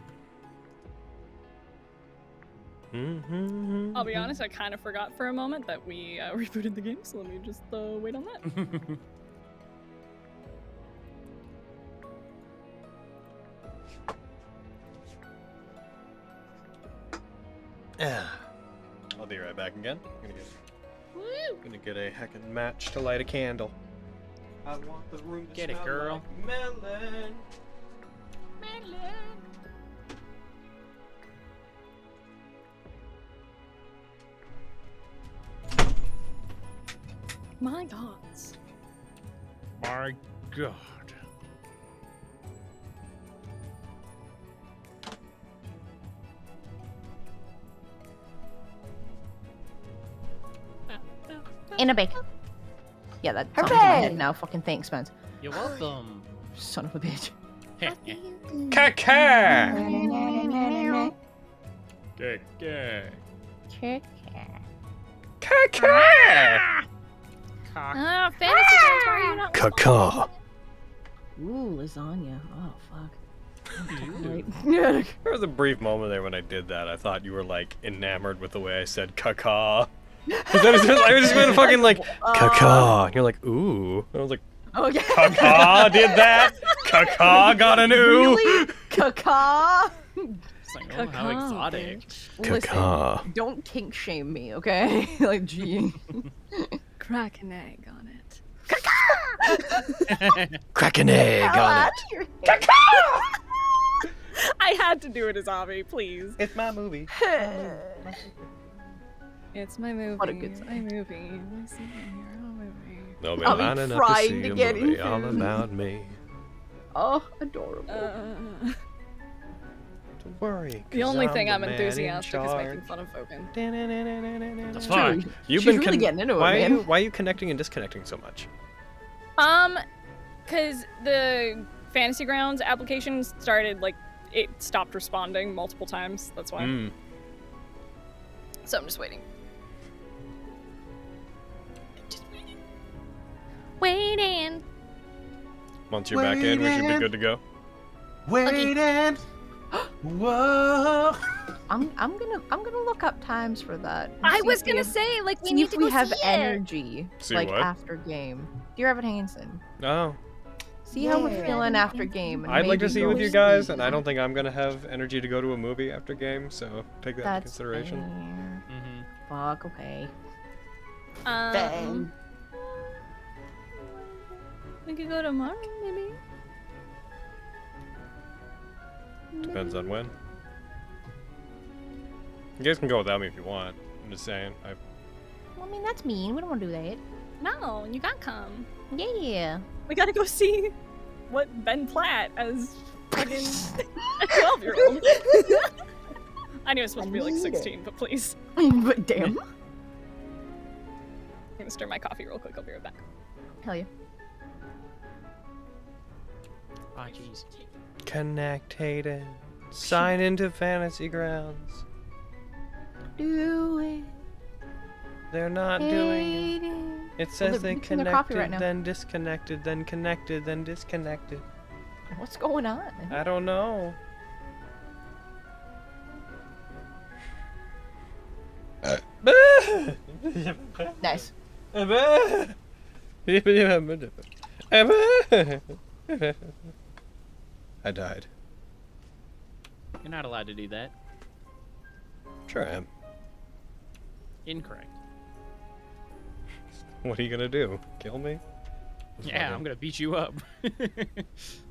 I'll be honest, I kind of forgot for a moment that we rebooted the game, so let me just wait on that. I'll be right back again. Gonna get a heckin' match to light a candle. I want the room to Get it, smell girl. like melon. My gods. My God. In a bake. Yeah, that's in my head now. Fucking thanks, man. You're welcome. Son of a bitch. Caca! Good, good. Caca! Fantasy girls, why are you not Caca. Ooh, lasagna. Oh, fuck. There was a brief moment there when I did that. I thought you were like enamored with the way I said caca. Because I was just going to fucking like caca. And you're like, ooh. And I was like, Oh, yeah. caca did that. Caca got an ooh. Really? Caca? It's like, oh, how exotic. Caca. Listen, don't kink shame me, okay? Like, gee. Crack an egg on it. Crack an egg on it. I had to do it as Avi, please. It's my movie. It's my movie. What a good It's my movie. My superhero movie. They'll be I'll be lining up to trying see to a get movie into all it. about me. Oh, adorable. Don't worry. The 'cause only I'm thing the I'm man in enthusiastic is making charge. fun of Vogan. The fuck? You've She's been really getting into it, why man. why are you connecting and disconnecting so much? Cause the Fantasy Grounds application started it stopped responding multiple times. That's why. So I'm just waiting. Waiting. Once you're back in, we should be good to go. Waiting. Whoa. I'm gonna look up times for that. and I see was if we gonna have- say, like, we see need if to we go have see it. energy See like what? after game. Dear Evan Hansen, Oh, see how we're Yeah. feeling after game. And I'd like to maybe see go with you see- guys, and I don't think I'm gonna have energy to go to a movie after game, so take that into That's consideration. fair. Mm-hmm. Fuck. Okay. Bang. We could go tomorrow, maybe. Depends on when. You guys can go without me if you want. I'm just saying. Well, I mean, that's mean. We don't want to do that. No, you gotta come. Yeah. We gotta go see what Ben Platt as fucking a 12-year-old. I knew it was supposed to be like 16, but please. But damn. I'm gonna stir my coffee real quick. I'll be right back. Hell yeah. Oh, jeez. Connect, Hayden. Sign into Fantasy Grounds. Do it. They're not doing it. Hayden. It says they're they mixing their coffee connected, right now. then disconnected, then connected, then disconnected. What's going on? I don't know. Nice. I died. You're not allowed to do that. Sure I am. Incorrect. What are you gonna do? Kill me? Yeah, I'm gonna beat you up.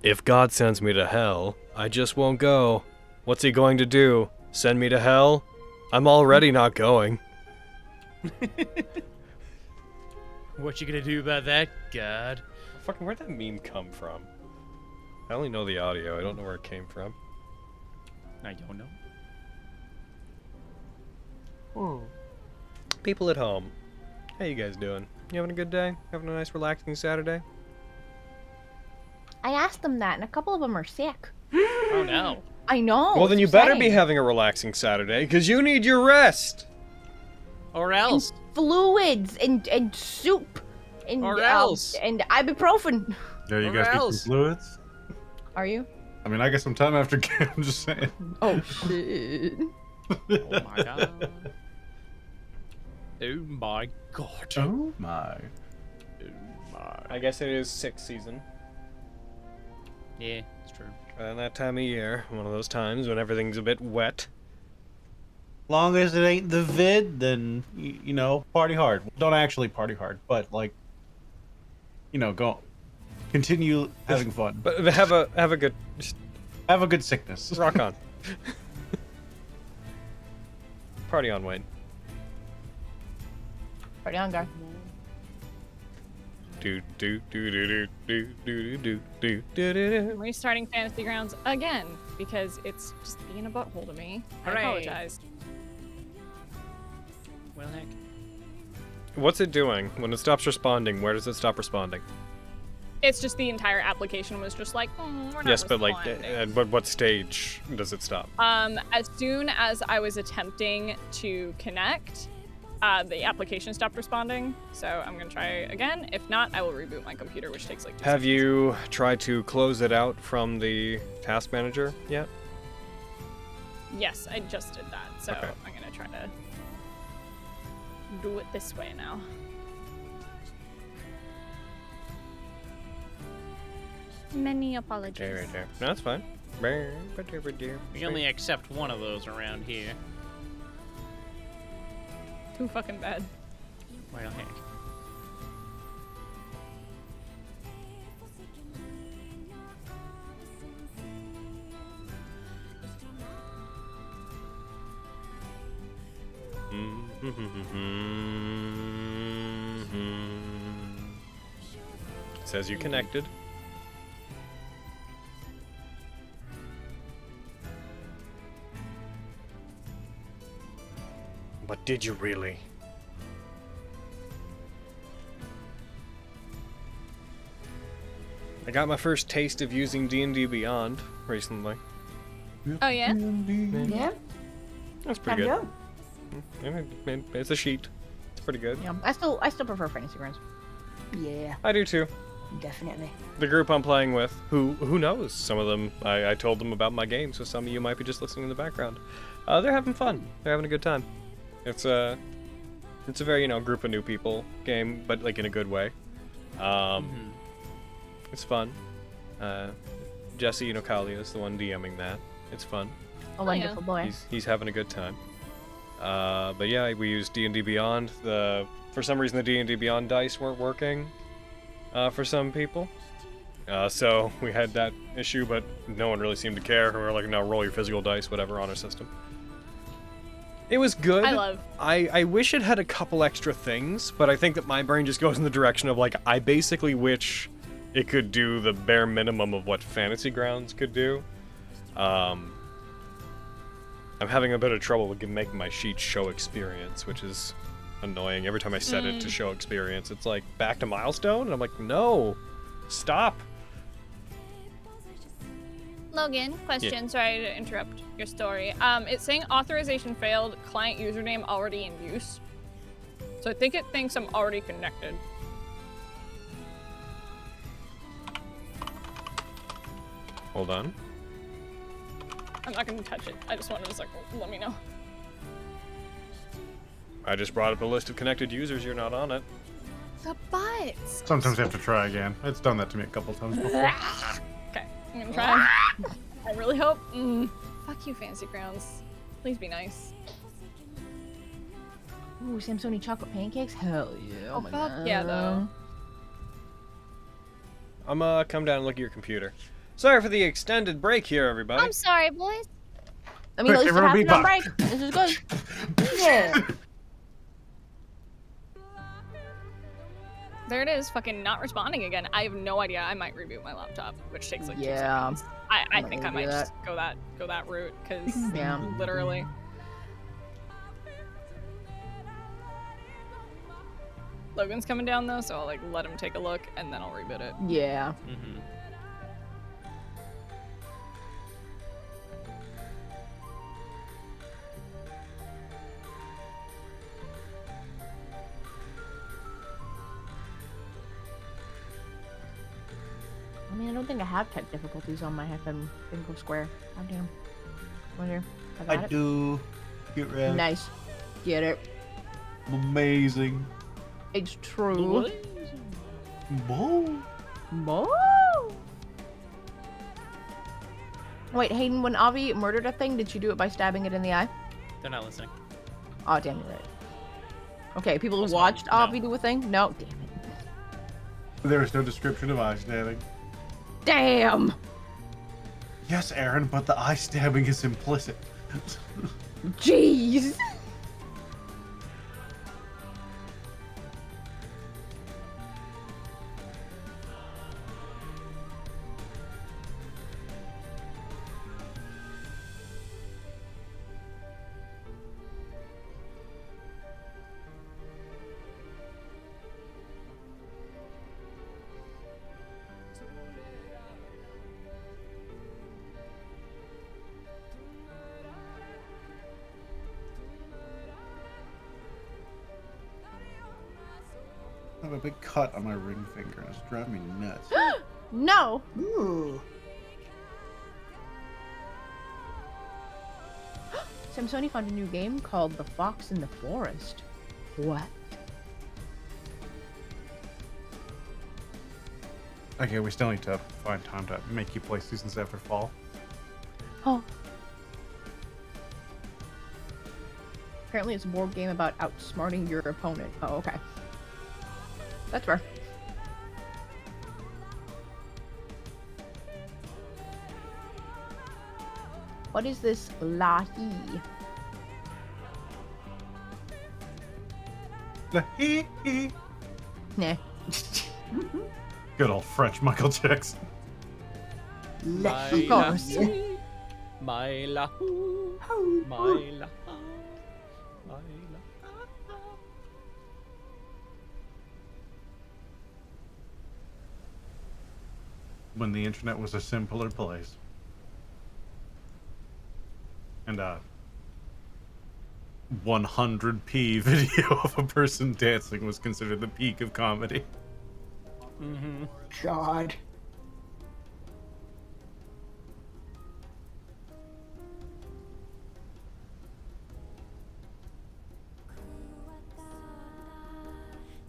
If God sends me to hell, I just won't go. What's he going to do? Send me to hell? I'm already not going. What you gonna do about that, God? Fucking where'd that meme come from? I only know the audio, I don't know where it came from. I don't know. People at home, how you guys doing? You having a good day? Having a nice relaxing Saturday? I asked them that, and a couple of them are sick. Oh no. I know. Well, then it's you better be upsetting. having a relaxing Saturday, because you need your rest! Or else. Fluids and soup and Or else. and ibuprofen. Yeah, you Or guys need else. some fluids? Are you? I mean, I get some time after game, I'm just saying. Oh shit. Oh my god. Oh my god. Oh my. Oh my. I guess it is 6th season. Yeah, it's true. And that time of year, one of those times when everything's a bit wet. Long as it ain't the vid, then, you know, party hard. Don't actually party hard, but, like, you know, go. Continue having fun. But have a good, just Have a good sickness. rock on. Party on, Wayne. Party on, guy. Do do do do do do do do do do do. I'm restarting Fantasy Grounds again because it's just being a butthole to me. I Hooray. apologize. Well, heck. What's it doing when it stops responding? Where does it stop responding? It's just the entire application was just like, we're not Yes, but like, responding." at what stage does it stop? As soon as I was attempting to connect, the application stopped responding. So I'm gonna try again. If not, I will reboot my computer, which takes like 2 Have seconds. you tried to close it out from the task manager yet? Yes, I just did that. So Okay. I'm gonna try to do it this way now. Many apologies. Okay, right there. No, that's fine. We only accept one of those around here. Too fucking bad. Well, heck. It says you connected. But did you really? I got my first taste of using D&D Beyond recently. Oh yeah? Yeah, That's time pretty to good. go. It's a sheet. It's pretty good. Yeah, I still prefer Fantasy Grounds. Yeah, I do too. definitely. The group I'm playing with, who knows? Some of them, I told them about my game, so some of you might be just listening in the background. They're having fun. They're having a good time. It's a very, group of new people game, but like in a good way. It's fun. Jesse, Kalia is the one DMing that. It's fun. A wonderful boy. He's having a good time. But yeah, we used D&D Beyond. For some reason, the D&D Beyond dice weren't working for some people. So we had that issue, but no one really seemed to care. We were like, no, roll your physical dice, whatever, on our system. It was good. I wish it had a couple extra things, but I think that my brain just goes in the direction of, like, I basically wish it could do the bare minimum of what Fantasy Grounds could do. I'm having a bit of trouble with making my sheet show experience, which is annoying. Every time I set it to show experience, it's like, back to milestone? And I'm like, no, stop. Logan, question. Yeah. Sorry to interrupt your story. It's saying authorization failed, client username already in use. So I think it thinks I'm already connected. Hold on. I'm not gonna touch it. I just wanted to let me know. I just brought up a list of connected users. You're not on it. The butts. Sometimes you have to try again. It's done that to me a couple times before. Okay, I'm gonna try. I really hope. Fuck you, Fantasy Grounds. Please be nice. Ooh, Samsoni chocolate pancakes? Hell yeah. Oh, fuck yeah, though. I'm gonna come down and look at your computer. Sorry for the extended break here, everybody. I'm sorry, boys. I mean, at least it happened on break. This is good. Yeah. There it is, fucking not responding again. I have no idea. I might reboot my laptop, which takes like 2 seconds. I think I might just go that route, because literally. Logan's coming down though, so I'll let him take a look and then I'll reboot it. Yeah. I mean, I don't think I have tech difficulties on my FM bingo square. God damn. Wonder. I do. Get ready. Nice. Get it. Amazing. It's true. Whoa. Whoa. Wait, Hayden, when Avi murdered a thing, did you do it by stabbing it in the eye? They're not listening. Oh, damn, you're right. Okay, people who watched Avi do a thing? No, damn it. There is no description of eye stabbing. Damn! Yes, Aaron, but the eye stabbing is implicit. Jeez! I have a big cut on my ring finger and it's driving me nuts. No! Ooh. Samsoni found a new game called The Fox in the Forest. What? Okay, we still need to find time to make you play Seasons After Fall. Oh. Apparently it's a board game about outsmarting your opponent. Oh, okay. That's fair. What is this lahi? Lahi. Nah. Good old French Michael Jackson. Of course. My la. When the internet was a simpler place. And 100p video of a person dancing was considered the peak of comedy. God.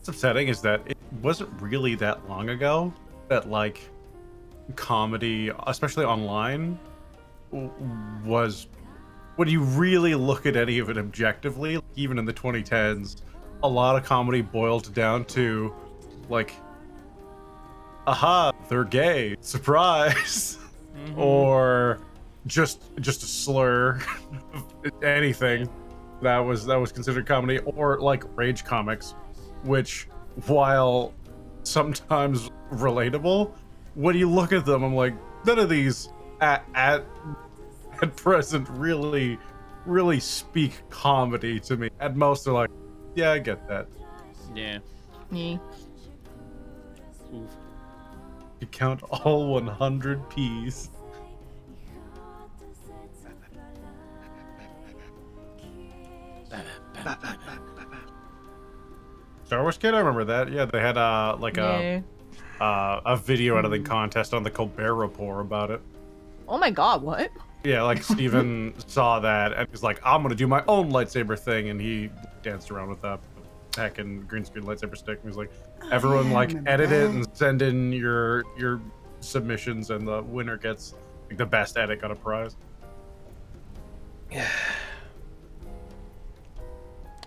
what's upsetting is that it wasn't really that long ago that like comedy, especially online, was, when you really look at any of it objectively, even in the 2010s, a lot of comedy boiled down to like, aha, they're gay, surprise. Or just a slur. Anything that was considered comedy. Or like rage comics, which, while sometimes relatable, when you look at them, I'm like, none of these at present really speak comedy to me. At most, they're like, yeah, I get that. Yeah. Yeah. Oof. You count all 100 P's. Star Wars Kid, I remember that. Yeah, they had like a video editing contest on the Colbert Report about it. Oh my god, what? Yeah, like Steven saw that and he's like, I'm gonna do my own lightsaber thing, and he danced around with that heckin' green screen lightsaber stick. And he's like, everyone like edit it and send in your submissions, and the winner gets like the best edit got a prize. Yeah.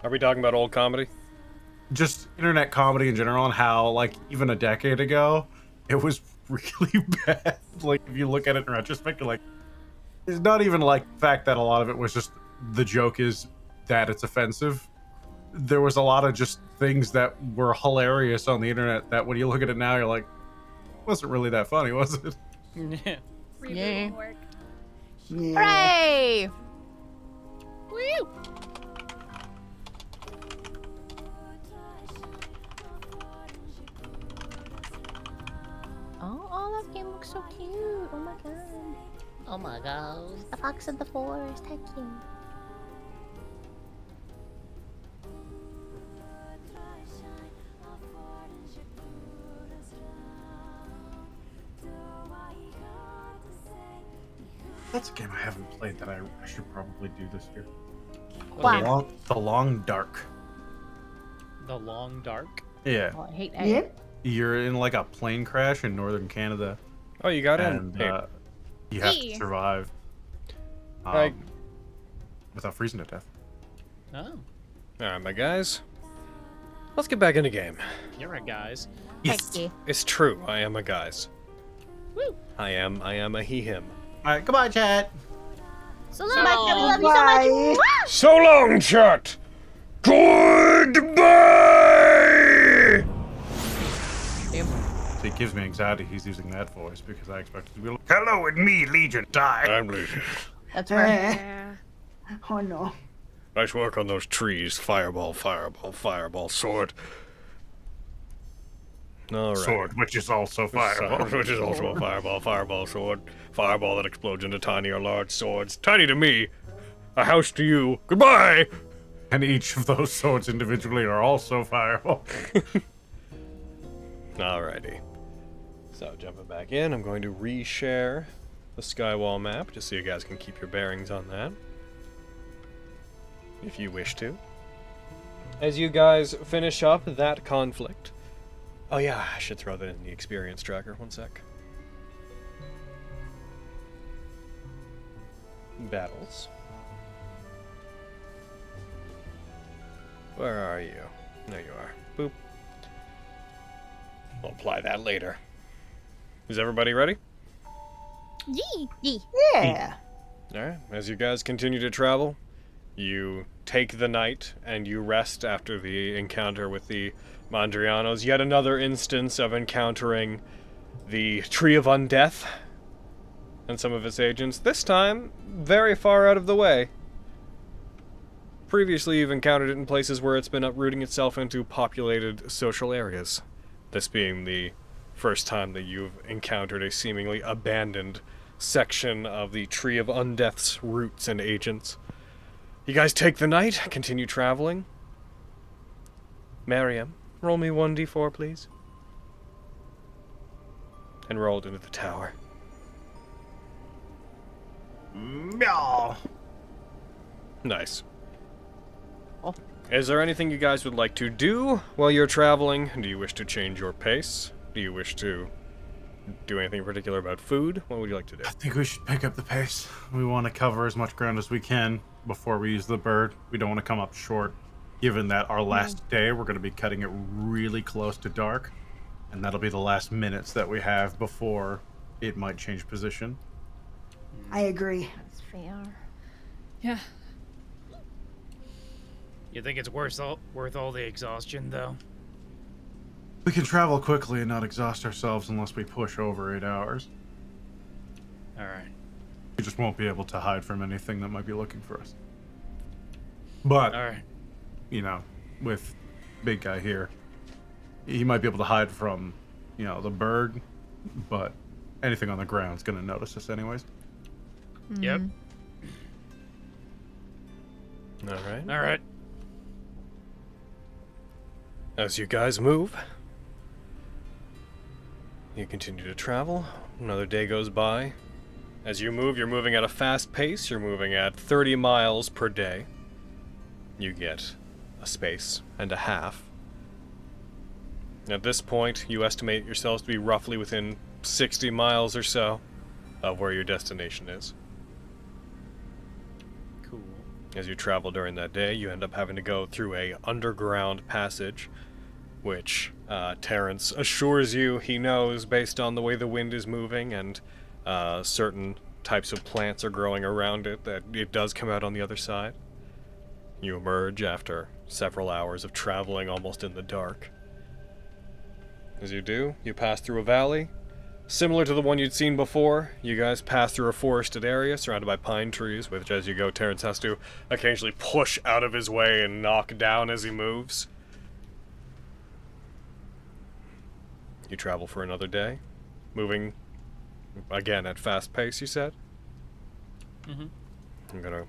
Are we talking about old comedy? Just internet comedy in general, and how like even a decade ago it was really bad. Like if you look at it in retrospect, you're like, it's not even like the fact that a lot of it was just the joke is that it's offensive. There was a lot of just things that were hilarious on the internet that when you look at it now, you're like, wasn't really that funny, was it? Yeah. Yeah. Worked. Yeah. Hooray! Woo! Oh, that game looks so cute. Oh my god. Oh my god. The fox and the forest, heck yeah. That's a game I haven't played that I should probably do this year. Wow. The Long Dark. The Long Dark. Yeah. Oh, I hate that. Yeah. You're in like a plane crash in northern Canada, Oh, you got in. and Hey, you have to Hey. survive Right. without freezing to death. Oh, all right, my guys. Let's get back into game. you're right, guys. Heck yeah. It's true. I am a guys. Woo. I am a he/him. All right, goodbye, chat. So long, my friend. We love you so much. Bye. Mwah! So long, chat. Goodbye. It gives me anxiety he's using that voice because I expect it to be like, hello, it's me, Legion Die. I'm leaving. That's right. Yeah. Oh no. Nice work on those trees. Fireball, fireball, fireball, sword. All right. Sword, which is also fireball. Which is also a fireball, fireball, sword. Fireball that explodes into tiny or large swords. Tiny to me. A house to you. Goodbye. And each of those swords individually are also fireball. Alrighty. So jumping back in, I'm going to reshare the Skywall map just so you guys can keep your bearings on that. If you wish to. As you guys finish up that conflict. Oh yeah, I should throw that in the experience tracker. One sec. Battles. Where are you? There you are. Boop. I'll apply that later. Is everybody ready? Yee. Yee. Yeah. Alright, as you guys continue to travel, you take the night and you rest after the encounter with the Mondrianos. Yet another instance of encountering the Tree of Undeath and some of its agents, this time very far out of the way. Previously, you've encountered it in places where it's been uprooting itself into populated social areas. This being the first time that you've encountered a seemingly abandoned section of the Tree of Undeath's roots and agents. You guys take the night, continue traveling. Mariam, roll me 1d4, please. And roll it into the tower. Meow. Nice. Oh. Is there anything you guys would like to do while you're traveling? Do you wish to change your pace? Do you wish to do anything particular about food? What would you like to do? I think we should pick up the pace. We want to cover as much ground as we can before we use the bird. We don't want to come up short, given that our last day, we're going to be cutting it really close to dark, and that'll be the last minutes that we have before it might change position. I agree. That's fair. Yeah. You think it's worth all the exhaustion, though? We can travel quickly and not exhaust ourselves unless we push over 8 hours. All right. We just won't be able to hide from anything that might be looking for us. But, All right. you know, with big guy here, he might be able to hide from, you know, the bird, but anything on the ground's gonna notice us anyways. Yep. All right. All right. As you guys move, you continue to travel. Another day goes by. As you move, you're moving at a fast pace. You're moving at 30 miles per day. You get a space and a half. At this point, you estimate yourselves to be roughly within 60 miles or so of where your destination is. Cool. As you travel during that day, you end up having to go through a underground passage, which Terence assures you he knows based on the way the wind is moving and certain types of plants are growing around it, that it does come out on the other side. You emerge after several hours of traveling almost in the dark. As you do, you pass through a valley. Similar to the one you'd seen before, you guys pass through a forested area surrounded by pine trees, which as you go, Terence has to occasionally push out of his way and knock down as he moves. You travel for another day, moving again at fast pace, you said? Mm-hmm. I'm gonna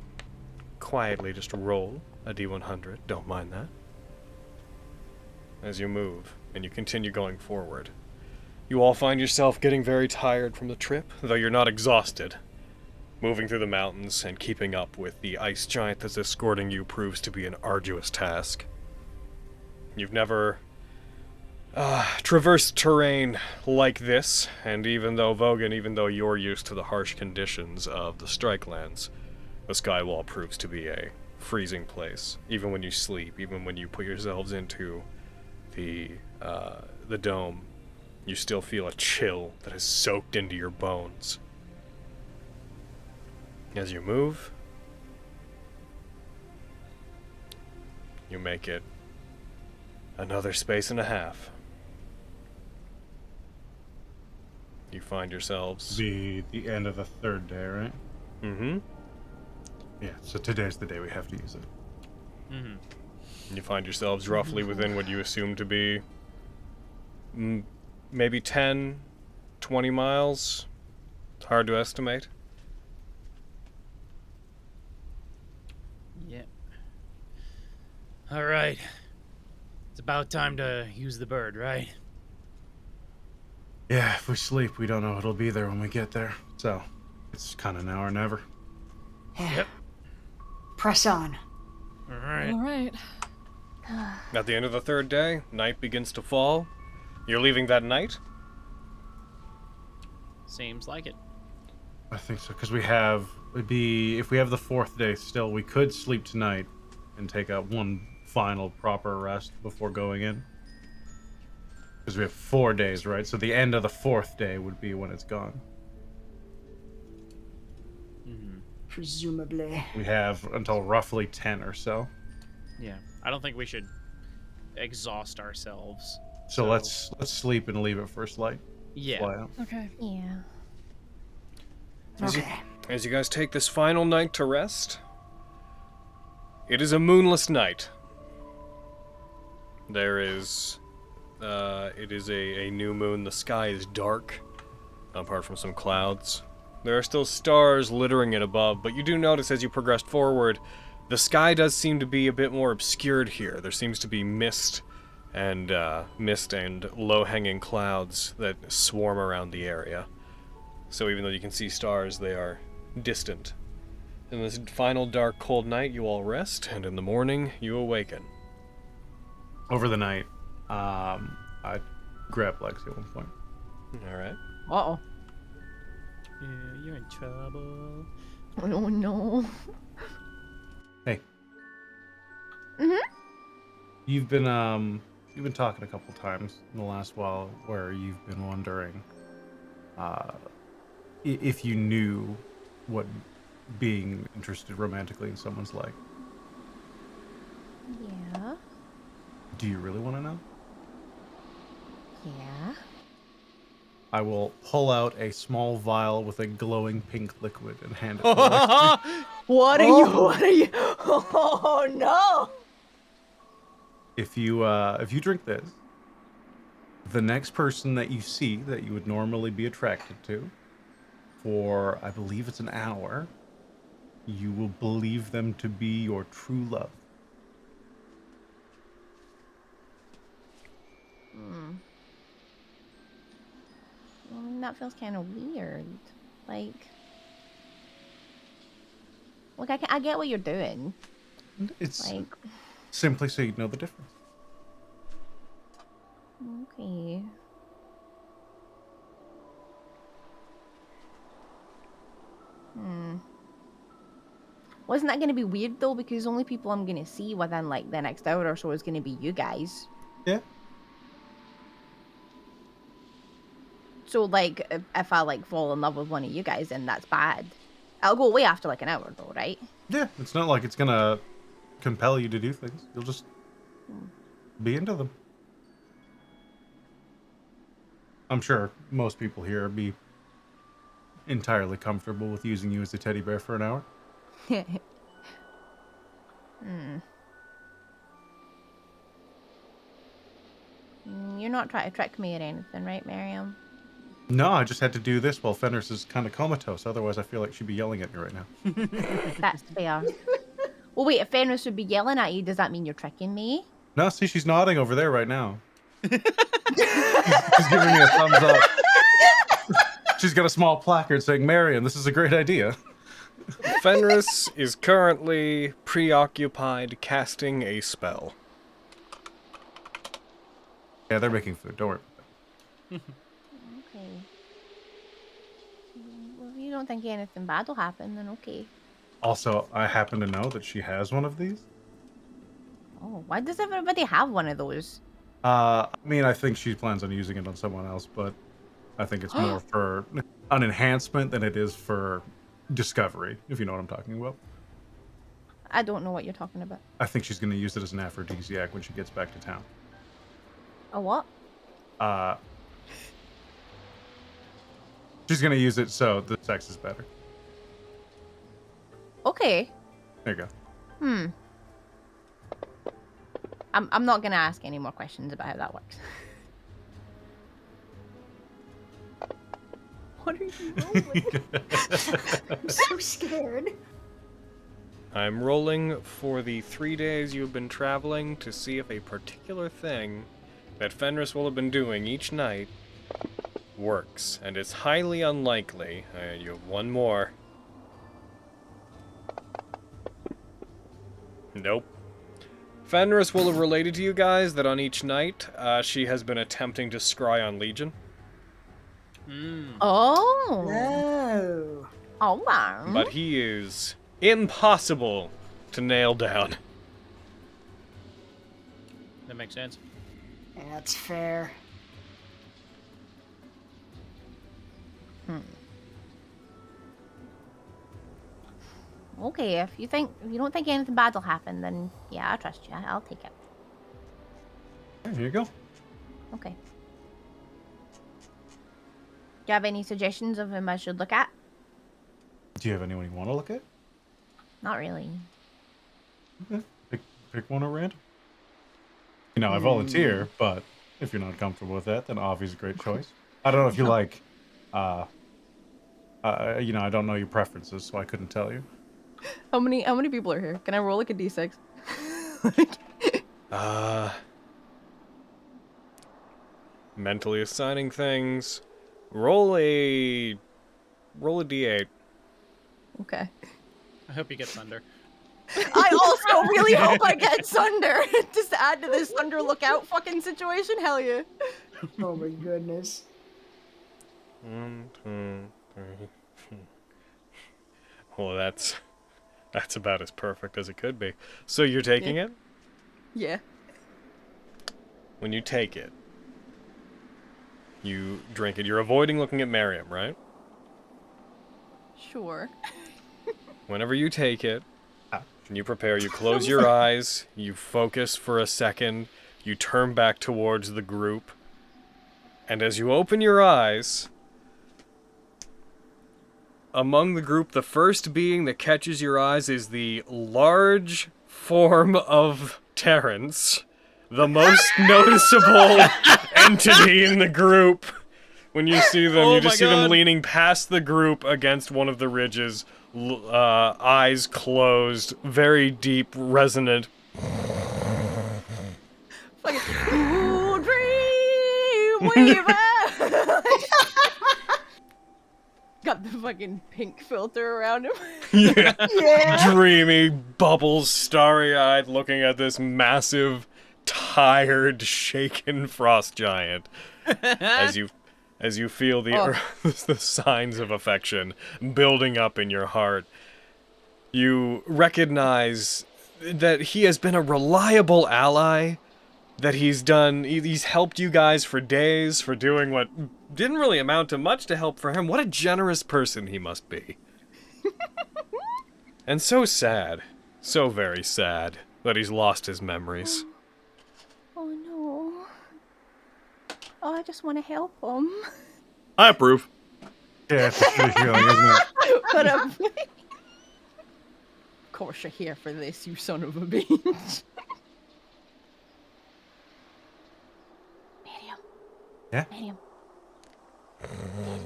quietly just roll a D100, don't mind that. As you move, and you continue going forward, you all find yourself getting very tired from the trip, though you're not exhausted. Moving through the mountains and keeping up with the ice giant that's escorting you proves to be an arduous task. You've never traversed terrain like this, and even though you're used to the harsh conditions of the Strike Lands, the Skywall proves to be a freezing place. Even when you sleep, even when you put yourselves into the dome, you still feel a chill that is soaked into your bones. As you move, you make it another space and a half. You find yourselves... The end of the third day, right? Mm-hmm. Yeah, so today's the day we have to use it. Mm-hmm. You find yourselves roughly within what you assume to be maybe 10, 20 miles. It's hard to estimate. Yep. All right. It's about time to use the bird, right? Yeah, if we sleep, we don't know it'll be there when we get there. So, it's kind of now or never. Yeah. Yep. Press on. All right. All right. At the end of the third day, night begins to fall. You're leaving that night? Seems like it. I think so, because if we have the fourth day still, we could sleep tonight and take out one final proper rest before going in. Because we have 4 days, right? So the end of the fourth day would be when it's gone. Mm-hmm. Presumably. We have until roughly 10 or so. Yeah. I don't think we should exhaust ourselves. So let's sleep and leave it first light. Yeah. Fly out. Okay. Yeah. Okay. As you guys take this final night to rest, it is a moonless night. There is... it is a new moon. The sky is dark, apart from some clouds. There are still stars littering it above, but you do notice as you progress forward, the sky does seem to be a bit more obscured here. There seems to be mist and low-hanging clouds that swarm around the area. So even though you can see stars, they are distant. In this final dark, cold night, you all rest, and in the morning, you awaken. Over the night, I grab Lexi at one point. All right. Uh-oh. Yeah, you're in trouble. Oh, no. Hey. Mhm. You've been talking a couple times in the last while where you've been wondering if you knew what being interested romantically in someone's like. Yeah. Do you really want to know? Yeah. I will pull out a small vial with a glowing pink liquid and hand it to Lexi. What are you? Oh, no. If you drink this, the next person that you see that you would normally be attracted to, for I believe it's an hour, you will believe them to be your true love. That feels kind of weird. Like, look, I get what you're doing. It's Like, simply so you know the difference. okay. Wasn't that gonna be weird though? Because only people I'm gonna see within like the next hour or so is gonna be you guys. Yeah. So like, if I like fall in love with one of you guys, then that's bad. I'll go away after like an hour though, right? Yeah, it's not like it's gonna compel you to do things. You'll just be into them. I'm sure most people here would be entirely comfortable with using you as a teddy bear for an hour. You're not trying to trick me or anything, right, Miriam? No, I just had to do this while Fenris is kind of comatose. Otherwise, I feel like she'd be yelling at me right now. That's fair. Well, wait, if Fenris would be yelling at you, does that mean you're tricking me? No, see, she's nodding over there right now. She's giving me a thumbs up. She's got a small placard saying, Marion, this is a great idea. Fenris is currently preoccupied casting a spell. Yeah, they're making food. Don't worry. Okay. Well, if you don't think anything bad will happen, then okay. Also, I happen to know that she has one of these. Oh, why does everybody have one of those? I mean, I think she plans on using it on someone else, but I think it's more for an enhancement than it is for discovery, if you know what I'm talking about. I don't know what you're talking about. I think she's going to use it as an aphrodisiac when she gets back to town. A what? She's going to use it so the sex is better. Okay. There you go. I'm not gonna ask any more questions about how that works. What are you rolling? I'm so scared. I'm rolling for the 3 days you've been traveling to see if a particular thing that Fenris will have been doing each night works, and it's highly unlikely. You have one more. Nope. Fenris will have related to you guys that on each night, she has been attempting to scry on Legion. Oh. No. Oh, wow. But he is impossible to nail down. That makes sense. Yeah, that's fair. Okay, if you don't think anything bad will happen, then yeah, I trust you. I'll take it. Here you go. Okay. Do you have any suggestions of whom I should look at? Do you have anyone you want to look at? Not really. Okay. Pick one at random. You know, I volunteer, but if you're not comfortable with that, then Avi's a great choice. I don't know if you like, you know, I don't know your preferences, so I couldn't tell you. How many people are here? Can I roll like a d6? Mentally assigning things. Roll a d8. Okay. I hope you get Thunder. I also really hope I get Sunder. Just to add to this Thunder lookout fucking situation, hell yeah. Oh my goodness. 1, 2, 3. Well, that's about as perfect as it could be. So you're taking it? Yeah. When you take it, you drink it. You're avoiding looking at Miriam, right? Sure. Whenever you take it, and you prepare, you close your eyes, you focus for a second, you turn back towards the group, and as you open your eyes, among the group, the first being that catches your eyes is the large form of Terence, the most noticeable entity in the group. When you see them, you just see them leaning past the group against one of the ridges, eyes closed, very deep, resonant. Fucking, ooh, dream weaver. Got the fucking pink filter around him. Yeah. Dreamy, bubbles, starry-eyed, looking at this massive, tired, shaken frost giant. As you feel the signs of affection building up in your heart, you recognize that he has been a reliable ally, that he's helped you guys for days, for doing what didn't really amount to much to help for him. What a generous person he must be. And so sad, so very sad, that he's lost his memories. Oh no. Oh, I just want to help him. I approve. Yeah, it's a shitty feeling, isn't it? But of course you're here for this, you son of a bitch. Miriam. Yeah? Miriam.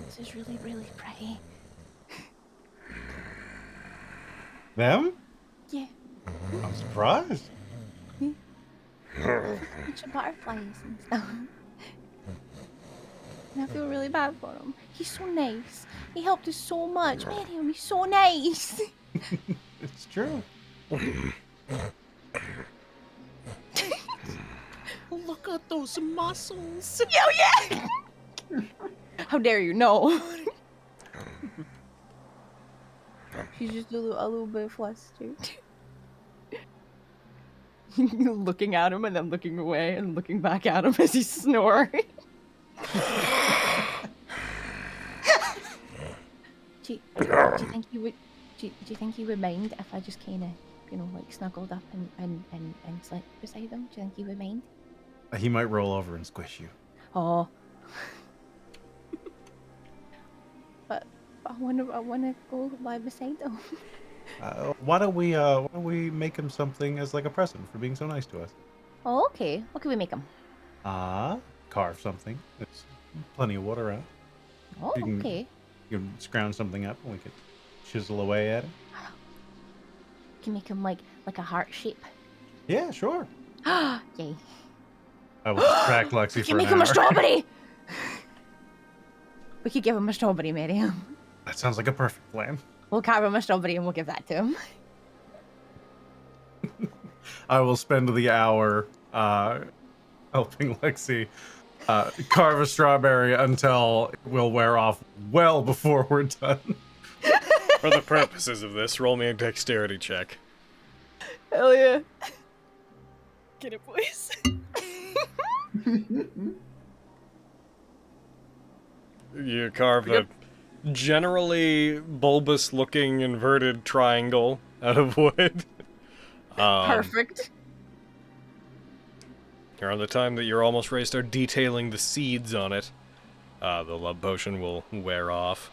This is really, really pretty. Them? Yeah. I'm surprised. Bunch of butterflies and stuff. And I feel really bad for him. He's so nice. He helped us so much. Miriam, he's so nice. It's true. Look at those muscles. Oh yeah! How dare you? No. She's just a little bit flustered. Looking at him and then looking away and looking back at him as he's snoring. Do you think you would? Do you think he would mind if I just kind of, like snuggled up and slept beside him? Do you think he would mind? He might roll over and squish you. Oh. But I wanna go lie beside him. Why don't we make him something as like a present for being so nice to us? Oh, okay. What can we make him? Carve something. There's plenty of wood around. Oh, okay. You can scrounge something up and we can chisel away at it. Can make him like a heart shape. Yeah, sure. Yay. I will distract Lexi We for can make an him a hour. strawberry. We could give him a strawberry, Miriam. That sounds like a perfect plan. We'll carve him a strawberry and we'll give that to him. I will spend the hour helping Lexi carve a strawberry until it will wear off well before we're done. For the purposes of this, roll me a dexterity check. Hell yeah. Get it, boys. You carve a generally bulbous-looking inverted triangle out of wood. Perfect. Around the time that you're almost ready to start detailing the seeds on it, the love potion will wear off.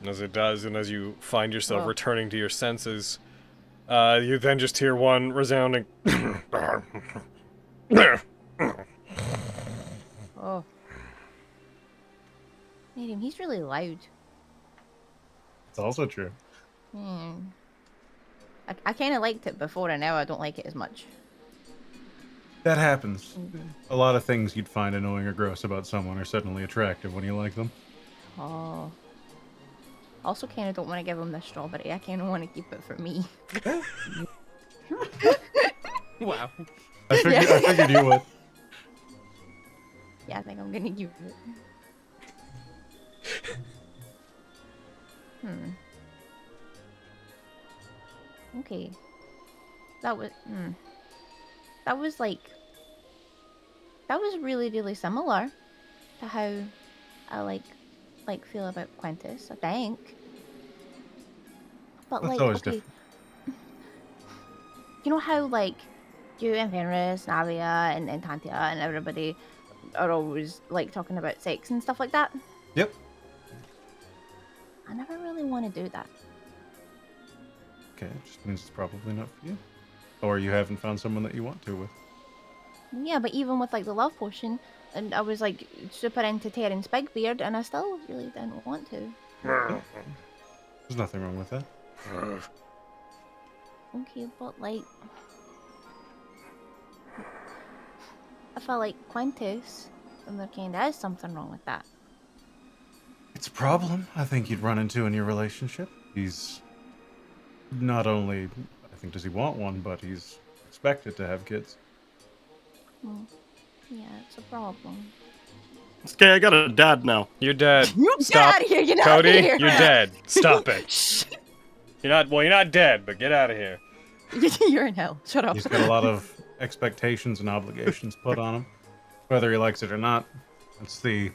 And as it does, and as you find yourself returning to your senses, you then just hear one resounding... Oh. Miriam, he's really loud. It's also true. I kind of liked it before, and now I don't like it as much. That happens. A lot of things you'd find annoying or gross about someone are suddenly attractive when you like them. Oh. Also, kind of don't want to give him the strawberry. I kind of want to keep it for me. Wow. I figured you would. Yeah, I think I'm gonna give it. Okay. That was that was really, really similar to how I like feel about Quintus, I think. But That's like, always okay, different. you know how like you and Fenris, Navia, and Tantia and everybody are always like talking about sex and stuff like that? Yep. I never really want to do that. Okay, it just means it's probably not for you. Or you haven't found someone that you want to with. Yeah, but even with like the love potion, and I was like super into Terence Bigbeard, and I still really didn't want to. There's nothing wrong with that. Okay, but like, I felt like Quintus, and there kinda is something wrong with that. It's a problem I think you'd run into in your relationship. He's not only, I think, does he want one, but he's expected to have kids. Well, yeah, it's a problem. Okay, I got a dad now. You're dead. Get Stop. out of here! Get out Cody, of here! you're dead. Stop it. You're not dead, but get out of here. You're in hell. Shut up. He's got a lot of expectations and obligations put on him, whether he likes it or not. It's the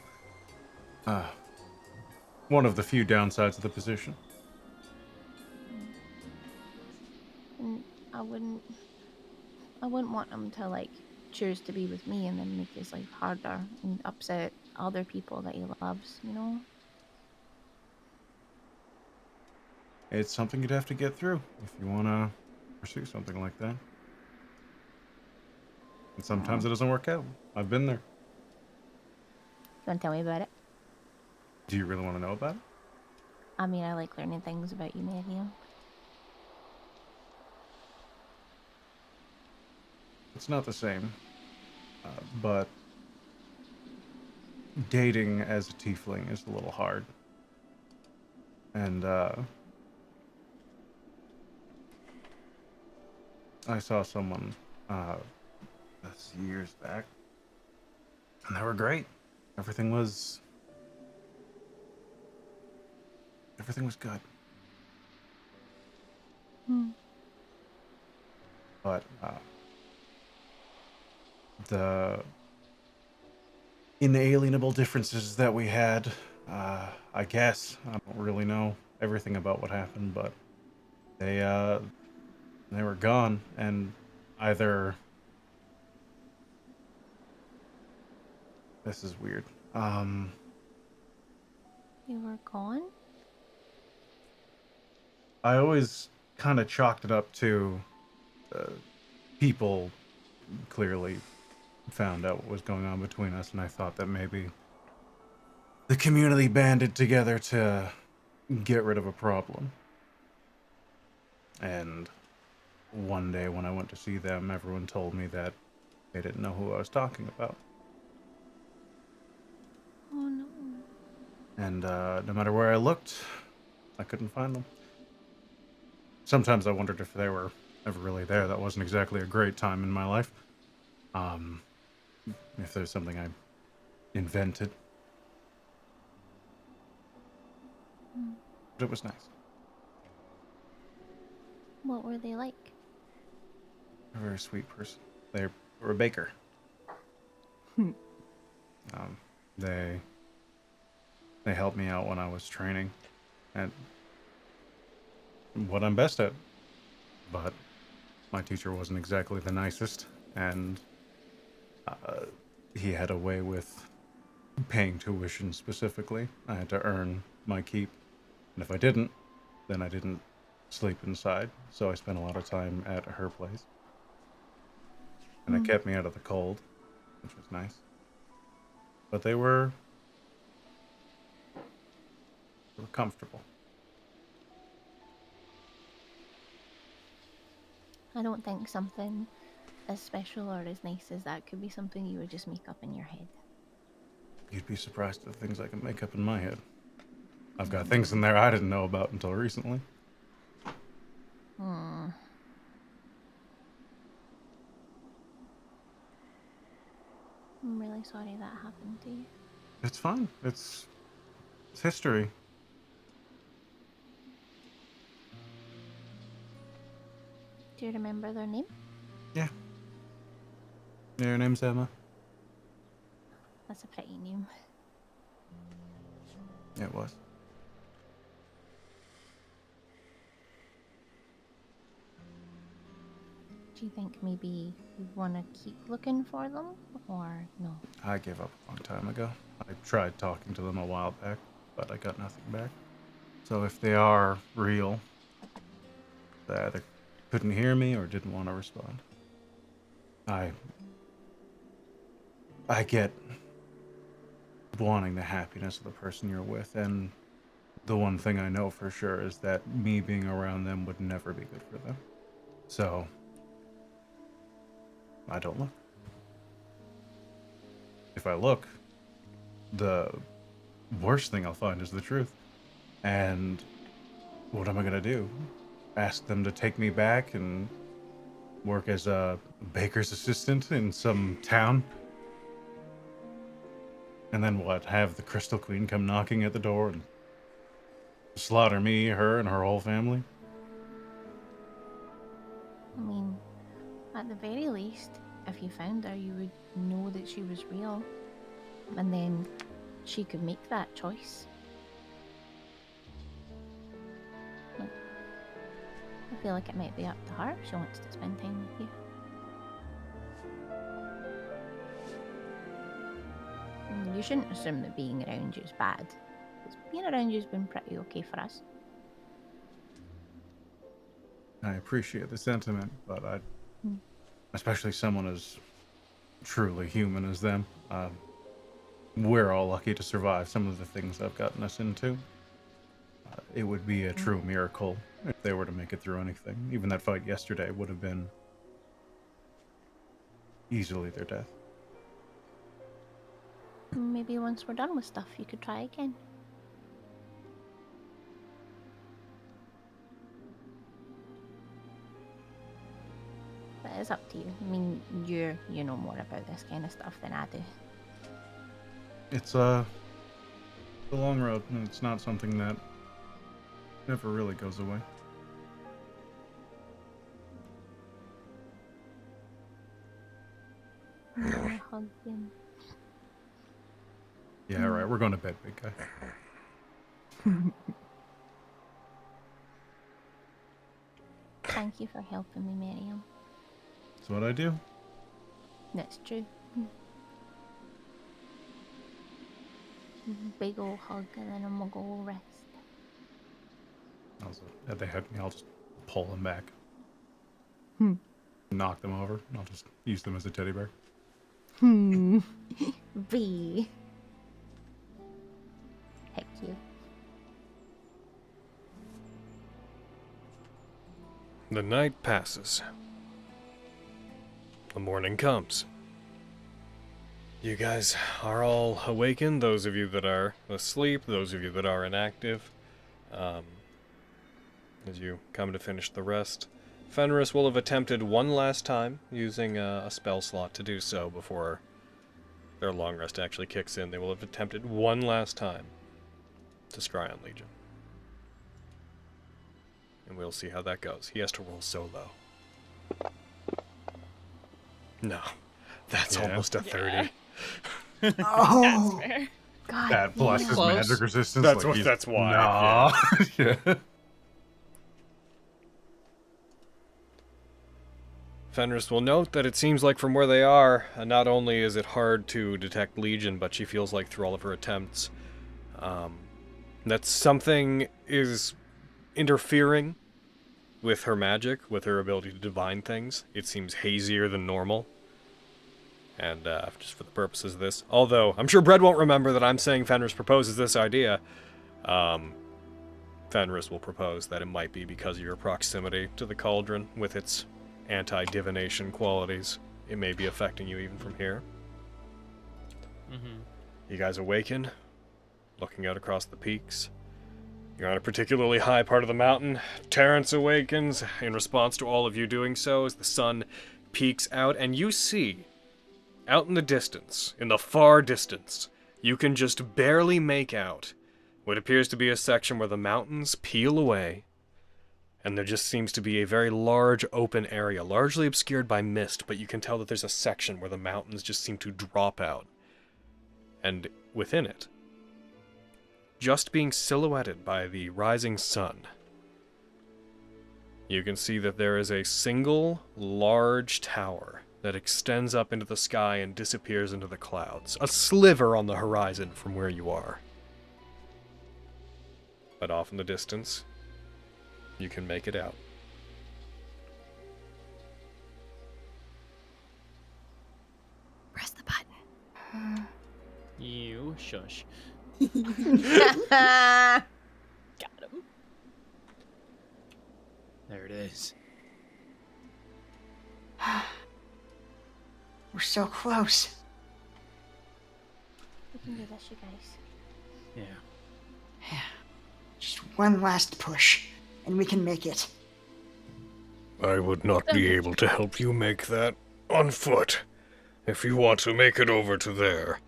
one of the few downsides of the position. And I wouldn't want him to like choose to be with me and then make his life harder and upset other people that he loves, you know? It's something you'd have to get through if you want to pursue something like that. And sometimes it doesn't work out. I've been there. You want to tell me about it? Do you really want to know about it? I mean, I like learning things about you, Matthew. It's not the same, but dating as a tiefling is a little hard. And I saw someone that's years back, and they were great. Everything was good. But the inalienable differences that we had, I guess, I don't really know everything about what happened, but they were gone, and either this is weird. You were gone? I always kind of chalked it up to people clearly found out what was going on between us, and I thought that maybe the community banded together to get rid of a problem. And one day when I went to see them, everyone told me that they didn't know who I was talking about. Oh no. And no matter where I looked, I couldn't find them. Sometimes I wondered if they were ever really there. That wasn't exactly a great time in my life. If there's something I invented. But it was nice. What were they like? A very sweet person. They were a baker. They helped me out when I was training at what I'm best at. But my teacher wasn't exactly the nicest, and he had a way with paying tuition specifically. I had to earn my keep, and if I didn't, then I didn't sleep inside, so I spent a lot of time at her place. And it kept me out of the cold, which was nice. But they were comfortable. I don't think something as special or as nice as that could be something you would just make up in your head. You'd be surprised at the things I can make up in my head. I've got things in there I didn't know about until recently. Hmm. I'm really sorry that happened to you. It's fine. It's history. Do you remember their name? Yeah. Your name's Emma. That's a pretty name. Yeah, it was. Do you think maybe you want to keep looking for them, or no? I gave up a long time ago. I tried talking to them a while back, but I got nothing back. So if they are real, they either couldn't hear me or didn't want to respond. I get wanting the happiness of the person you're with, and the one thing I know for sure is that me being around them would never be good for them. So I don't look. If I look, the worst thing I'll find is the truth. And what am I gonna do? Ask them to take me back and work as a baker's assistant in some town? And then what? Have the Crystal Queen come knocking at the door and slaughter me, her, and her whole family? I mean, at the very least, if you found her, you would know that she was real. And then she could make that choice. Like, I feel like it might be up to her if she wants to spend time with you. You shouldn't assume that being around you is bad. Because being around you has been pretty okay for us. I appreciate the sentiment, but especially someone as truly human as them, we're all lucky to survive some of the things I've gotten us into. It would be a true miracle if they were to make it through anything. Even that fight yesterday would have been easily their death. Maybe once we're done with stuff, you could try again. But it's up to you. I mean, you know more about this kind of stuff than I do. It's a long road, and it's not something that never really goes away. Hug him. Yeah, right. We're going to bed, big guy. Thank you for helping me, Miriam. That's what I do. That's true. Big ol' hug and then I'm gonna go rest. Also, if they hit me, I'll just pull them back. Knock them over. I'll just use them as a teddy bear. B. Heck you. The night passes. The morning comes. You guys are all awakened, those of you that are asleep, those of you that are inactive. As you come to finish the rest, Fenris will have attempted one last time using a spell slot to do so before their long rest actually kicks in. They will have attempted one last time to scry on Legion. And we'll see how that goes. He has to roll solo. No, that's almost a 30. Yeah. Oh, That's fair. God. That plus his Close. magic resistance. That's like what- he's- that's why, Nah. Yeah. Fenris will note that it seems like from where they are, not only is it hard to detect Legion, but she feels like through all of her attempts, that something is interfering with her magic, with her ability to divine things. It seems hazier than normal. And just for the purposes of this, although I'm sure Brett won't remember that I'm saying Fenris proposes this idea, Fenris will propose that it might be because of your proximity to the cauldron with its anti-divination qualities. It may be affecting you even from here. Mm-hmm. You guys awaken, looking out across the peaks. You're on a particularly high part of the mountain. Terence awakens in response to all of you doing so as the sun peeks out, and you see, out in the distance, in the far distance, you can just barely make out what appears to be a section where the mountains peel away, and there just seems to be a very large open area, largely obscured by mist, but you can tell that there's a section where the mountains just seem to drop out. And within it, just being silhouetted by the rising sun, you can see that there is a single large tower that extends up into the sky and disappears into the clouds. A sliver on the horizon from where you are. But off in the distance, you can make it out. Press the button. You shush. Got him. There it is. We're so close. We can do this, you guys. Yeah. Just one last push, and we can make it. I would not be able to help you make that on foot. If you want to make it over to there,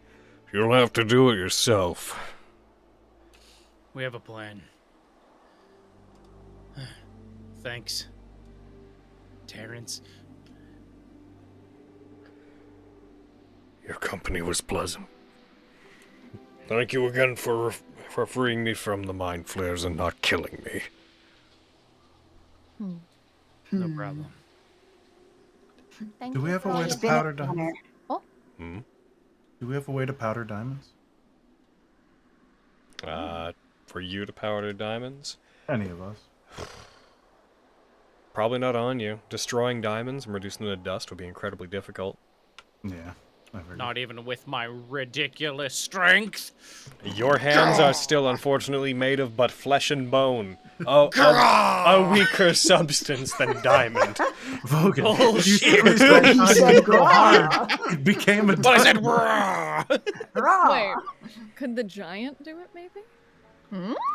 you'll have to do it yourself. We have a plan. Thanks, Terence. Your company was pleasant. Thank you again for freeing me from the mind flares and not killing me. No problem. Thank Do we you have a for all way your to It's been powder an diamonds? honor. Do we have a way to powder diamonds? For you to powder diamonds? Any of us? Probably not on you. Destroying diamonds and reducing them to dust would be incredibly difficult. Yeah. I figured. Not even with my ridiculous strength. Your hands are still unfortunately made of but flesh and bone. A weaker substance than diamond. Vogan, you Bullshit. squeezed that He diamond said, so hard, it became a But I said, diamond. "Rah!" Hurrah! Wait, could the giant do it maybe?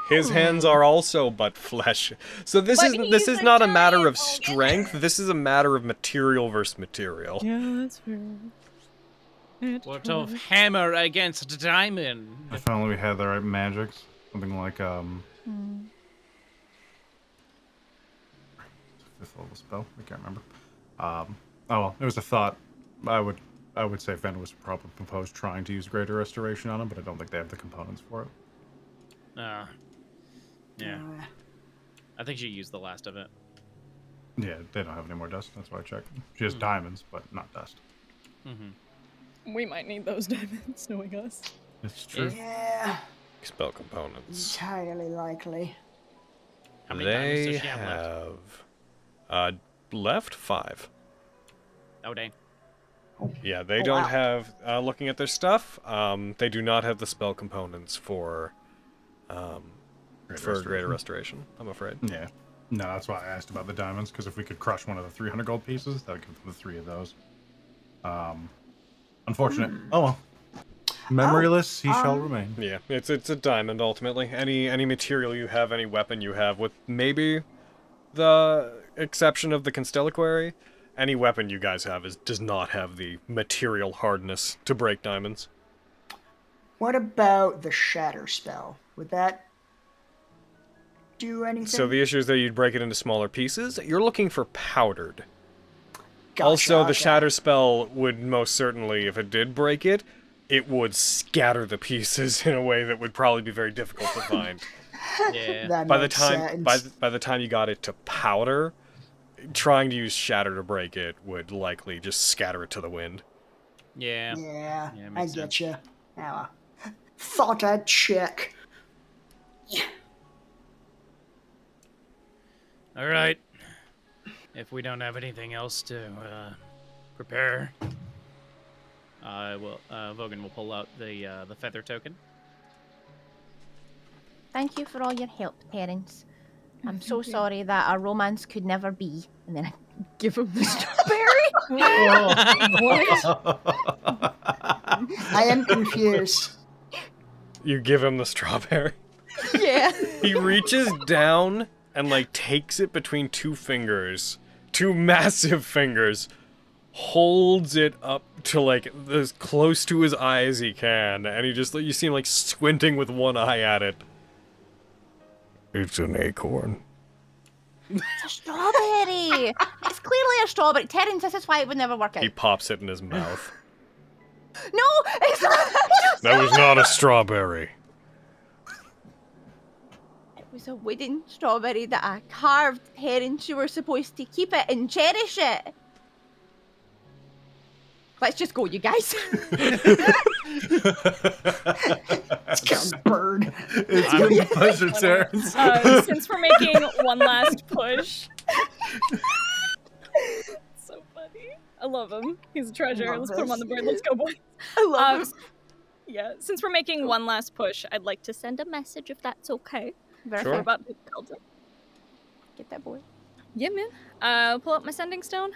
His hands are also but flesh. So this But is he's a not a matter giant, of strength. This is a matter of material versus material. Yeah, that's fair. What of hammer against diamond? If only we had the right magics. Something like, fifth level spell. I can't remember. Oh well, it was a thought. I would say Fen was probably proposed trying to use Greater Restoration on him, but I don't think they have the components for it. Yeah. I think she used the last of it. Yeah, they don't have any more dust. That's why I checked. She has diamonds, but not dust. We might need those diamonds, knowing us. It's true. Yeah, Spell components. entirely likely. How many diamonds They does she have left? left 5. Oh, dang. Yeah, they Oh, don't wow. have, looking at their stuff, they do not have the spell components for Greater Restoration, I'm afraid. Yeah. No, that's why I asked about the diamonds, because if we could crush one of the 300 gold pieces, that would give them the 3 of those. Unfortunate. Oh well. Memoryless, he shall remain. Yeah, it's a diamond ultimately. Any material you have, any weapon you have, with maybe the exception of the Constelliquary, any weapon you guys have does not have the material hardness to break diamonds. What about the shatter spell? Would that do anything? So the issue is that you'd break it into smaller pieces. You're looking for powdered. Gotcha, Also, the okay. shatter spell would most certainly, if it did break it, it would scatter the pieces in a way that would probably be very difficult to find. Yeah. That by the makes time sense. by the time you got it to powder, trying to use shatter to break it would likely just scatter it to the wind. Yeah. Yeah, Yeah, I makes get sense. you. Now, thought I'd check. All right. If we don't have anything else to prepare, Vogan will pull out the feather token. Thank you for all your help, Terence. I'm so sorry that our romance could never be. And then I give him the strawberry. I am confused. You give him the strawberry. Yeah. He reaches down and, like, takes it between two fingers. Two massive fingers. Holds it up to, like, as close to his eye as he can. And he just, you see him, like, squinting with one eye at it. It's an acorn. It's a strawberry. It's clearly a strawberry. Terence, this is why it would never work out. He pops it in his mouth. No, it's not. That was not a strawberry. It was a wooden strawberry that I carved, Terence. You were supposed to keep it and cherish it. Let's just go, you guys. It's Count Bird. It's been a pleasure, Terence. Since we're making one last push. So funny. I love him. He's a treasure. Let's put him on the board. Let's go, boys. I love him. Yeah, since we're making one last push, I'd like to send a message if that's okay. Very Sure. fair. About the cauldron. Get that boy. Yeah, man. Pull up my sending stone.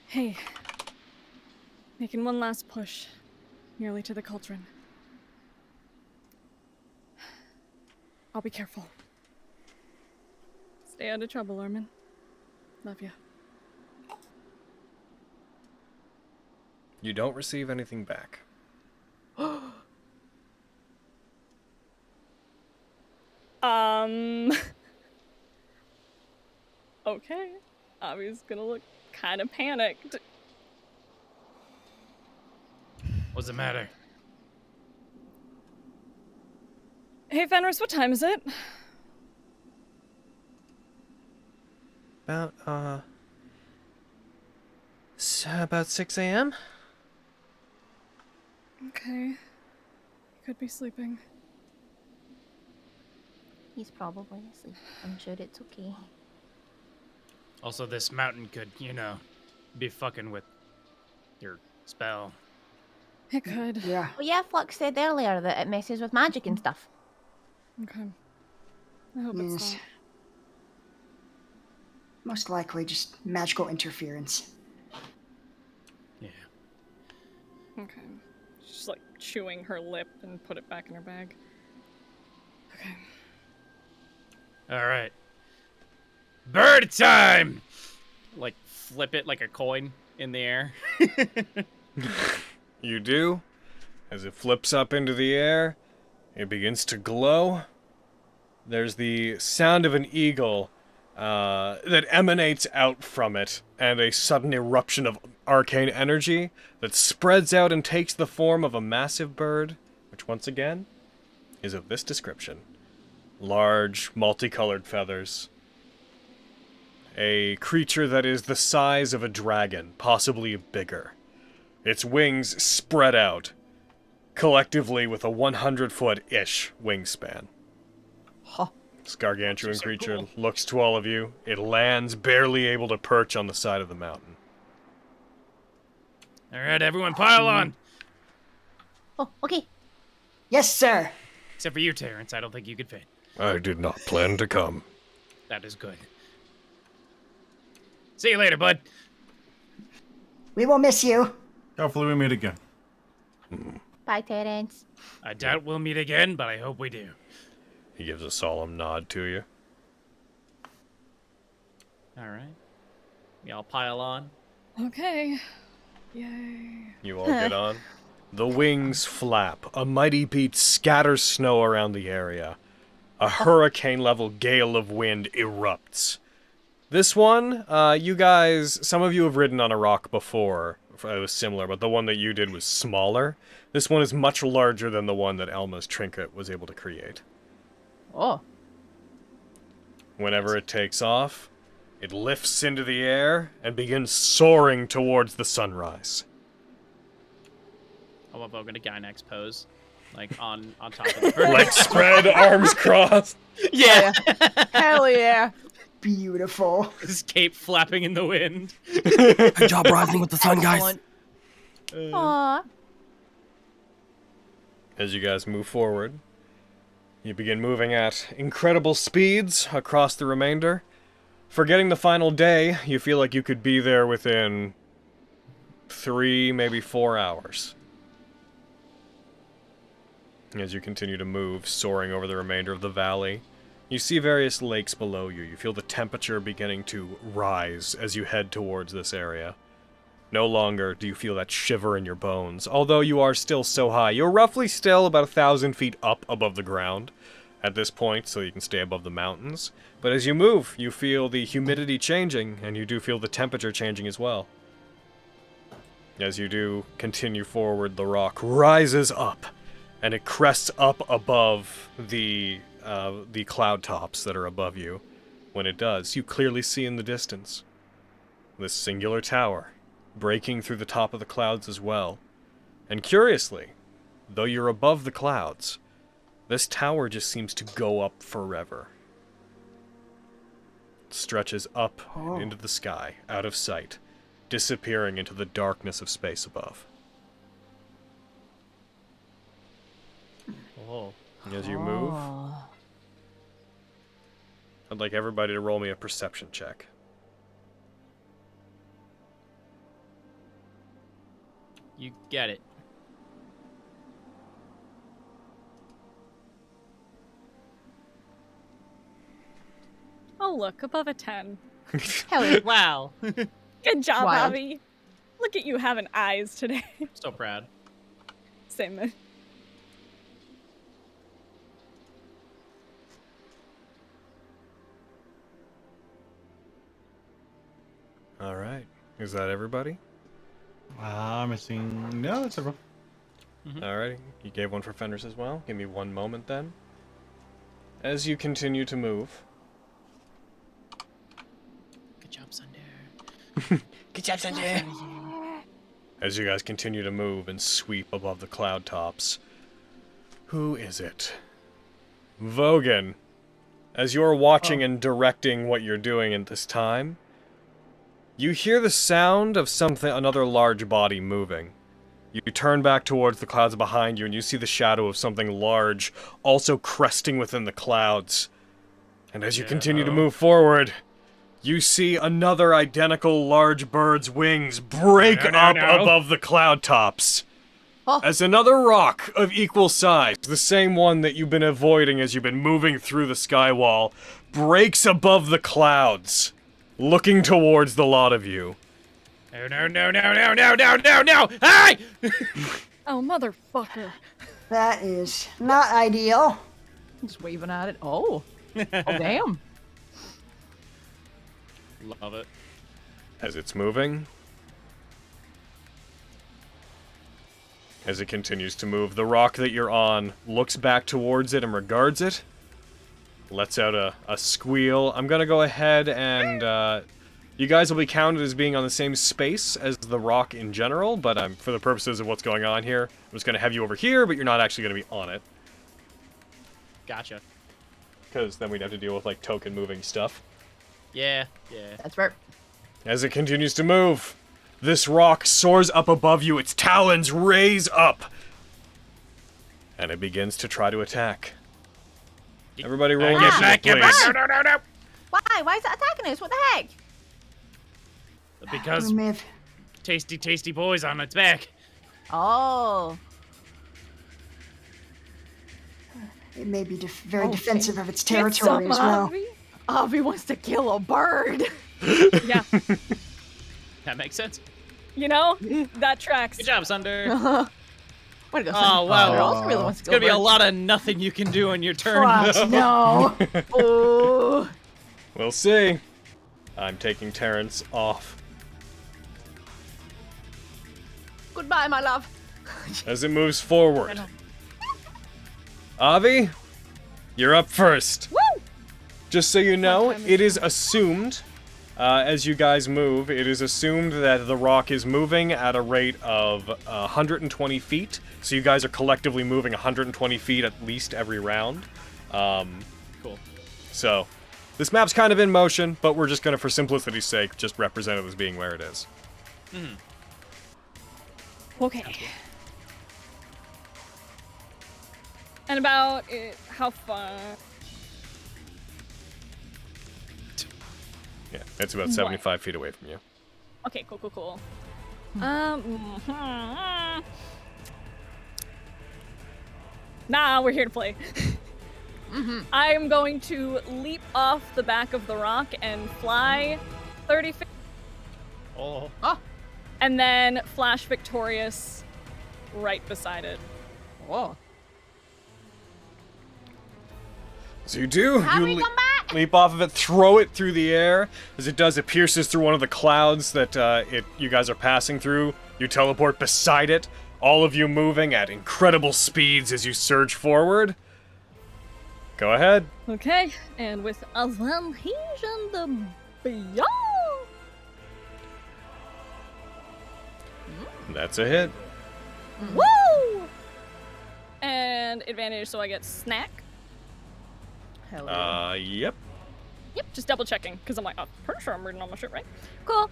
Hey. Making one last push. Nearly to the cauldron. I'll be careful. Stay out of trouble, Armin. Love ya. You don't receive anything back. Okay. Avi's gonna look kind of panicked. What's the matter? Hey, Fenris, what time is it? About 6 a.m.? Okay. Could be sleeping. He's probably asleep. I'm sure it's okay. Also, this mountain could, you know, be fucking with your spell. It could. Yeah. Well, yeah, Flux said earlier that it messes with magic and stuff. Okay. I hope it's Yes. not. Most likely just magical interference. Yeah. Okay. She's like chewing her lip and put it back in her bag. Okay. All right. Bird time! Like, flip it like a coin in the air. You do. As it flips up into the air, it begins to glow. There's the sound of an eagle that emanates out from it, and a sudden eruption of arcane energy that spreads out and takes the form of a massive bird, which once again is of this description. Large, multicolored feathers. A creature that is the size of a dragon, possibly bigger. Its wings spread out, collectively with a 100-foot-ish wingspan. Huh. This gargantuan So creature cool. looks to all of you. It lands, barely able to perch on the side of the mountain. All right, everyone, pile on! Oh, okay. Yes, sir. Except for you, Terence. I don't think you could fit. I did not plan to come. That is good. See you later, bud. We will miss you. Hopefully we meet again. Bye, Terence. I doubt we'll meet again, but I hope we do. He gives a solemn nod to you. All right. We all pile on. Okay. Yay. You all get on. The wings flap. A mighty beat scatters snow around the area. A hurricane-level gale of wind erupts. This one, you guys, some of you have ridden on a rock before. It was similar, but the one that you did was smaller. This one is much larger than the one that Elma's trinket was able to create. Oh. Whenever it takes off, it lifts into the air and begins soaring towards the sunrise. I love Vogan to Gynax pose. Like, on top of the bird. Legs spread, arms crossed. Yeah! Hell yeah. Beautiful. His cape flapping in the wind. Good job rising with the sun, guys. Excellent. Aww. As you guys move forward, you begin moving at incredible speeds across the remainder. Forgetting the final day, you feel like you could be there within 3, maybe 4 hours. As you continue to move, soaring over the remainder of the valley, you see various lakes below you. You feel the temperature beginning to rise as you head towards this area. No longer do you feel that shiver in your bones, although you are still so high. You're roughly still about 1,000 feet up above the ground at this point, so you can stay above the mountains. But as you move, you feel the humidity changing, and you do feel the temperature changing as well. As you do continue forward, the rock rises up, and it crests up above the cloud tops that are above you. When it does, you clearly see in the distance this singular tower, breaking through the top of the clouds as well. And curiously, though you're above the clouds, this tower just seems to go up forever. It stretches up and into the sky, out of sight, disappearing into the darkness of space above. Oh. As you move, I'd like everybody to roll me a perception check. You get it. Oh, look, above a 10. Hell yeah. Wow. Good job, Wild. Abby. Look at you having eyes today. So proud. Same man. Alright. Is that everybody? I'm missing. No, that's everyone. Alrighty. You gave one for Fenders as well. Give me one moment then. As you continue to move. Good job, Sunder. Good job, Sanjay. As you guys continue to move and sweep above the cloud tops. Who is it? Vogan. As you're watching and directing what you're doing at this time, you hear the sound of something, another large body moving. You turn back towards the clouds behind you, and you see the shadow of something large, also cresting within the clouds. And as you continue to move forward, you see another identical large bird's wings break up above the cloud tops. As another rock of equal size, the same one that you've been avoiding as you've been moving through the skywall, breaks above the clouds, looking towards the lot of you. No! Hey! Oh, motherfucker. That is not ideal. Just waving at it. Oh. Oh, damn. Love it. As it's moving, as it continues to move, the rock that you're on looks back towards it and regards it, lets out a squeal. I'm gonna go ahead and, you guys will be counted as being on the same space as the rock in general, but for the purposes of what's going on here, I'm just gonna have you over here, but you're not actually gonna be on it. Gotcha. Because then we'd have to deal with, like, token moving stuff. Yeah. That's right. As it continues to move, this rock soars up above you, its talons raise up, and it begins to try to attack. Everybody roll initiative, please. No! Why? Why is it attacking us? What the heck? Because We may have- tasty boys on its back. Oh. It may be very Oh, defensive of its Get territory some, as well. Abby. Avi wants to kill a bird. Yeah. That makes sense. You know, that tracks. Good job, Sunder. Wanna go Oh, wow. Who else really wants to It's kill gonna be a bird? lot of nothing you can do on your turn. Frost, no. Oh. We'll see. I'm taking Terence off. Goodbye, my love. As it moves forward. Avi, you're up first. Woo! Just so you know, time is it is assumed, as you guys move, it is assumed that the rock is moving at a rate of 120 feet. So you guys are collectively moving 120 feet at least every round. Cool. So, this map's kind of in motion, but we're just gonna, for simplicity's sake, just represent it as being where it is. Okay. And about how far? Yeah, it's about 75 feet away from you. Okay, cool. Nah, we're here to play. I am going to leap off the back of the rock and fly 30 feet. Oh. And then flash victorious right beside it. Whoa. So you do. You leap off of it, throw it through the air. As it does, it pierces through one of the clouds that you guys are passing through. You teleport beside it. All of you moving at incredible speeds as you surge forward. Go ahead. Okay, and with advantage and the beyond. That's a hit. Woo! And advantage, so I get snack. Hell yeah. Yep. Yep, just double checking, because I'm like, I'm pretty sure I'm reading all my shit right. Cool.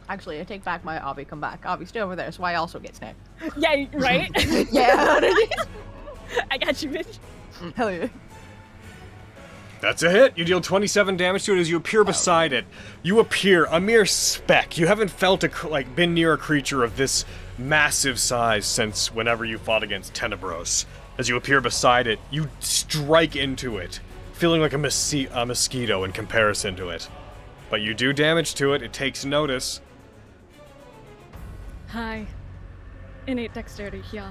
Actually, I take back my Avi, come back. Avi's still over there, so I also get snack. Yeah, right? Yeah. I got you, bitch. Hell yeah. That's a hit. You deal 27 damage to it as you appear beside it. You appear a mere speck. You haven't felt been near a creature of this massive size since whenever you fought against Tenebros. As you appear beside it, you strike into it, feeling like a mosquito in comparison to it. But you do damage to it. It takes notice. Hi. Innate dexterity, yeah.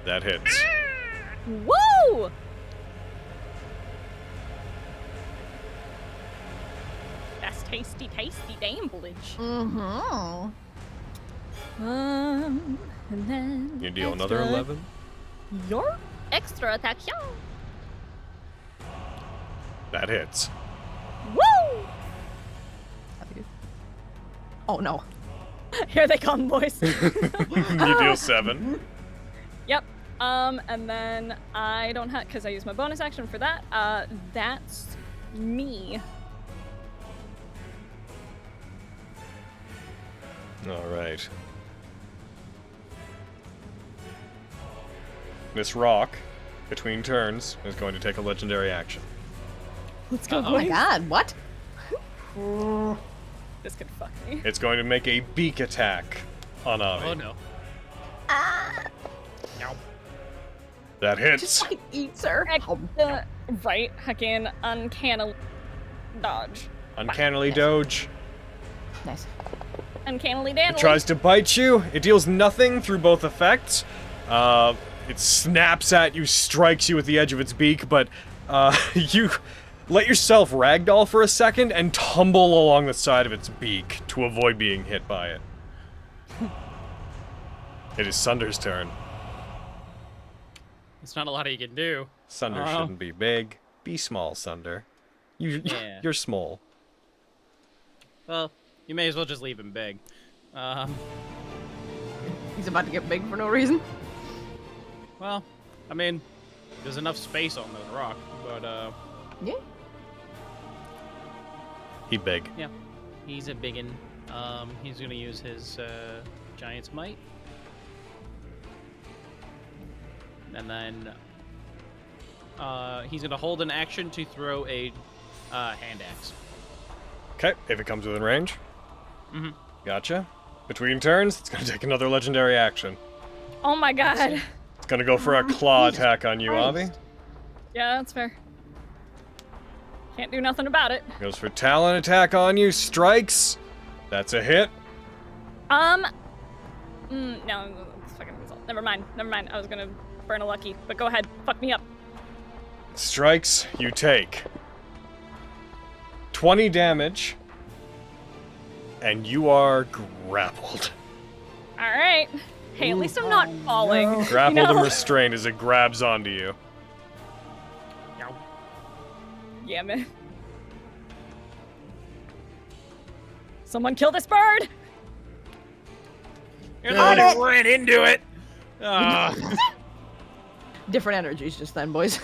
That hits. Woo! That's tasty, tasty damblage. Mm-hmm. And then You deal another 11. Your extra attack, yeah. That hits. Woo! Oh no. Here they come, boys. You deal 7. Yep. And then I don't have, because I use my bonus action for that. That's me. All right. This rock, between turns, is going to take a legendary action. Let's go, Oh my boys. god, what? This could fuck me. It's going to make a beak attack on Avi. Oh no. That hits. Just like eats her. Right, heckin' uncanny dodge. Uncannily doge. Nice. Uncannily It dandly. tries to bite you. It deals nothing through both effects. It snaps at you, strikes you with the edge of its beak, but you let yourself ragdoll for a second and tumble along the side of its beak to avoid being hit by it. It is Sunder's turn. It's not a lot you can do. Sunder shouldn't be big. Be small, Sunder. Yeah. You're small. Well, you may as well just leave him big. He's about to get big for no reason. Well, I mean, there's enough space on the rock, but Yeah. He big. yeah, he's a biggin. He's gonna use his Giant's Might, and then he's gonna hold an action to throw a hand axe. Okay, if it comes within range. Mhm. Gotcha. Between turns, it's gonna take another legendary action. Oh my god. It's gonna go for a claw attack on you, Avi. Yeah, that's fair. Can't do nothing about it. Goes for talon attack on you, strikes. That's a hit. No, it's fucking result. Never mind. I was gonna burn a lucky, but go ahead. Fuck me up. Strikes, you take 20 damage, and you are grappled. All right. Hey, at least I'm not falling. Grappled you know? and restrained as it grabs onto you. Yeah, man. Someone kill this bird! You're the one who ran into it. Different energies just then, boys.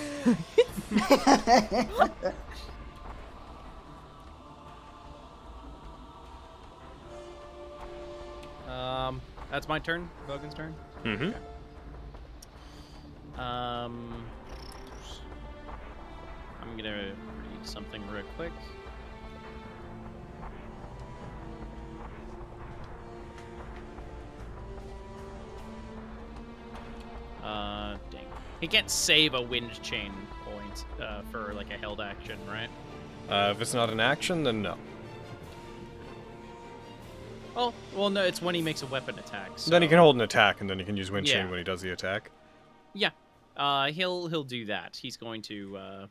That's my turn. Bogan's turn. Mm-hmm. I'm gonna read something real quick. He can't save a wind chain point for like a held action, right? If it's not an action, then no. Oh, well, no, it's when he makes a weapon attack. So. Then he can hold an attack, and then he can use wind chain Yeah. when he does the attack. Yeah, he'll do that. He's going to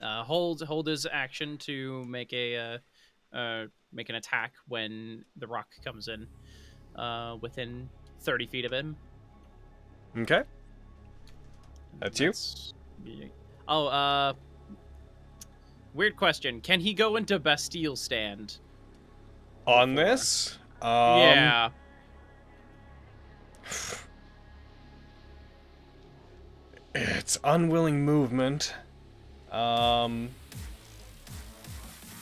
hold his action to make make an attack when the rock comes in within 30 feet of him. Okay. That's you. Oh, weird question. Can he go into Bastille stand? On this? Yeah. It's unwilling movement.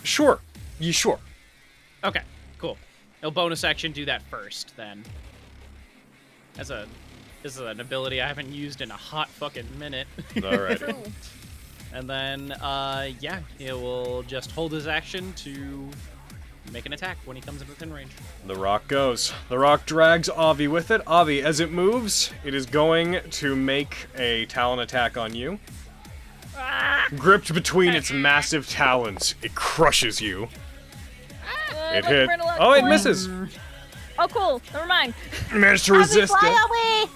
Sure. Sure. Okay, cool. He'll bonus action do that first, then. This is an ability I haven't used in a hot fucking minute. Alright. And then, yeah, he will just hold his action to make an attack when he comes in within range. The rock goes. The rock drags Avi with it. Avi, as it moves, it is going to make a talon attack on you. Gripped between its massive talons, it crushes you. It hit. Oh, it misses. Oh, cool. Never mind. Managed to resist it. Fly away!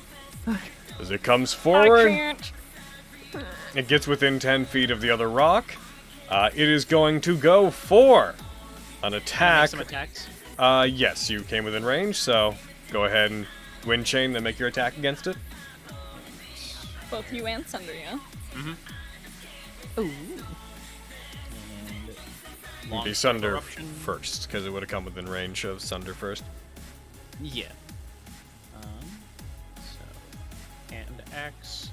As it comes I forward, can't. it gets within 10 feet of the other rock. It is going to go for an attack. Some attacks. Yes, you came within range, so go ahead and wind chain, then make your attack against it. Both you and Sunder, yeah? Mm-hmm. Ooh. It'd be Sunder first, because it would have come within range of Sunder first. Yeah. So, and axe.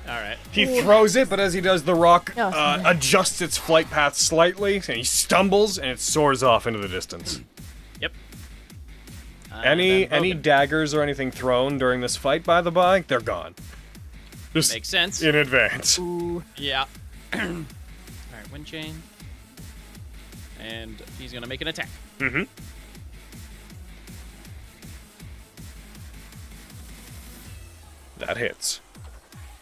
All right. He throws it, but as he does, the rock Oh, sorry. adjusts its flight path slightly, and he stumbles, and it soars off into the distance. Yep. Any then Logan. daggers or anything thrown during this fight, by the by, they're gone. Just Makes sense. in advance. Ooh. Yeah. All right, wind chain. And he's gonna make an attack. Mm-hmm. That hits.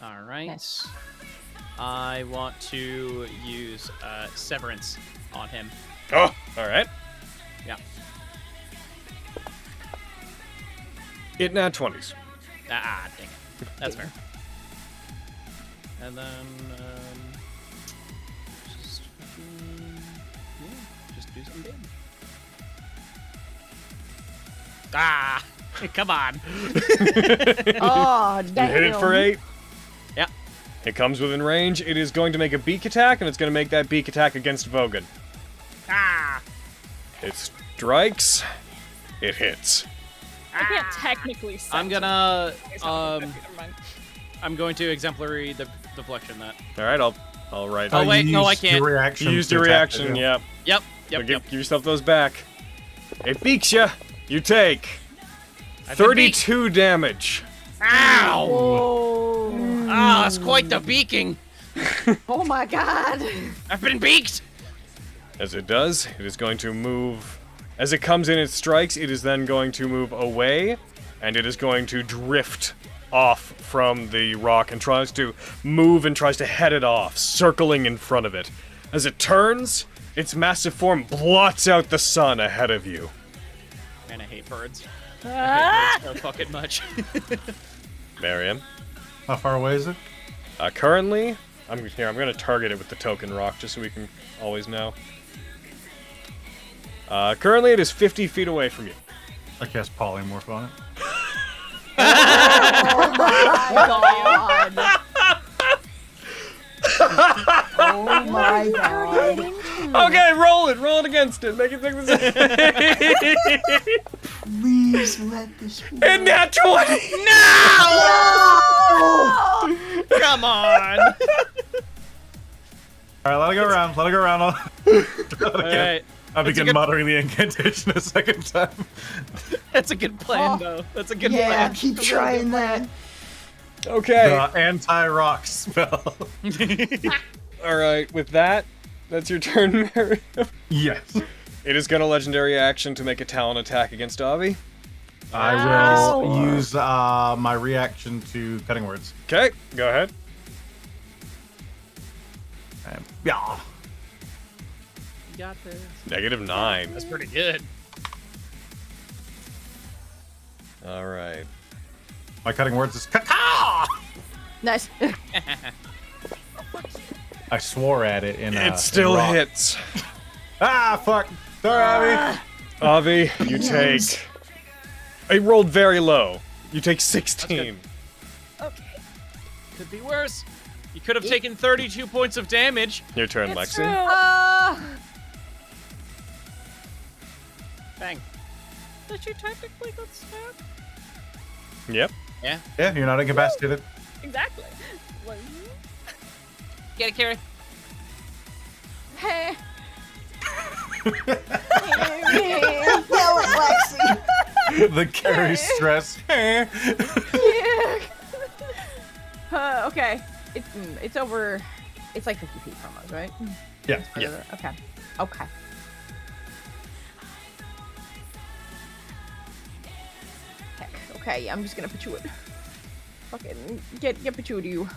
All right. Yes. I want to use Severance on him. Oh, all right. Yeah. It nat 20s. Ah, dang it. That's fair. And then, just fucking, yeah, just do something big. Ah, come on. Oh, You damn. hit it for 8. Yeah. It comes within range. It is going to make a beak attack, and it's going to make that beak attack against Vogan. Ah. It strikes. It hits. I can't technically set I'm gonna, Never mind. I'm going to exemplary the deflection that. All right, I'll write. Oh, wait, you no, I used your can't. reaction You used to your attack, reaction. didn't you? Yep. Yep, So yep, give yourself those back. It beaks you. You take I've been 32 damage. Ow! Whoa. Ah, that's quite the beaking. Oh my god. I've been beaked. As it does, it is going to move. As it comes in, it strikes. It is then going to move away, and it is going to drift off from the rock and tries to move and tries to head it off, circling in front of it. As it turns, its massive form blots out the sun ahead of you. Man, I hate birds. I hate birds so fucking much. Mariam. How far away is it? Currently, I'm going to target it with the token rock just so we can always know. Currently, it is 50 feet away from you. I cast polymorph on it. Oh my god. Oh my god. Okay, roll it against it. Make it take the Please let this be. And nat 20! Come on. Alright, let it go around. Let it go around. All right. I That's a begin good- muttering the incantation a second time. That's a good plan, though. That's a good Yeah, plan. keep trying that. Okay. The anti-rock spell. All right, with that, that's your turn, Mary. Yes. It is gonna legendary action to make a talon attack against Avi. I will use my reaction to cutting words. Okay, go ahead. And, yeah. You got this. -9. That's pretty good. All right. My cutting words is kaka! Nice. I swore at it in It still in rock. hits. Ah, fuck. Sorry, Avi. Avi, you take... I rolled very low. You take 16. Okay. Could be worse. You could have taken 32 points of damage. Your turn, It's Lexi. true. Bang. But you technically got stabbed. Yep. Yeah. Yeah, you're not incapacitated. Exactly. Like, Get it, Carrie. Hey. Yell at Lexi. The carry stress. Okay. It's over. It's like 50 feet from us, right? Yeah. Okay. Okay. Heck. Okay. I'm just gonna put it. Fucking get Pachood, you.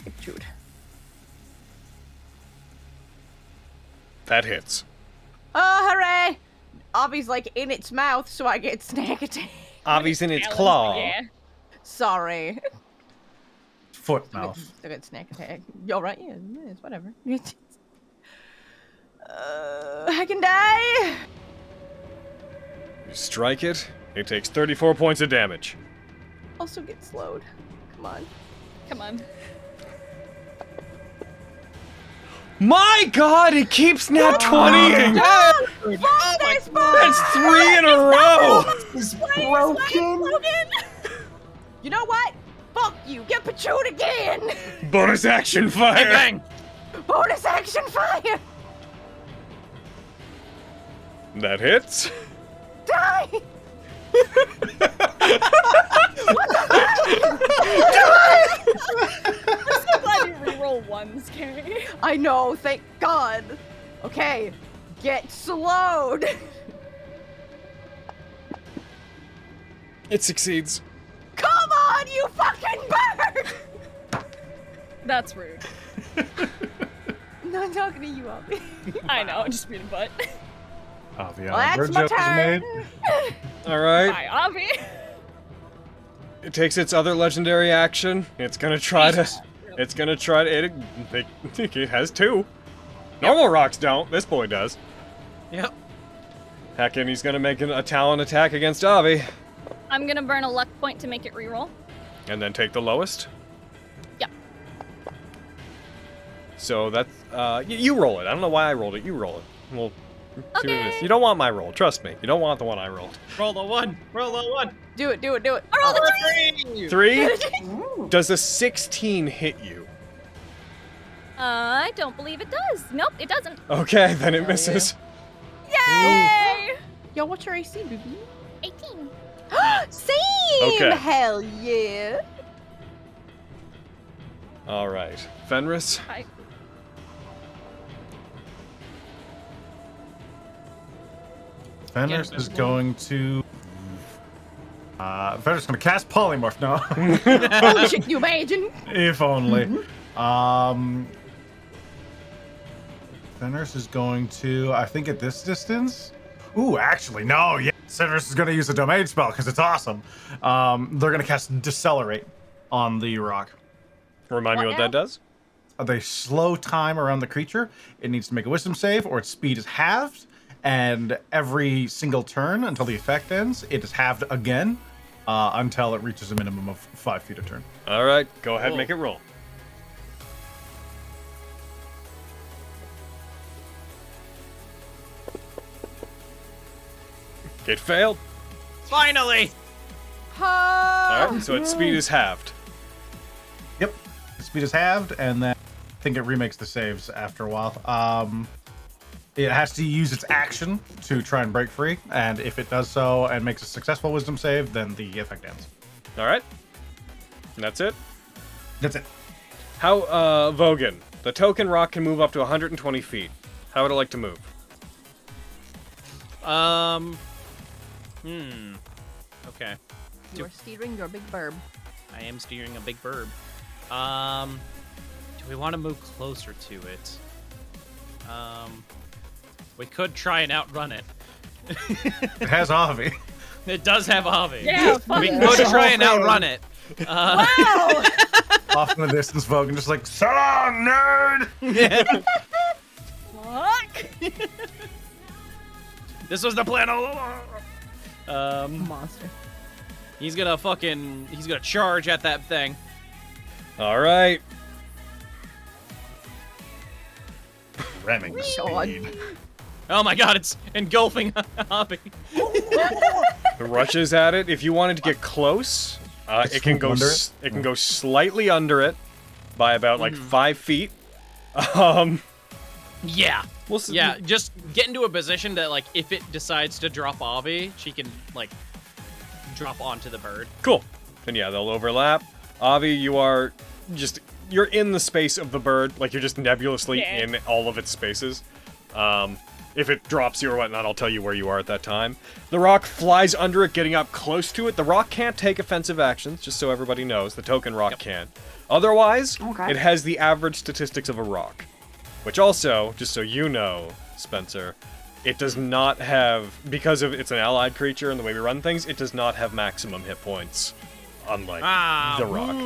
Get Pachood. That hits. Oh, hooray! Avi's like in its mouth, so I get snack attack. Avi's in its Alan, claw. Yeah. Sorry. Foot mouth. Still get snack attack. You alright? Yeah, it's whatever. I can die! You strike it. It takes 34 points of damage. Also get slowed. Come on. Come on. My God! It keeps Nat 20ing. Oh my That's 3 in a row. Is broken. You know what? Fuck you! Get Pachood again! Bonus action fire. Bang! Bonus action fire! That hits. Die! I'm so glad you reroll ones, Carrie. I know, thank God. Okay, get slowed. It succeeds. Come on, you fucking bird! That's rude. I'm not talking to you, Abby. I know, I'm just being a butt. Oh, the Well, that's bird my joke is turn. made. All right. Bye, Avi. It takes its other legendary action. It's gonna try to. It's gonna try to. It has 2. Normal rocks don't. This boy does. Yep. Heck, and he's gonna make a talon attack against Avi, I'm gonna burn a luck point to make it reroll. and then take the lowest. Yep. So that's you roll it. I don't know why I rolled it. You roll it. We'll see what it is. Okay. You don't want my roll. Trust me. You don't want the one I rolled. Roll the 1. Roll the 1. Do it, do it, do it. I rolled a 3! 3. Ooh. Does a 16 hit you? I don't believe it does. Nope, it doesn't. Okay, then it misses. Yay! Yo, what's your AC, baby? 18. Same! Okay. Hell yeah! All right, Fenris. Hi. Fenris is going to. Fenris is going to cast polymorph now. Holy shit, you imagine? If only. Fenris is going to, I think at this distance. Ooh, actually, no, yeah. Fenris is going to use a domain spell because it's awesome. They're going to cast Decelerate on the rock. Remind me What what now? that does. They slow time around the creature. It needs to make a wisdom save or its speed is halved. And every single turn until the effect ends, it is halved again until it reaches a minimum of 5 feet a turn. All right, go ahead, Cool. make it roll. It failed. Finally! All right, so its speed is halved. Yep. The speed is halved, and then I think it remakes the saves after a while. It has to use its action to try and break free, and if it does so and makes a successful wisdom save, then the effect ends. All right, and that's it. That's it. How, Vogan? The token rock can move up to 120 feet. How would it like to move? Okay. You're steering your big burb. I am steering a big bird. Do we want to move closer to it? We could try and outrun it. It has Avi. It does have Avi. Yeah, we fuck could it. try and outrun it. Wow! Off in the distance, Vogan just like, so long, nerd! Fuck! This was the plan all along. Monster. He's gonna charge at that thing. All right. Ramming speed. Oh my god, it's engulfing Avi. It rushes at it. If you wanted to get close, it can go. Under it? It can go slightly under it by about like 5 feet. Yeah. We'll see. Yeah, just get into a position that, like, if it decides to drop Avi, she can, like, drop onto the bird. Cool. Then yeah, they'll overlap. Avi, you're in the space of the bird, like you're just nebulously in all of its spaces. If it drops you or whatnot, I'll tell you where you are at that time. The rock flies under it, getting up close to it. The rock can't take offensive actions, just so everybody knows. The token rock can. Otherwise, it has the average statistics of a rock. Which also, just so you know, Spencer, it does not have, because of it's an allied creature and the way we run things, it does not have maximum hit points, unlike the rock.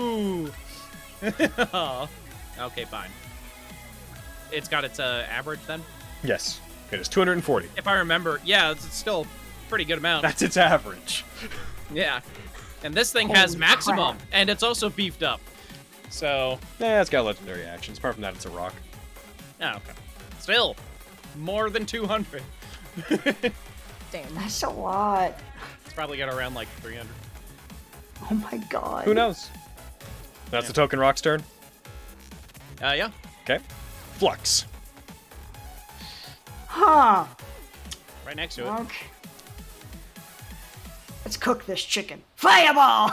Okay, fine. It's got its average then? Yes, it is 240. If I remember, yeah, it's still a pretty good amount. That's its average. Yeah. And this thing has Holy maximum, crap. and it's also beefed up. So, Yeah, it's got legendary actions. Apart from that, it's a rock. oh, okay. Still, more than 200. Damn. That's a lot. It's probably got around like 300. Oh my god. Who knows? That's the token rock's turn. Yeah. Okay. Flux. Huh. Right next to it. Okay. Let's cook this chicken. Fireball!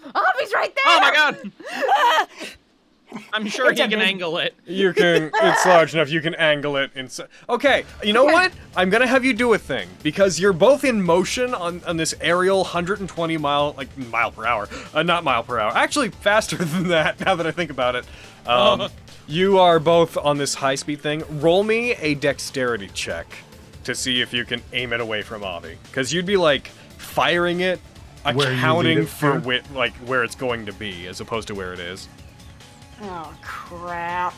Avi's right there! Oh my god! I'm sure It's he a can big- angle it. You can. It's large enough. You can angle it inside. Okay. You know what? I'm gonna have you do a thing because you're both in motion on this aerial 120 mile per hour. Not mile per hour. Actually, faster than that. Now that I think about it. You are both on this high speed thing. Roll me a dexterity check to see if you can aim it away from Avi. Because you'd be like firing it, Where you lead accounting it for to? where it's going to be as opposed to where it is. Oh, crap.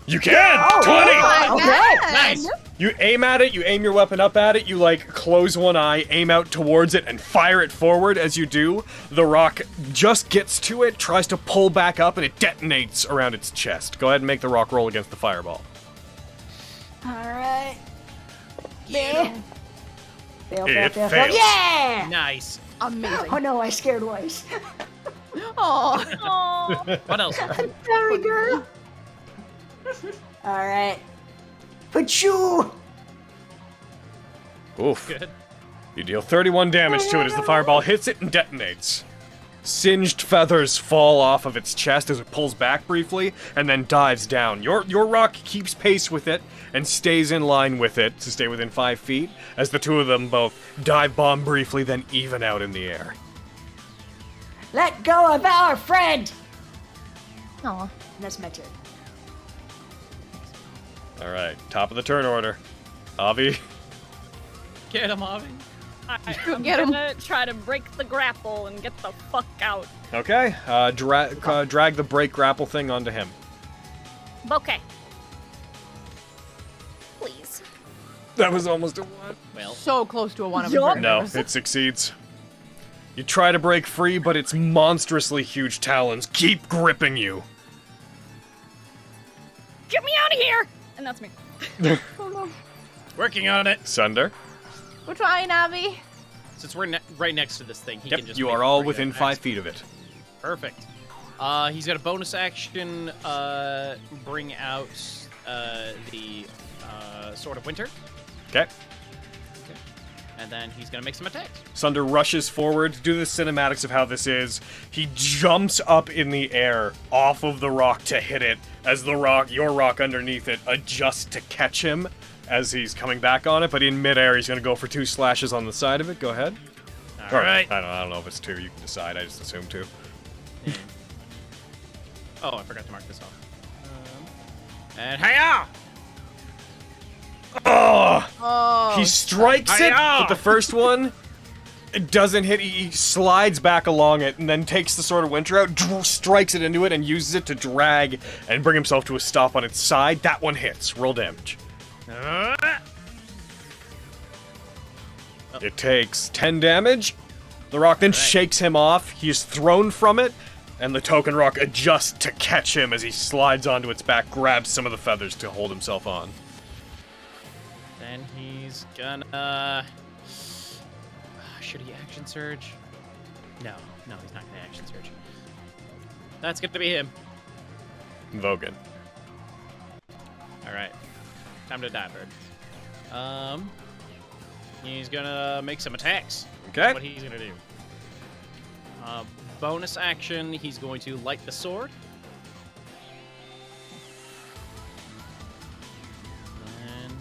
You can! 20! Okay. Nice! You aim at it, you aim your weapon up at it, you like close one eye, aim out towards it, and fire it forward. As you do, the rock just gets to it, tries to pull back up, and it detonates around its chest. Go ahead and make the rock roll against the fireball. Alright. Fail, It fail. fails. Yeah! Nice. Amazing. Oh no, I scared Weiss. Oh. What else? Sorry, girl. Alright. Pachoo! Oof. Good. You deal 31 damage to it as the fireball hits it and detonates. Singed feathers fall off of its chest as it pulls back briefly and then dives down. Your rock keeps pace with it and stays in line with it to stay within 5 feet as the two of them both dive bomb briefly, then even out in the air. Let go of our friend! Aw. That's my turn. All right, top of the turn order. Avi. Get him, Avi. I'm Get 'em. gonna try to break the grapple and get the fuck out. Okay, drag the break grapple thing onto him. Okay. Please. That was almost a one. Well, So close to a one of Yup. a No, it succeeds. You try to break free, but its monstrously huge talons keep gripping you. Get me out of here! And that's me. working on it. Sunder. We're trying, Avi. Since we're right next to this thing, he Yep, can just. you make are it all free within to 5 axe. feet of it. Perfect. He's got a bonus action. Bring out the Sword of Winter. Okay. And then he's gonna make some attacks. Sunder rushes forward to do the cinematics of how this is. He jumps up in the air off of the rock to hit it as the rock, your rock underneath it, adjusts to catch him as he's coming back on it. But in midair, he's going to go for 2 slashes on the side of it. Go ahead. All right. I don't know if it's 2. You can decide. I just assume 2. Oh, I forgot to mark this off. And hi-ya! Oh, He strikes it, Hi-ya! but the first one, it doesn't hit. He slides back along it and then takes the Sword of Winter out, strikes it into it, and uses it to drag and bring himself to a stop on its side. That one hits. Roll damage. It takes 10 damage. The rock then shakes him off. He is thrown from it, and the token rock adjusts to catch him as he slides onto its back, grabs some of the feathers to hold himself on. Then he's gonna... Should he action surge? No, he's not gonna action surge. That's gonna be him. Vogan. Alright. Time to die, bird. He's gonna make some attacks. Okay. That's what he's gonna do. Bonus action, he's going to light the sword. And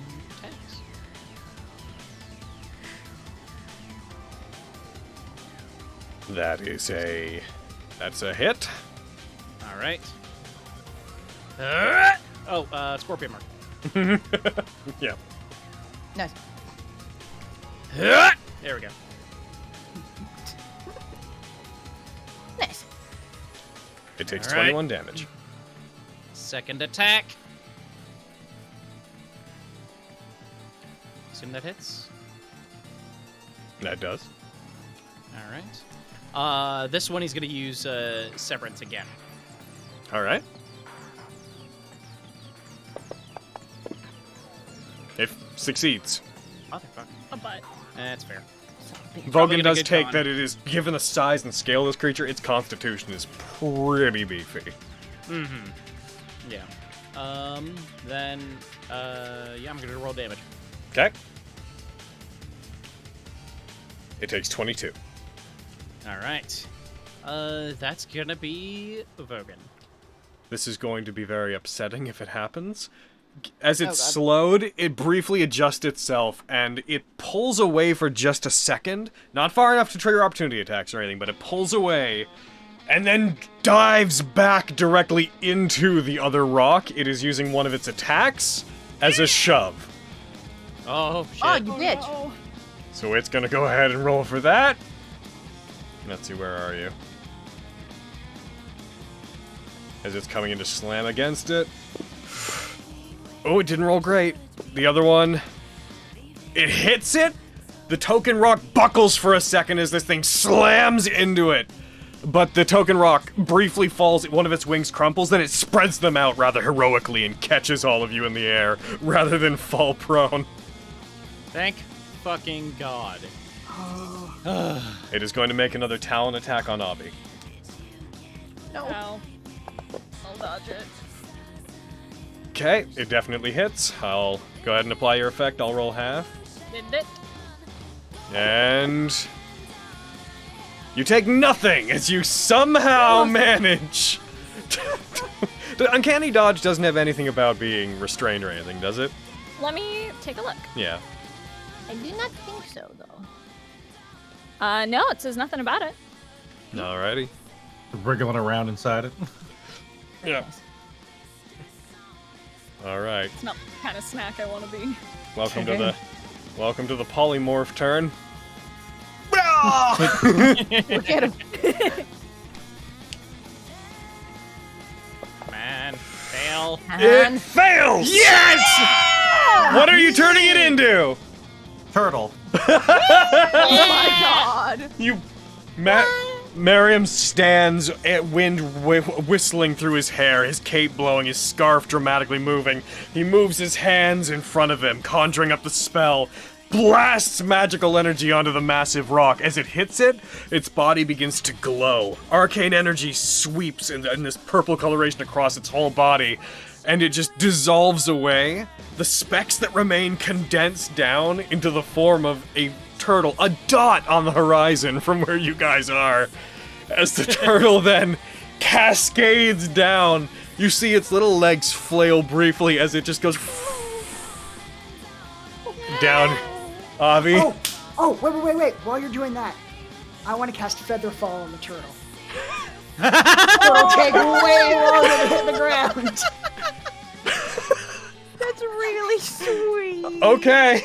attacks. That's a hit. Alright. Scorpion mark. Yeah. nice. There we go. Nice. It takes All right. 21 damage. Second attack. Assume that hits. That does. Alright. This one he's going to use Severance again. All right. It succeeds. Motherfucker. A butt. That's fair. Probably Vogan gonna does get take gone. that it is, given the size and scale of this creature, its constitution is pretty beefy. Mm-hmm. Yeah. Then, yeah, I'm gonna roll damage. Okay. It takes 22. Alright. That's gonna be Vogan. This is going to be very upsetting if it happens. As it's God. slowed, it briefly adjusts itself, and it pulls away for just a second. Not far enough to trigger opportunity attacks or anything, but it pulls away, and then dives back directly into the other rock. It is using one of its attacks as a shove. Oh, shit. Oh, you bitch. No. So it's gonna go ahead and roll for that. Let's see, where are you? As it's coming in to slam against it. Oh, it didn't roll great. The other one, it hits it. The token rock buckles for a second as this thing slams into it. But the token rock briefly falls, one of its wings crumples, then it spreads them out rather heroically and catches all of you in the air rather than fall prone. Thank fucking God. It is going to make another talon attack on Obby. No. Ow. I'll dodge it. Okay, it definitely hits. I'll go ahead and apply your effect. I'll roll half. Did it? And you take nothing as you somehow manage. The Uncanny Dodge doesn't have anything about being restrained or anything, does it? Let me take a look. Yeah. I do not think so, though. No, it says nothing about it. Alrighty. Wriggling around inside it. Yeah. All right. It's not the kind of snack I want to be. Welcome to the polymorph turn. Look at him. Man, fail. It fails. Yes. What are you turning it into? Turtle. Oh my god. You, Merriam stands at wind whistling through his hair, his cape blowing, his scarf dramatically moving. He moves his hands in front of him, conjuring up the spell, blasts magical energy onto the massive rock. As it hits it, its body begins to glow. Arcane energy sweeps in this purple coloration across its whole body, and it just dissolves away. The specks that remain condense down into the form of a turtle, a dot on the horizon from where you guys are. As the turtle then cascades down, you see its little legs flail briefly as it just goes down. Avi. Oh, wait. While you're doing that, I want to cast Featherfall on the turtle. It'll take way longer to hit the ground. That's really sweet. Okay.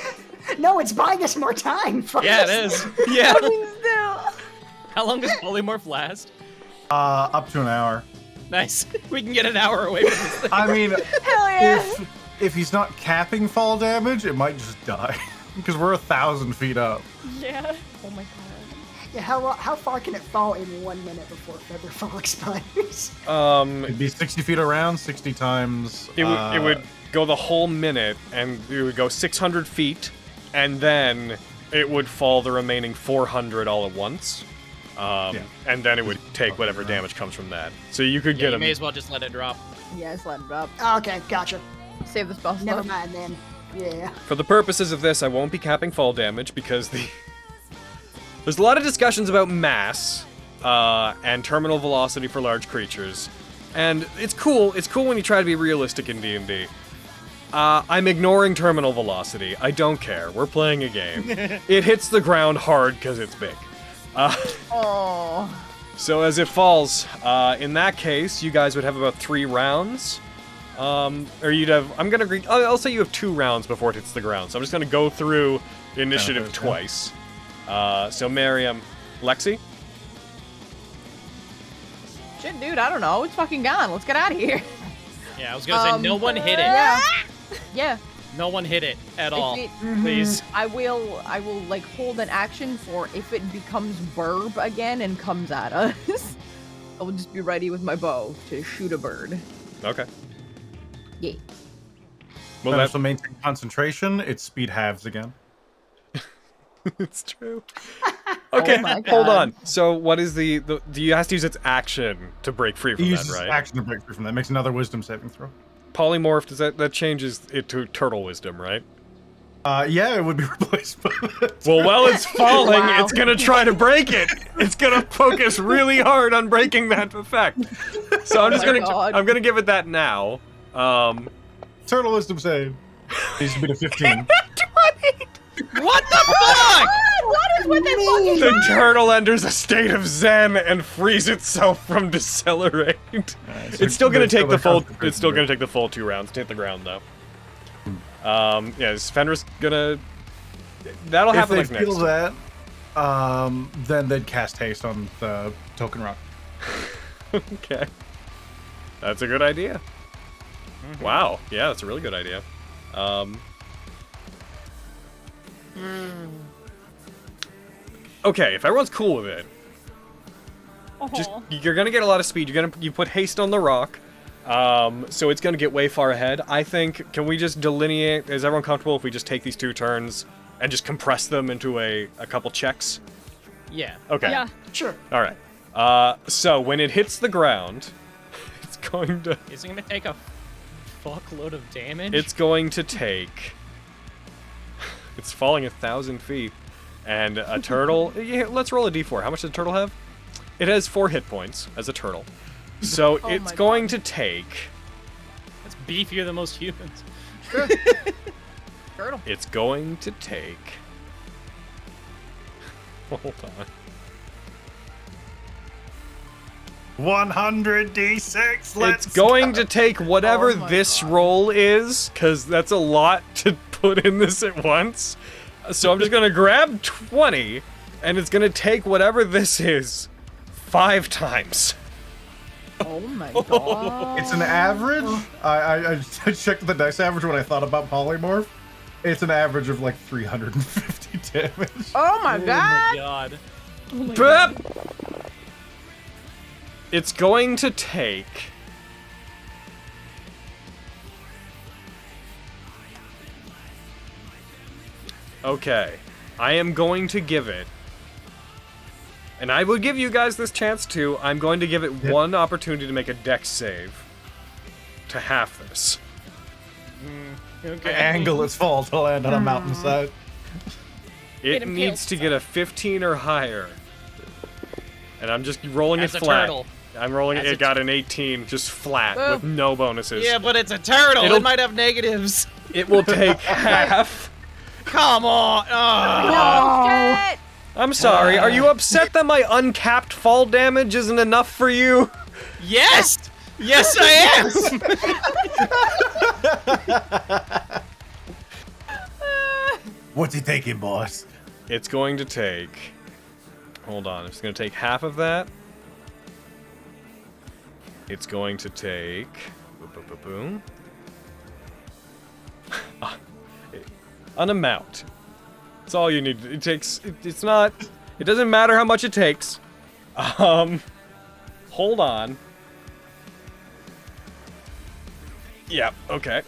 No, it's buying us more time. Yeah, it is. Yeah. Still. How long does polymorph last? Up to an hour. Nice. We can get an hour away from this thing. I mean, Hell yeah. if he's not capping fall damage, it might just die. Because we're 1,000 feet up. Yeah. Oh my god. Yeah, how far can it fall in 1 minute before Featherfall expires? It'd be 60 feet around, 60 times. It would go the whole minute, and it would go 600 feet, and then it would fall the remaining 400 all at once. And then it would take whatever damage comes from that. So you could get You him. may as well just let it drop. Yeah, just let it drop. Okay, gotcha. Save the spell Never slot. mind then. Yeah. For the purposes of this, I won't be capping fall damage because there's a lot of discussions about mass and terminal velocity for large creatures, and it's cool. It's cool when you try to be realistic in D&D. I'm ignoring terminal velocity. I don't care. We're playing a game. It hits the ground hard because it's big. Oh. So as it falls, in that case, you guys would have about 3 rounds. Or you'd have, I'll say you have 2 rounds before it hits the ground. So I'm just gonna go through the initiative twice. So Miriam, Lexi? Shit, dude, I don't know. It's fucking gone. Let's get out of here. Yeah, I was gonna say no one hit it. Yeah. Yeah. No one hit it at all. If Please. I will like hold an action for if it becomes verb again and comes at us. I will just be ready with my bow to shoot a bird. Okay. Yeah. Well, Then that's to maintain concentration, its speed halves again. it's true. Okay, Oh my hold God. on. So what is the you have to use its action to break free He from that, uses right? action to break free from that. Makes another wisdom saving throw. Polymorph, does that changes it to turtle wisdom, right? Yeah, it would be replaced by that. Well, while it's falling, Wow. it's gonna try to break it. It's gonna focus really hard on breaking that effect. So I'm just my gonna God. I'm gonna give it that now. Turtle wisdom save. Needs to be to 15. What the fuck? What is with this fucking The turtle enters a state of zen and frees itself from decelerate. It's still gonna take the full. It's still gonna take the full 2 rounds to hit the ground, though. Yeah, is Fenris gonna? That'll If happen they like next. feel that, then they'd cast haste on the token rock. Okay, that's a good idea. Wow, yeah, that's a really good idea. Okay, if everyone's cool with it, just you're gonna get a lot of speed. You put haste on the rock, so it's gonna get way far ahead. I think. Can we just delineate? Is everyone comfortable if we just take these 2 turns and just compress them into a couple checks? Yeah. Okay. Yeah. Sure. All right. So when it hits the ground, it's going to. Is it gonna take a fuckload of damage? It's going to take. It's falling 1,000 feet, and a turtle. Yeah, let's roll a d4. How much does a turtle have? It has 4 hit points as a turtle, so Oh it's my going God. to take. That's beefier than most humans. turtle? It's going to take. Hold on. 100d6. It's going to take whatever Oh my this God. roll is, because that's a lot to put in this at once. So I'm just going to grab 20, and it's going to take whatever this is 5 times. Oh my god. It's an average. I checked the dice average when I thought about polymorph. It's an average of like 350 damage. Oh my Oh god. my god. Prep! It's going to take. Okay. I am going to give it. And I will give you guys this chance too. I'm going to give it one opportunity to make a dex save. To half this. Okay. Angle its fall to land on a mountainside. It needs to get a 15 or higher. And I'm just rolling As it a flat. turtle. I'm rolling As it. a It got an 18, just flat, Boom. with no bonuses. Yeah, but it's a turtle. It'll- It might have negatives. It will take half. Come on. Oh, shit! I'm sorry, are you upset that my uncapped fall damage isn't enough for you? Yes! Yes, I am! What's he taking, boss? It's going to take... Hold on, it's going to take half of that. It's going to take... Boom. An amount. That's all you need. It takes... It's not... It doesn't matter how much it takes. Hold on. Yeah, okay.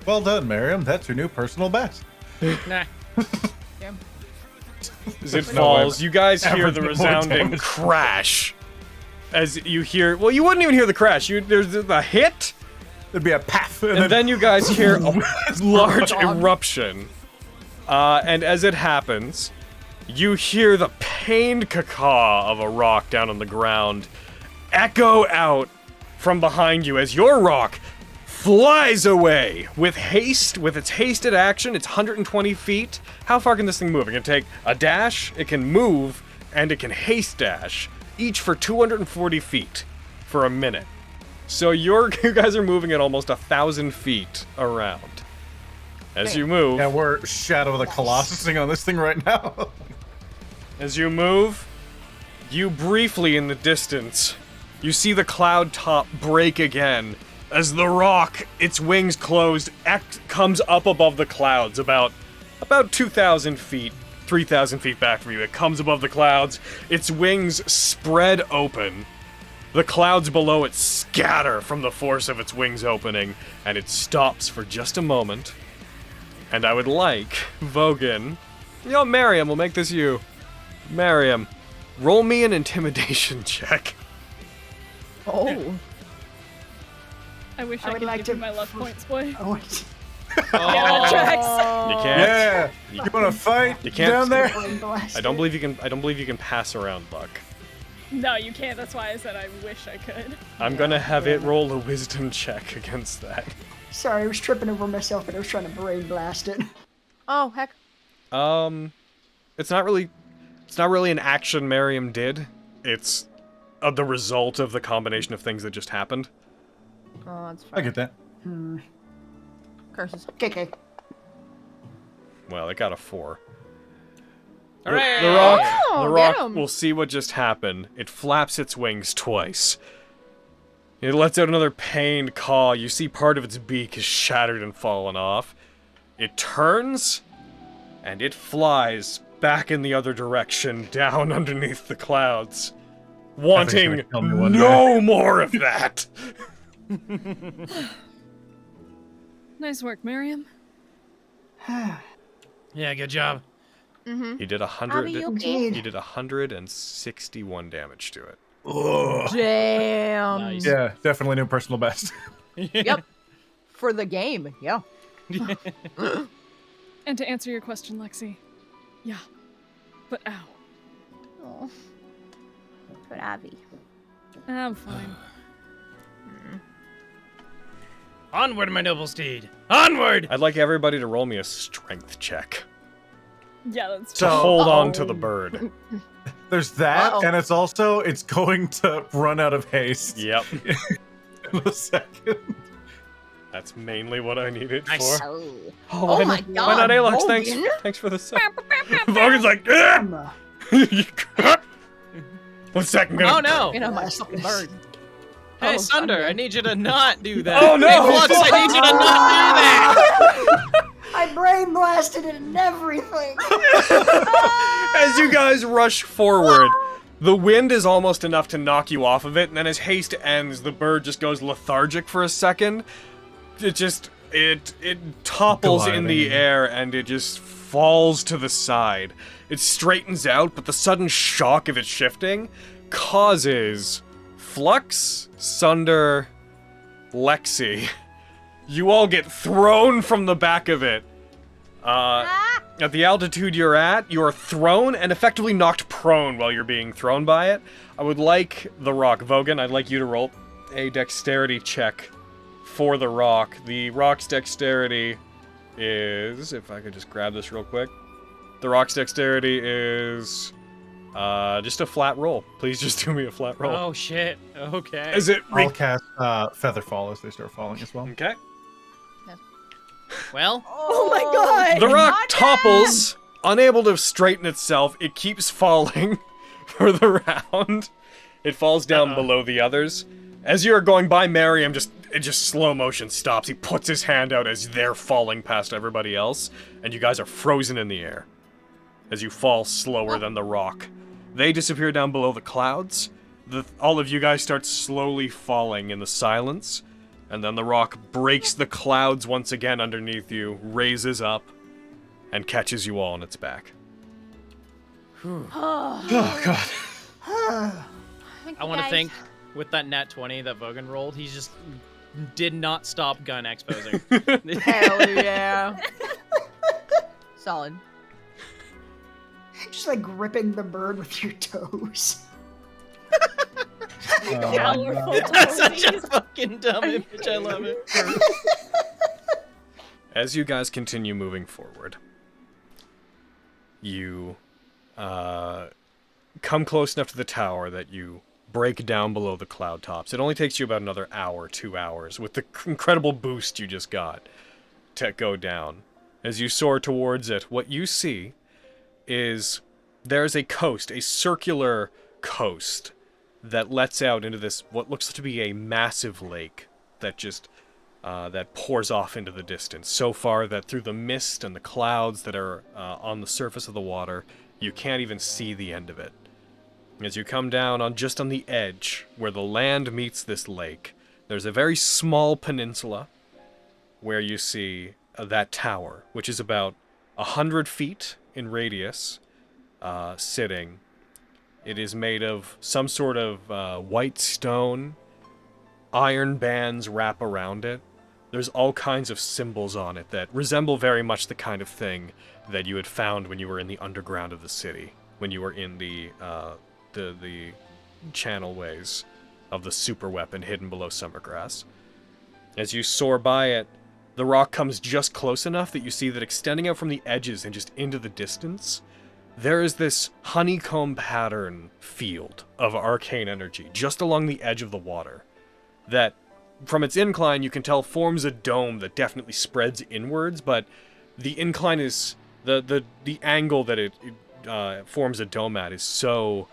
Well done, Miriam. That's your new personal best. Nah. As it No falls, way. you guys hear Ever the more resounding damage. crash. As you hear... Well, you wouldn't even hear the crash. There's the hit... It'd be a path, And then you guys hear a large eruption. And as it happens, you hear the pained caw of a rock down on the ground echo out from behind you as your rock flies away with haste, with its hasted action. It's 120 feet. How far can this thing move? It can take a dash, it can move, and it can haste dash, each for 240 feet for a minute. So you guys are moving at almost 1,000 feet around. As you move, Yeah, we're Shadow of the Colossusing on this thing right now. as you move, you briefly in the distance, you see the cloud top break again as the rock, its wings closed, comes up above the clouds about 2,000 feet, 3,000 feet back from you. It comes above the clouds, its wings spread open. The clouds below it scatter from the force of its wings opening, and it stops for just a moment. And I would like Vogan, Miriam, we'll make this you. Miriam, roll me an intimidation check. Oh. I wish I I, would could like give to- you my luck points, boy. Oh, Yeah, it tracks. You can't. Yeah. You want to fight You can't- down there? brain blast. I don't believe you can pass around luck. No, you can't. That's why I said I wish I could. I'm gonna have it roll a wisdom check against that. Sorry, I was tripping over myself, but I was trying to brain blast it. Oh, heck. It's not really an action Miriam did. It's the result of the combination of things that just happened. Oh, that's I fine. get that. Curses. KK. Well, it got a 4. Hooray! The rock, Oh, the get rock 'em. will see what just happened. It flaps its wings twice. It lets out another pained caw. You see part of its beak is shattered and fallen off. It turns, and it flies back in the other direction, down underneath the clouds, wanting gonna kill me one no more of that. Nice work, Miriam. Yeah, good job. He did 100. Indeed. He did 161 damage to it. Damn. Nice. Yeah, definitely new personal best. Yep. For the game, yeah. And to answer your question, Lexi, yeah. But ow. Oh. But Abby. I'm fine. Onward, my noble steed. Onward! I'd like everybody to roll me a strength check Yeah, that's to true. hold on to the bird. There's that, Uh-oh. and it's going to run out of haste Yep, in a second. that's mainly what I needed Nice. for. Oh. Oh, Oh why my not- Why not God, Aylox? Thanks, Vogan. thanks for the sub. Vogan's like, "Ah!" 1 second. Oh no! You know, my Blast fucking this. bird. Hey, Oh, Sunder, Sunder. I need you to not do that. Oh, no! Hey, Flux, I need you to not do that! I brain blasted it and everything. As you guys rush forward, the wind is almost enough to knock you off of it, and then as haste ends, the bird just goes lethargic for a second. It topples in the Gliding. air and it just falls to the side. It straightens out, but the sudden shock of it shifting causes Flux, Sunder, Lexi. You all get thrown from the back of it. At the altitude you're at, you are thrown and effectively knocked prone while you're being thrown by it. I would like the rock. Vogan, I'd like you to roll a dexterity check for the rock. The rock's dexterity is... If I could just grab this real quick. The rock's dexterity is... just a flat roll. Please just do me a flat roll. Oh, shit. Okay. Is it... I'll cast Featherfall as they start falling as well. Okay. Well, Oh my god! The rock topples, unable to straighten itself. It keeps falling for the round. It falls down below the others. As you're going by, Merriam it just slow motion stops. He puts his hand out as they're falling past everybody else, and you guys are frozen in the air as you fall slower than the rock. They disappear down below the clouds. All of you guys start slowly falling in the silence. And then the rock breaks the clouds once again underneath you, raises up, and catches you all on its back. Oh, God. I want to think with that nat 20 that Vogan rolled, he just did not stop gun exposing. Hell yeah. Solid. Just like gripping the bird with your toes. Powerful That's such a toesies. fucking dumb image. I love it. As you guys continue moving forward, you come close enough to the tower that you break down below the cloud tops. It only takes you about another hour, 2 hours, with the incredible boost you just got, to go down. As you soar towards it, what you see is there's a coast, a circular coast, that lets out into this, what looks to be a massive lake that just, that pours off into the distance. So far that through the mist and the clouds that are on the surface of the water, you can't even see the end of it. As you come down just on the edge, where the land meets this lake, there's a very small peninsula where you see that tower, which is about 100 feet in radius, sitting. It is made of some sort of white stone. Iron bands wrap around it. There's all kinds of symbols on it that resemble very much the kind of thing that you had found when you were in the underground of the city, when you were in the channelways of the super weapon hidden below Summergrass. As you soar by it, the rock comes just close enough that you see that extending out from the edges and just into the distance, there is this honeycomb pattern field of arcane energy just along the edge of the water that, from its incline, you can tell forms a dome that definitely spreads inwards, but the incline is... the angle that it forms a dome at is so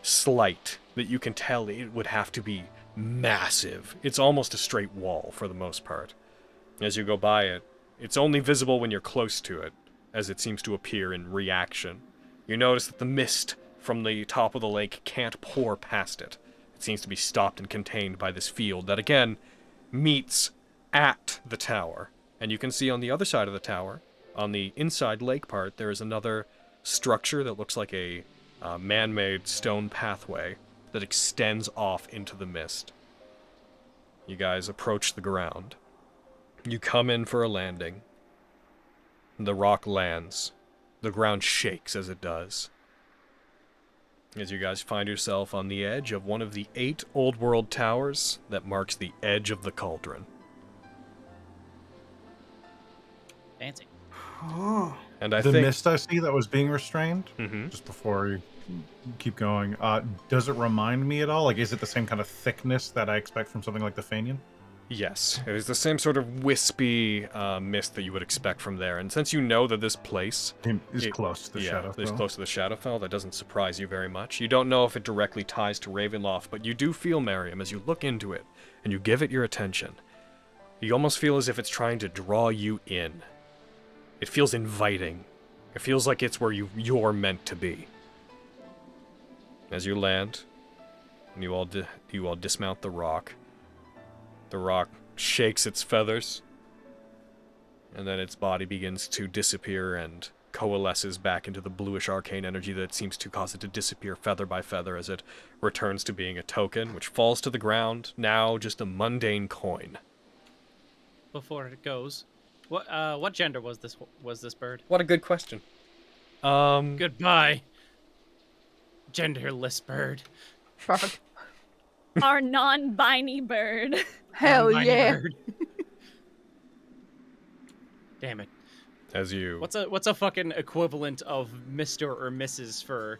slight that you can tell it would have to be massive. It's almost a straight wall for the most part. As you go by it, it's only visible when you're close to it, as it seems to appear in reaction. You notice that the mist from the top of the lake can't pour past it. It seems to be stopped and contained by this field that, again, meets at the tower. And you can see on the other side of the tower, on the inside lake part, there is another structure that looks like a man-made stone pathway that extends off into the mist. You guys approach the ground. You come in for a landing. The rock lands. The ground shakes as it does. As you guys find yourself on the edge of one of the 8 old world towers that marks the edge of the cauldron. Fancy. Oh. And I The think... mist I see that was being restrained, Mhm. just before you keep going, does it remind me at all? Like, is it the same kind of thickness that I expect from something like the Fanion? Yes, it is the same sort of wispy mist that you would expect from there. And since you know that this place Is close to the Shadowfell. is close to the Shadowfell, that doesn't surprise you very much. You don't know if it directly ties to Ravenloft, but you do feel, Merriam, as you look into it and you give it your attention, you almost feel as if it's trying to draw you in. It feels inviting. It feels like it's where you're meant to be. As you land, and you all dismount the rock shakes its feathers, and then its body begins to disappear and coalesces back into the bluish arcane energy that seems to cause it to disappear feather by feather as it returns to being a token, which falls to the ground, now just a mundane coin. Before it goes, What gender was this bird? What a good question. Goodbye, genderless bird. Fuck. Our non-binary bird. Hell Non-binary yeah. bird. Damn it. As you... What's a fucking equivalent of Mr. or Mrs. for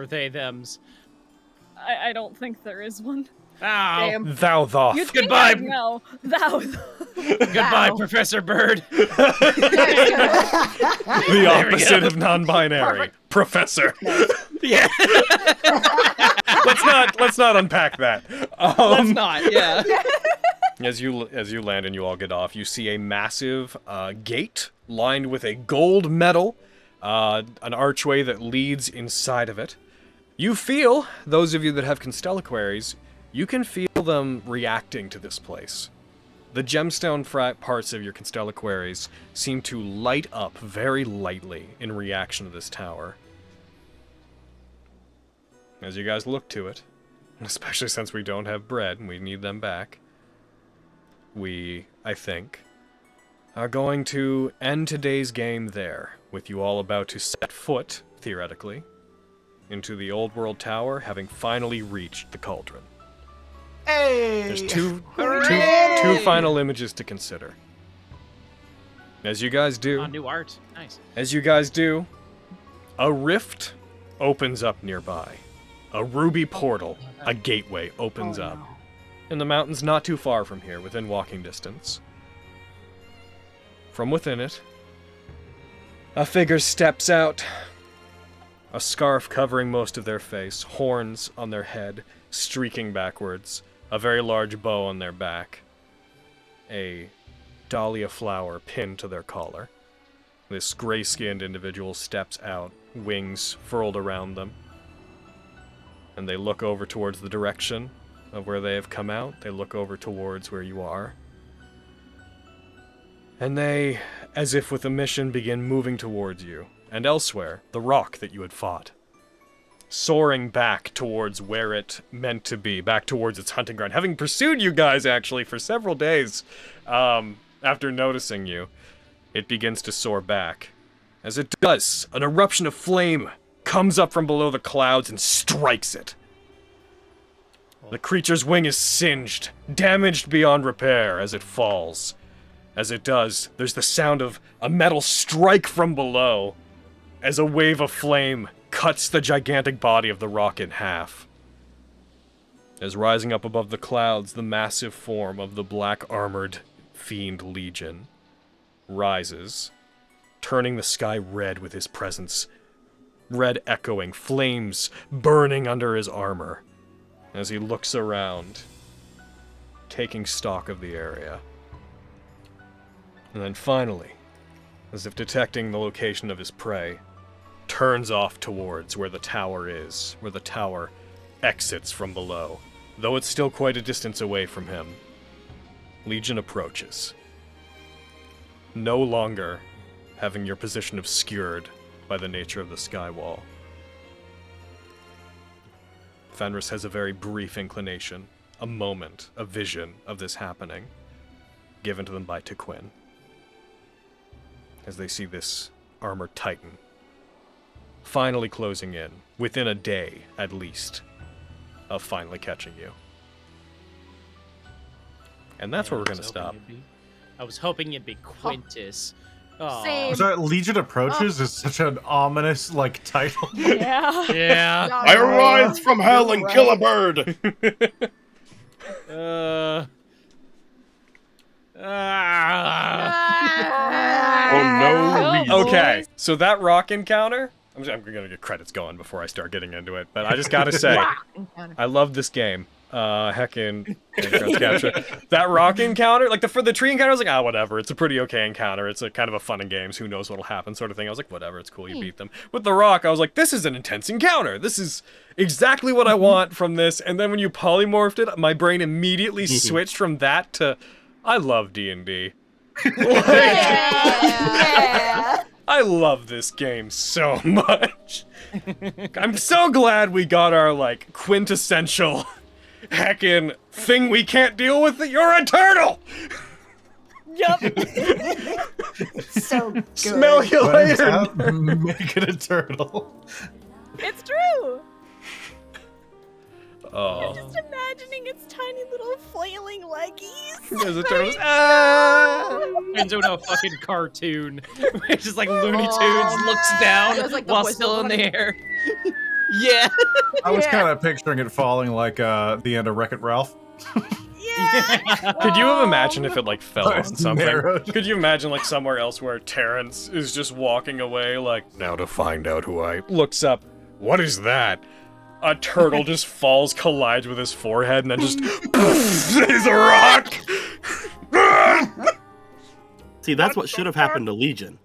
they thems? I don't think there is one. Ow. Damn. Thou thoth. You'd think Goodbye. I'd know. Thou. Goodbye, Wow. Professor Bird. The opposite go. of non-binary. Professor. Yeah. Let's not unpack that. Let's not. Yeah. As you land and you all get off, you see a massive gate lined with a gold metal, an archway that leads inside of it. You feel, those of you that have constellaquaries, you can feel them reacting to this place. The gemstone parts of your constellaquaries seem to light up very lightly in reaction to this tower. As you guys look to it, especially since we don't have bread and we need them back, we, I think, are going to end today's game there, with you all about to set foot, theoretically, into the Old World Tower, having finally reached the cauldron. Hey! There's two final images to consider. As you guys do, Oh, new art. Nice. a rift opens up nearby. A ruby portal, a gateway, opens up. In the mountains not too far from here, within walking distance. From within it, a figure steps out. A scarf covering most of their face, horns on their head, streaking backwards, a very large bow on their back, a dahlia flower pinned to their collar. This gray-skinned individual steps out, wings furled around them, and they look over towards the direction of where they have come out. They look over towards where you are. And they, as if with a mission, begin moving towards you. And elsewhere, the rock that you had fought. Soaring back towards where it meant to be, back towards its hunting ground. Having pursued you guys, actually, for several days, after noticing you, it begins to soar back. As it does, an eruption of flame comes up from below the clouds and strikes it. The creature's wing is singed, damaged beyond repair as it falls. As it does, there's the sound of a metal strike from below, as a wave of flame cuts the gigantic body of the rock in half. As rising up above the clouds, the massive form of the black-armored fiend legion rises, turning the sky red with his presence, red echoing, flames burning under his armor, as he looks around, taking stock of the area. And then finally, as if detecting the location of his prey, turns off towards where the tower is, where the tower exits from below, though it's still quite a distance away from him. Legion approaches, no longer having your position obscured by the nature of the skywall. Fenris has a very brief inclination, a moment, a vision of this happening, given to them by Tequin, as they see this armored titan finally closing in, within a day, at least, of finally catching you. And that's where we're going to stop. I was hoping it'd be Quintus. Aw. Same. I'm sorry, Legion Approaches is such an ominous, title. Yeah. Yeah. I arise from hell and kill a bird. Oh no. Oh, Okay, so that rock encounter, I'm gonna get credits going before I start getting into it, but I just gotta say, I love this game. Heckin' Capture. That rock encounter, for the tree encounter, I was like, whatever, it's a pretty okay encounter, it's a kind of a fun in games, who knows what'll happen sort of thing. I was like, whatever, it's cool, you beat them. With the rock, I was like, this is an intense encounter, this is exactly what I want from this, and then when you polymorphed it, my brain immediately switched from that to, I love D&D. I love this game so much. I'm so glad we got our, quintessential heckin' thing we can't deal with. You're a turtle! Yup. so good. Smell you Turns later. out, make it a turtle. It's true. Oh. Just imagining its tiny little flailing leggies. There's a turtle. Ah! Turns into a fucking cartoon. It's just like Looney Tunes looks down It was like the while whistle still in the bunny. air. Yeah. I was Yeah. kind of picturing it falling like the end of Wreck-It Ralph. Yeah. Could you have imagined if it like fell on It's something? narrowed. Could you imagine like somewhere else where Terence is just walking away like, now to find out who I... Looks up, what is that? A turtle just falls, collides with his forehead, and then just is a rock. See, that's what should have happened to Legion.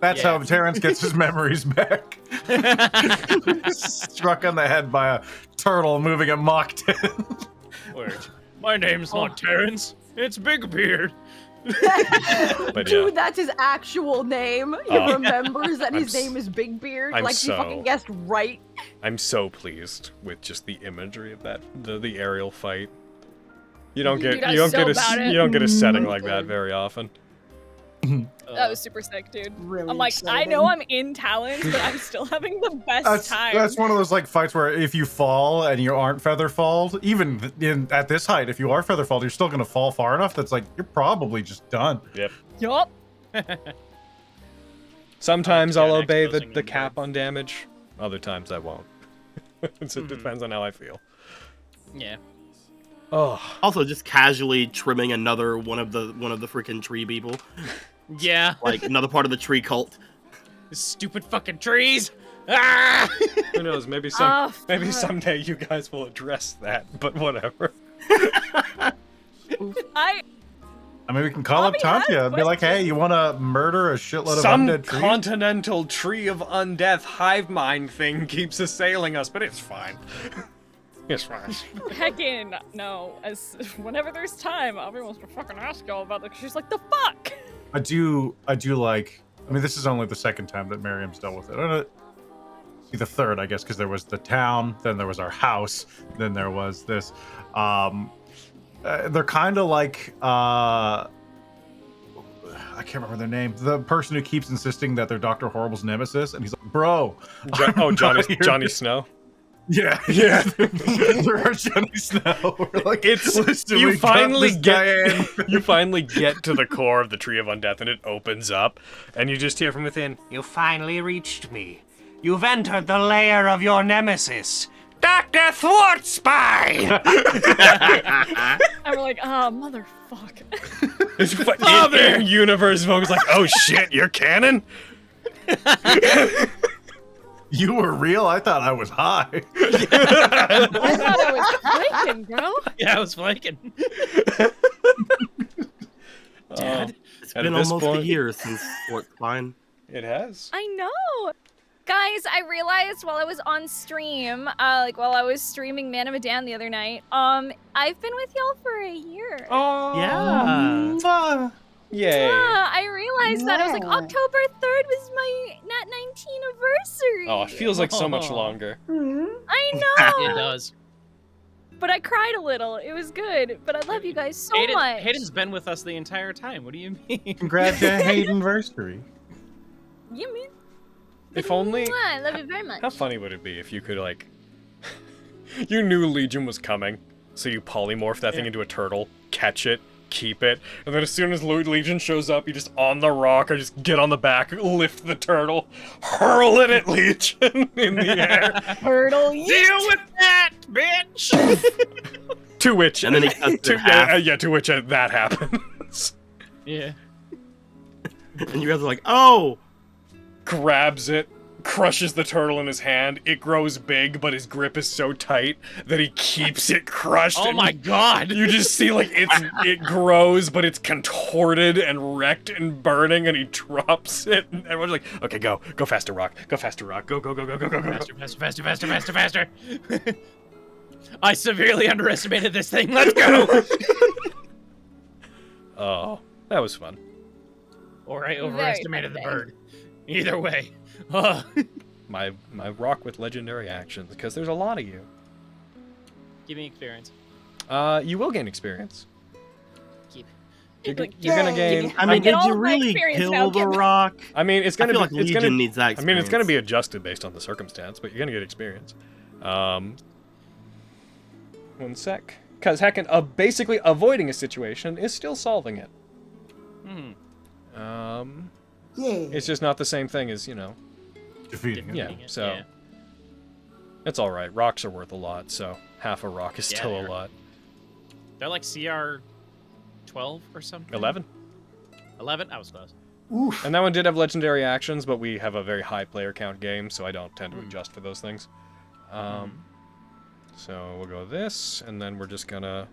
That's Yeah. how Terrence gets his memories back. Struck on the head by a turtle moving at Mach 10. Word. My name's not Terence. It's Big Beard. But Dude, yeah, that's his actual name. He Oh. remembers that his I'm name is Big Beard. I'm Like, he so- fucking guessed right. I'm so pleased with just the imagery of that, the aerial fight. You don't get Dude, I you don't was get so a about it. you don't get a setting like that very often. That was super sick, dude. Really I'm like, I exciting. know I'm in talent, but I'm still having the best time. That's one of those like fights where if you fall and you aren't feather falled, even at this height, if you are feather falled, you're still gonna fall far enough that's like you're probably just done. Yep. Yup. Sometimes Yeah, I'll obey exposing the them cap on damage. Other times I won't. So it depends on how I feel. Yeah. Oh, Also, just casually trimming another one of the freaking tree people, Yeah. like another part of the tree cult. Stupid fucking trees. Ah! who knows? Maybe Oh, maybe fuck. someday you guys will address that. But whatever. I mean, we can call up Bobby has Tantia and be like, "Hey, you want to murder a shitload of Some undead trees?" continental tree of undeath hive mind thing keeps assailing us, but it's fine. It's fine. Heckin' no. As whenever there's time, Aubrey wants to fucking ask y'all about it. 'Cause she's like, the fuck. I do like. I mean, this is only the second time that Miriam's dealt with it. Be the third, I guess, because there was the town, then there was our house, then there was this. They're kind of like I can't remember their name. The person who keeps insisting that they're Dr. Horrible's nemesis, and he's like, "Bro, Johnny Snow. yeah, yeah, they're our Johnny Snow." We're like, It's "Listen, you we got finally this get Diane." you finally get to the core of the tree of undeath, and it opens up, and you just hear from within, You finally reached me. You've entered the lair of your nemesis, Dr. Thwartspy! I'm like, oh, motherfuck. it's in universe folks like, oh shit, you're canon. You were real? I thought I was high. I thought I was flaking, bro. Yeah, I was flanking. Dad, it's at been this almost point- a year since Fort Klein. It has. I know. Guys, I realized while I was on stream, while I was streaming Man of Medan the other night, I've been with y'all for a year. Oh Yeah. yay! Yeah, I realized that. I was like, Yeah. October 3rd was my Nat19 anniversary. Oh, it feels like so much Oh. longer. I It know. does. But I cried a little. It was good. But I love you guys so much. Hayden's been with us the entire time. What do you mean? Congrats, Haydenversary. You mean? If only. Mwah, I love you very much. How funny would it be if you could like, you knew Legion was coming, so you polymorph that thing into a turtle, catch it, keep it, and then as soon as Legion shows up, you just on the rock or just get on the back, lift the turtle, hurl it at Legion in the air. Turtle, Deal with that, bitch! To which, And then he cuts it in half. to which that happens. Yeah. And you guys are like, oh! Grabs it, crushes the turtle in his hand. It grows big, but his grip is so tight that he keeps it crushed. Oh and my god! You just see like it grows, but it's contorted and wrecked and burning, and he drops it. And everyone's like, "Okay, go faster, Rock, go faster, Rock, go." Faster. I severely underestimated this thing. Let's go! Oh, that was fun. Or I Very overestimated fun the day. bird. Either way. Ugh. My Rock with legendary actions, because there's a lot of you. Give me experience. You will gain experience. You're Like, gonna yay. gain. I mean, get did all you of my really experience kill now, the get- rock? I mean, it's I gonna feel be. like It's Legion gonna. needs that I mean, it's gonna be experience. adjusted based on the circumstance, but you're gonna get experience. 1 sec. Because heckin', basically avoiding a situation is still solving it. Yeah. It's just not the same thing as, you know. Defeating it. Yeah. Defeating it, So yeah. it's all right. Rocks are worth a lot, so half a rock is Yeah, still they a are. lot. They're like CR 12 or something. 11. 11. I was close. Oof. And that one did have legendary actions, but we have a very high player count game, so I don't tend to adjust for those things. So we'll go this, and then we're just gonna,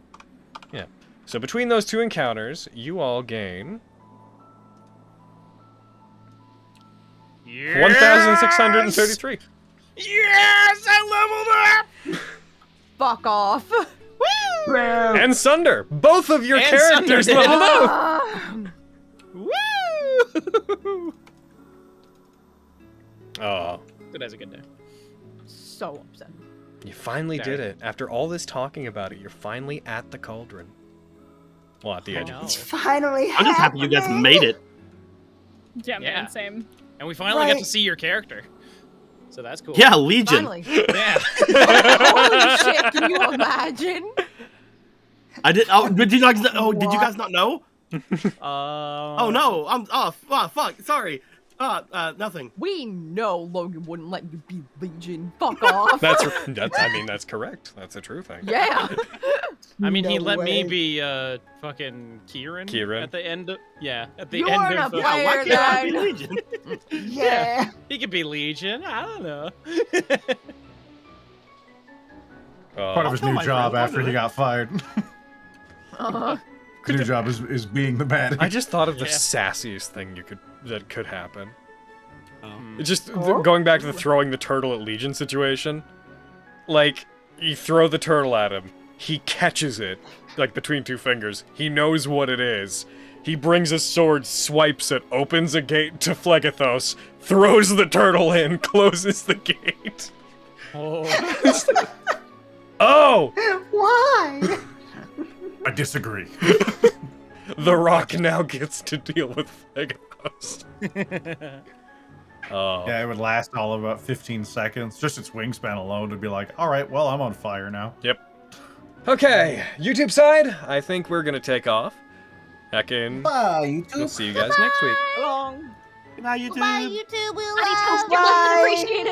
yeah. So between those two encounters, you all gain 1,633. Yes, I leveled up. Fuck off. Woo! And Sunder, both of your And characters Sunder did. leveled up. Woo! Oh, Today's a good day. So upset. you finally Sorry. did it. After all this talking about it, you're finally at the cauldron. Well, at the edge. know. of It's it. finally I'm just happy you guys happening. made it. Yeah, Yeah. man, same. And we finally got to Right. see your character. So that's cool. Yeah, Legion. Finally. Yeah. Holy shit, can you imagine? I did. Oh, did you guys? Oh, did you guys not know? Oh No. I'm. Oh, fuck. Sorry. Nothing. We know Logan wouldn't let you be Legion. Fuck off. That's. I mean, that's correct. That's a true thing. Yeah. I mean, he No let me way. be fucking Kieran. Kieran. At the end. At the You're end not of. a player. Why can't I be then. Legion? Yeah. He could be Legion. I don't know. Part of his tell new my job friends, after I'll do he it. got fired. Uh-huh. His new job is being the baddie. I just thought of the Yeah. sassiest thing that could happen. Oh. It's just going back to the throwing the turtle at Legion situation. Like, you throw the turtle at him, he catches it, like between two fingers. He knows what it is. He brings his sword, swipes it, opens a gate to Phlegethos, throws the turtle in, closes the gate. Oh. Oh! Why? I disagree. The Rock now gets to deal with Phlegethos. Oh. Yeah, it would last all of about 15 seconds. Just its wingspan alone would be like, all right, well, I'm on fire now. Yep. Okay, YouTube side, I think we're gonna take off. Heckin', Bye, we'll YouTube. see you guys next week. Long. Good night, YouTube. Bye, YouTube. We Adios, love you you. appreciate it.